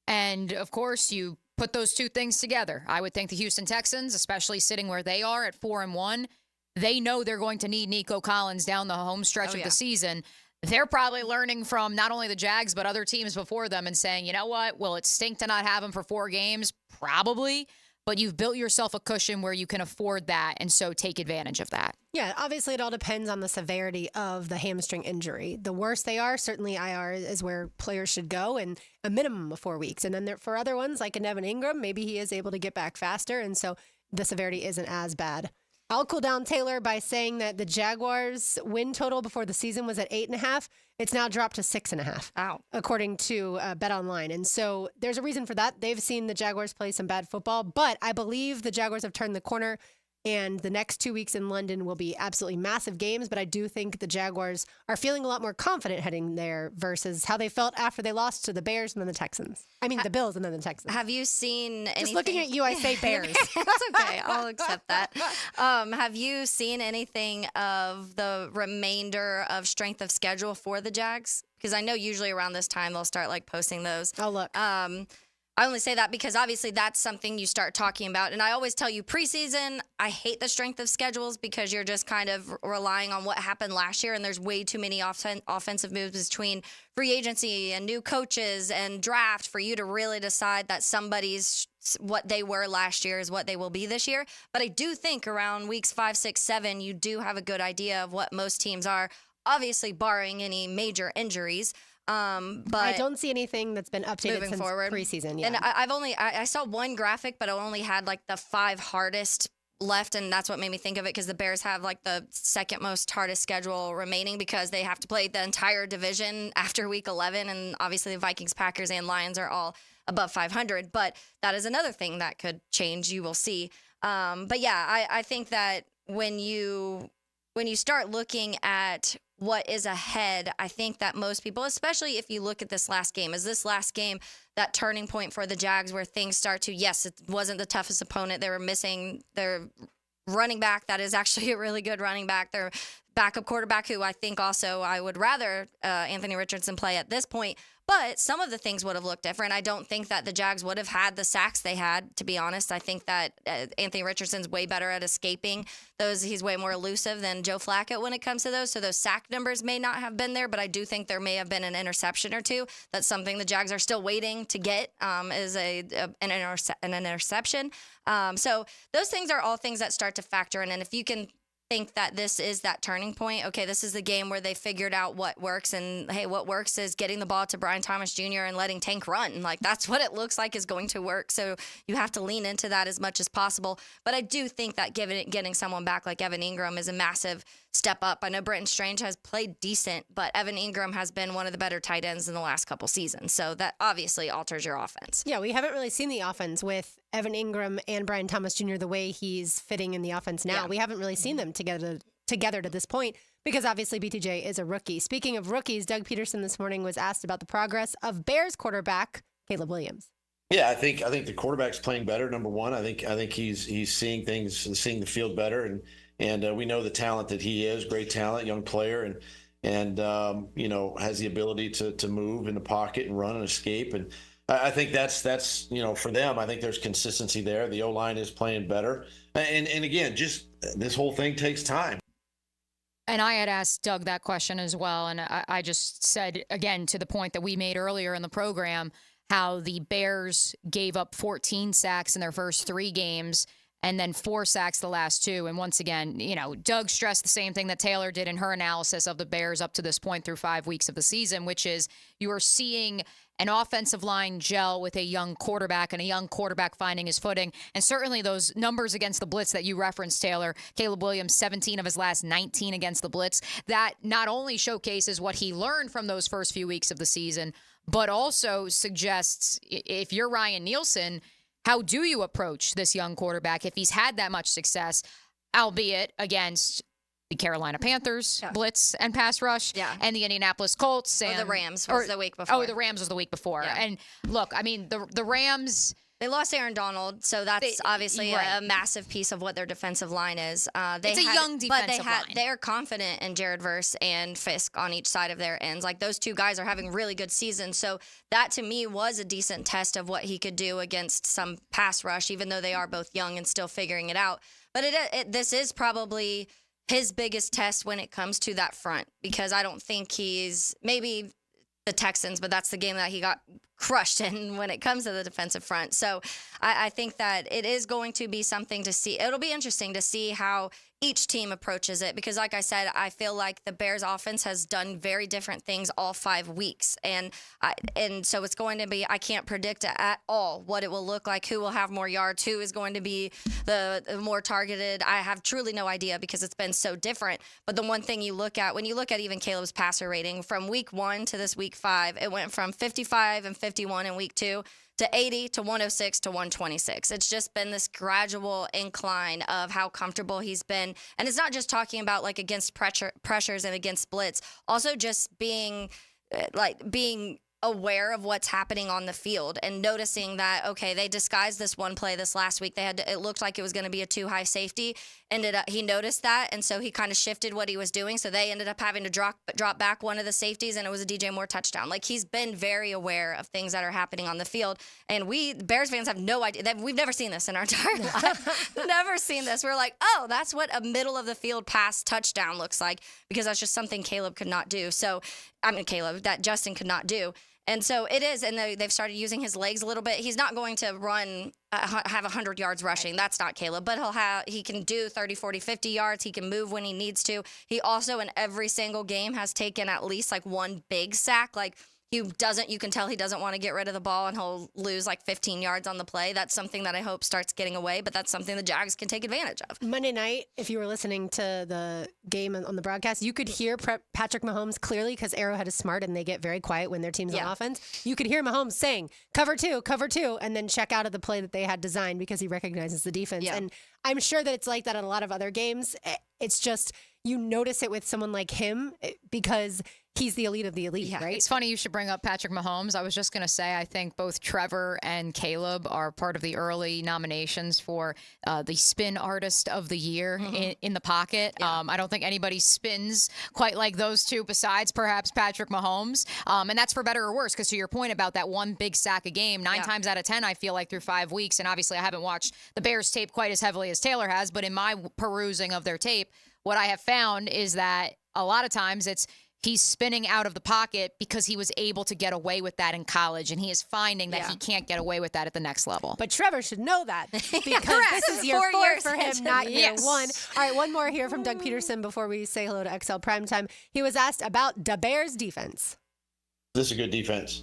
And of course, you put those two things together. I would think the Houston Texans, especially sitting where they are at 4-1, they know they're going to need Nico Collins down the home stretch of the season. They're probably learning from not only the Jags, but other teams before them and saying, you know what, will it stink to not have him for 4 games? Probably. But you've built yourself a cushion where you can afford that, and so take advantage of that. Yeah, obviously it all depends on the severity of the hamstring injury. The worse they are, certainly IR is where players should go, and a minimum of 4 weeks. And then for other ones, like a Nevin Ingram, maybe he is able to get back faster, and so the severity isn't as bad. I'll cool down Taylor by saying that the Jaguars' win total before the season was at 8.5. It's now dropped to 6.5, according to BetOnline. And so there's a reason for that. They've seen the Jaguars play some bad football, but I believe the Jaguars have turned the corner. And the next 2 weeks in London will be absolutely massive games, but I do think the Jaguars are feeling a lot more confident heading there versus how they felt after they lost to the Bears and then the Texans. I mean, the Bills and then the Texans. Have you seen anything? Just looking at you, I say Bears. That's okay. I'll accept that. Have you seen anything of the remainder of strength of schedule for the Jags? Because I know usually around this time they'll start like posting those. Oh, look. I only say that because obviously that's something you start talking about. And I always tell you preseason, I hate the strength of schedules because you're just kind of relying on what happened last year. And there's way too many offensive moves between free agency and new coaches and draft for you to really decide that somebody's what they were last year is what they will be this year. But I do think around weeks 5, 6, 7, you do have a good idea of what most teams are, obviously barring any major injuries. But I don't see anything that's been updated since preseason. Yeah. And I saw one graphic, but it only had like the 5 hardest left, and that's what made me think of it because the Bears have like the second most hardest schedule remaining because they have to play the entire division after week 11, and obviously the Vikings, Packers, and Lions are all above 500. But that is another thing that could change. You will see. But yeah, I think that when you start looking at what is ahead, I think that most people, especially if you look at this last game, is this last game that turning point for the Jags where things start to, yes, it wasn't the toughest opponent. They were missing their running back. That is actually a really good running back. Their backup quarterback, who I think also I would rather Anthony Richardson play at this point. But some of the things would have looked different. I don't think that the Jags would have had the sacks they had, to be honest. I think that Anthony Richardson's way better at escaping those. He's way more elusive than Joe Flacco when it comes to those. So those sack numbers may not have been there, but I do think there may have been an interception or two. That's something the Jags are still waiting to get is an interception. So those things are all things that start to factor in. And if you can think that this is that turning point. Okay, this is the game where they figured out what works, and hey, what works is getting the ball to Brian Thomas Jr. and letting Tank run. Like that's what it looks like is going to work. So you have to lean into that as much as possible. But I do think that getting someone back like Evan Ingram is a massive step up. I know Brenton Strange has played decent, but Evan Ingram has been one of the better tight ends in the last couple seasons. So that obviously alters your offense. Yeah, we haven't really seen the offense with Evan Ingram and Brian Thomas Jr. the way he's fitting in the offense now. Yeah. We haven't really seen them together to this point because obviously BTJ is a rookie. Speaking of rookies, Doug Peterson this morning was asked about the progress of Bears quarterback Caleb Williams. Yeah, I think the quarterback's playing better. Number one, I think he's seeing the field better, and we know the talent that he is, great talent, young player, and has the ability to move in the pocket and run and escape. And I think that's for them. I think there's consistency there. The O-line is playing better, and again, just this whole thing takes time. And I had asked Doug that question as well, and I just said again to the point that we made earlier in the program, how the Bears gave up 14 sacks in their first 3 games and then 4 sacks the last 2. And once again, Doug stressed the same thing that Taylor did in her analysis of the Bears up to this point through 5 weeks of the season, which is you are seeing an offensive line gel with a young quarterback and a young quarterback finding his footing. And certainly those numbers against the blitz that you referenced, Taylor, Caleb Williams, 17 of his last 19 against the blitz, that not only showcases what he learned from those first few weeks of the season, but also suggests if you're Ryan Nielsen, how do you approach this young quarterback if he's had that much success, albeit against the Carolina Panthers, blitz and pass rush, and the Indianapolis Colts. And the Rams was the week before. Oh, the Rams was the week before. Yeah. And look, I mean, the Rams... They lost Aaron Donald, so that's obviously a massive piece of what their defensive line is. It's a young defensive line. They're confident in Jared Verse and Fisk on each side of their ends. Like, those two guys are having really good seasons. So that, to me, was a decent test of what he could do against some pass rush, even though they are both young and still figuring it out. But this is probably his biggest test when it comes to that front, because I don't think he's maybe the Texans, but that's the game that he got crushed in when it comes to the defensive front. So I think that it is going to be something to see. It'll be interesting to see how each team approaches it, because like I said, I feel like the Bears offense has done very different things all 5 weeks. And so it's going to be, I can't predict at all what it will look like, who will have more yards, who is going to be the more targeted. I have truly no idea because it's been so different. But the one thing you look at, when you look at even Caleb's passer rating from week 1 to this week 5, it went from 55 and 51 in week 2 to 80 to 106 to 126. It's just been this gradual incline of how comfortable he's been. And it's not just talking about like against pressures and against blitz, also just being aware of what's happening on the field and noticing that, okay, they disguised this one play this last week. It looked like it was going to be a too high safety. He noticed that, and so he kind of shifted what he was doing. So they ended up having to drop back one of the safeties, and it was a DJ Moore touchdown. Like, he's been very aware of things that are happening on the field. And we, Bears fans, have no idea. We've never seen this in our entire life. Never seen this. We're like, oh, that's what a middle of the field pass touchdown looks like, because that's just something Caleb could not do. So, that Justin could not do. And so it is, and they've started using his legs a little bit. He's not going to have 100 yards rushing. That's not Caleb. But he can do 30, 40, 50 yards. He can move when he needs to. He also, in every single game, has taken at least like one big sack. Like, you can tell he doesn't want to get rid of the ball, and he'll lose like 15 yards on the play. That's something that I hope starts getting away, but that's something the Jags can take advantage of. Monday night, if you were listening to the game on the broadcast, you could hear Patrick Mahomes clearly, because Arrowhead is smart and they get very quiet when their team's on offense. You could hear Mahomes saying, cover two, and then check out of the play that they had designed, because he recognizes the defense. Yeah. And I'm sure that it's like that in a lot of other games. It's just, you notice it with someone like him because he's the elite of the elite, right? It's funny you should bring up Patrick Mahomes. I was just going to say, I think both Trevor and Caleb are part of the early nominations for the spin artist of the year in the pocket. Yeah. I don't think anybody spins quite like those two besides perhaps Patrick Mahomes. And that's for better or worse, because to your point about that one big sack a game, 9 times out of 10, I feel like through 5 weeks, and obviously I haven't watched the Bears tape quite as heavily as Taylor has, but in my perusing of their tape, what I have found is that a lot of times he's spinning out of the pocket because he was able to get away with that in college, and he is finding that he can't get away with that at the next level. But Trevor should know that, because this is year 4 for him, not year 1. All right, one more here from Doug Peterson before we say hello to XL Primetime. He was asked about the Bears' defense. This is a good defense.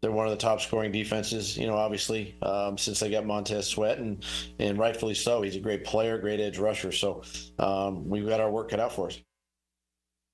They're one of the top scoring defenses, obviously, since they got Montez Sweat, and rightfully so. He's a great player, great edge rusher. So we've got our work cut out for us.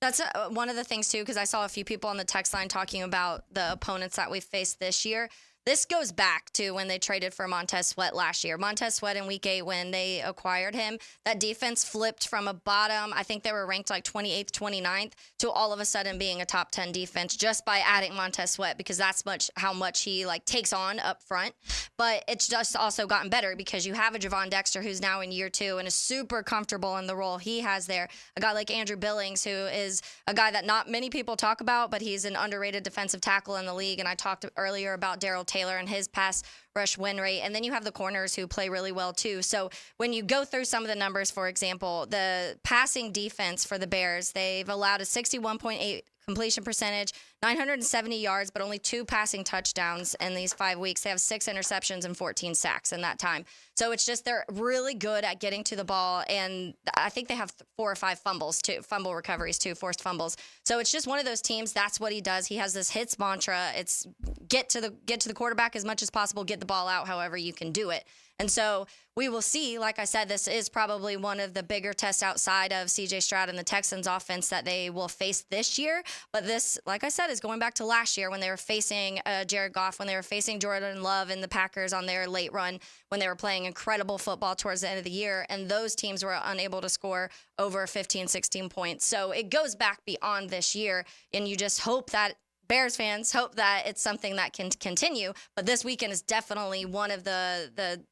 That's one of the things, too, because I saw a few people on the text line talking about the opponents that we've faced this year. This goes back to when they traded for Montez Sweat last year. Montez Sweat in Week 8, when they acquired him, that defense flipped from a bottom, I think they were ranked like 28th, 29th, to all of a sudden being a top 10 defense just by adding Montez Sweat, because that's how much he takes on up front. But it's just also gotten better because you have a Javon Dexter who's now in year 2 and is super comfortable in the role he has there. A guy like Andrew Billings, who is a guy that not many people talk about, but he's an underrated defensive tackle in the league. And I talked earlier about Darrell Taylor and his pass rush win rate. And then you have the corners who play really well too. So when you go through some of the numbers, for example, the passing defense for the Bears, they've allowed a 61.8 completion percentage, 970 yards, but only 2 passing touchdowns in these 5 weeks. They have 6 interceptions and 14 sacks in that time. So it's just they're really good at getting to the ball, and I think they have 4 or 5 fumbles too, fumble recoveries too, forced fumbles. So it's just one of those teams. That's what he does. He has this hits mantra. It's get to the quarterback as much as possible, get the ball out however you can do it. And so we will see, like I said, this is probably one of the bigger tests outside of C.J. Stroud and the Texans offense that they will face this year. But this, like I said, is going back to last year when they were facing Jared Goff, when they were facing Jordan Love and the Packers on their late run, when they were playing incredible football towards the end of the year. And those teams were unable to score over 15, 16 points. So it goes back beyond this year. And you just hope that Bears fans hope that it's something that can continue. But this weekend is definitely one of the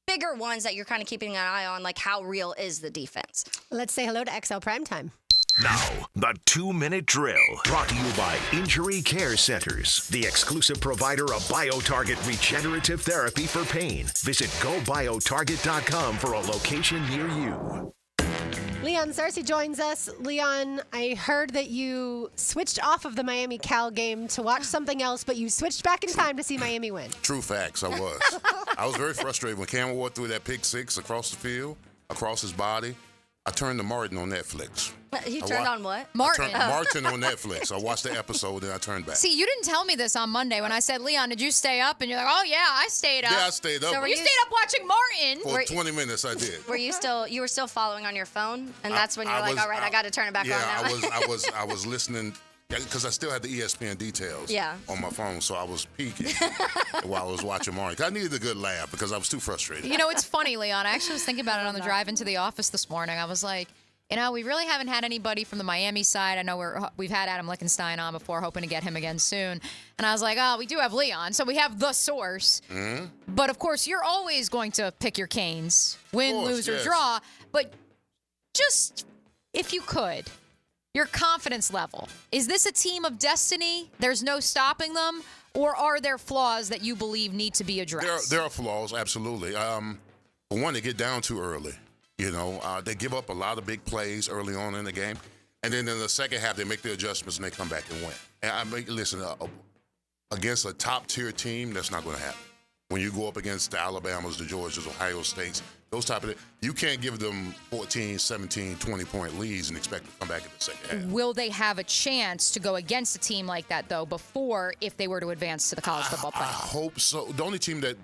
bigger ones that you're kind of keeping an eye on, like how real is the defense. Let's say hello to XL Primetime. Now, the 2-minute drill, brought to you by Injury Care Centers, the exclusive provider of BioTarget regenerative therapy for pain. Visit GoBioTarget.com for a location near you. Leon Sarsi joins us. Leon, I heard that you switched off of the Miami-Cal game to watch something else, but you switched back in time to see Miami win. True facts, I was. I was very frustrated when Cameron Ward threw that pick 6 across the field, across his body. I turned to Martin on Netflix. You turned on what? Martin. Martin on Netflix. I watched the episode, and I turned back. See, you didn't tell me this on Monday when I said, Leon, did you stay up? And you're like, oh, yeah, I stayed up. Yeah, I stayed up. So you stayed up watching Martin. For 20 minutes, I did. You were still following on your phone? And that's when you're like, all right, I got to turn it back on now. I was listening because I still had the ESPN details Yeah. on my phone, so I was peeking while I was watching Mario. I needed a good laugh because I was too frustrated. You know, it's funny, Leon. I actually was thinking about it on the drive into the office this morning. I was like, you know, we really haven't had anybody from the Miami side. I know we've had Adam Lichtenstein on before, hoping to get him again soon. And I was like, oh, we do have Leon, so we have the source. Mm-hmm. But, of course, you're always going to pick your Canes, win, lose, or draw. But just, if you could, your confidence level. Is this a team of destiny? There's no stopping them? Or are there flaws that you believe need to be addressed? There are flaws, absolutely. For one, they get down too early. You know, they give up a lot of big plays early on in the game. And then in the second half, they make the adjustments and they come back and win. And listen, against a top-tier team, that's not going to happen. When you go up against the Alabamas, the Georgias, Ohio States, those type of you can't give them 14, 17, 20-point leads and expect to come back in the second half. Will they have a chance to go against a team like that, though, before if they were to advance to the college football playoff? I hope so. The only team that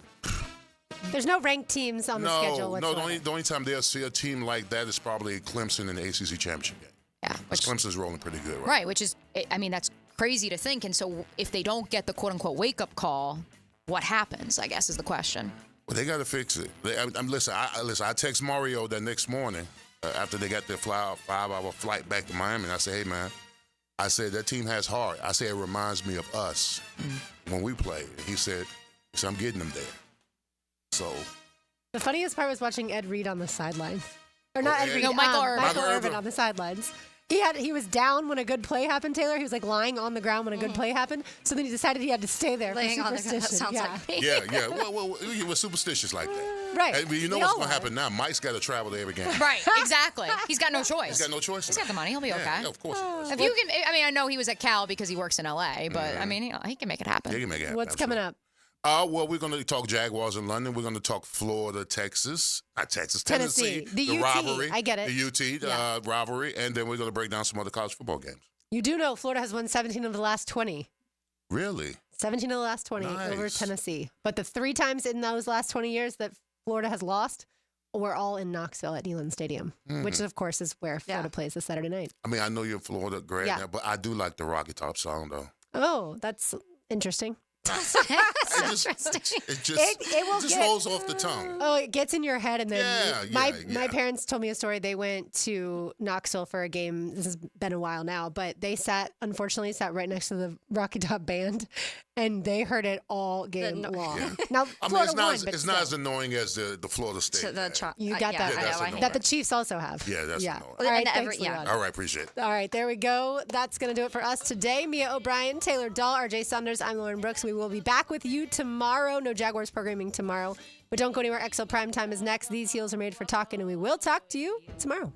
There's no ranked teams on the schedule whatsoever. No, the only time they'll see a team like that is probably Clemson in the ACC championship game. Yeah. Clemson's rolling pretty good, right? Right, which is, I mean, that's crazy to think. And so if they don't get the quote-unquote wake-up call, what happens, I guess, is the question. Well, they got to fix it. Listen, I text Mario that next morning after they got their 5-hour flight back to Miami, and I said, hey, man, I said, that team has heart. I said, it reminds me of us when we played. And he said, I'm getting them there. So the funniest part was watching Ed Reed on the sidelines. Or not Ed Reed, Michael Irvin. Michael Irvin on the sidelines. He was down when a good play happened, Taylor. He was like lying on the ground when a good play happened. So then he decided he had to stay there Laying for on the ground. That superstition. sounds like me. Yeah. Well, he was superstitious like that. Right. And you know what's going to happen now? Mike's got to travel to every game. Right, exactly. He's got no choice. He's got no choice. He's got the money. He'll be okay. Yeah, of course. If you can, I mean, I know he was at Cal because he works in LA, but I mean, he can make it happen. He can make it happen. What's coming up? Well, we're going to talk Jaguars in London. We're going to talk Florida, Texas. Not Texas, Tennessee. The UT. rivalry. I get it. The UT rivalry. And then we're going to break down some other college football games. You do know Florida has won 17 of the last 20. Really? 17 of the last 20 over Tennessee. But the 3 times in those last 20 years that Florida has lost were all in Knoxville at Neyland Stadium, which, of course, is where Florida plays this Saturday night. I mean, I know you're a Florida grad now, but I do like the Rocky Top song, though. Oh, that's interesting. It just rolls off the tongue. Oh, it gets in your head, and then my yeah. parents told me a story. They went to Knoxville for a game. This has been a while now, but they unfortunately sat right next to the Rocky Top band, and they heard it all game long. Yeah. Now, Florida won, but it's not as annoying as the Florida State. You got that. That the Chiefs also have. Yeah, that's annoying. All right, thanks, Leon. All right, appreciate it. All right, there we go. That's going to do it for us today. Mia O'Brien, Taylor Dahl, RJ Saunders. I'm Lauren Brooks. We will be back with you tomorrow. No Jaguars programming tomorrow. But don't go anywhere. XL Primetime is next. These heels are made for talking, and we will talk to you tomorrow.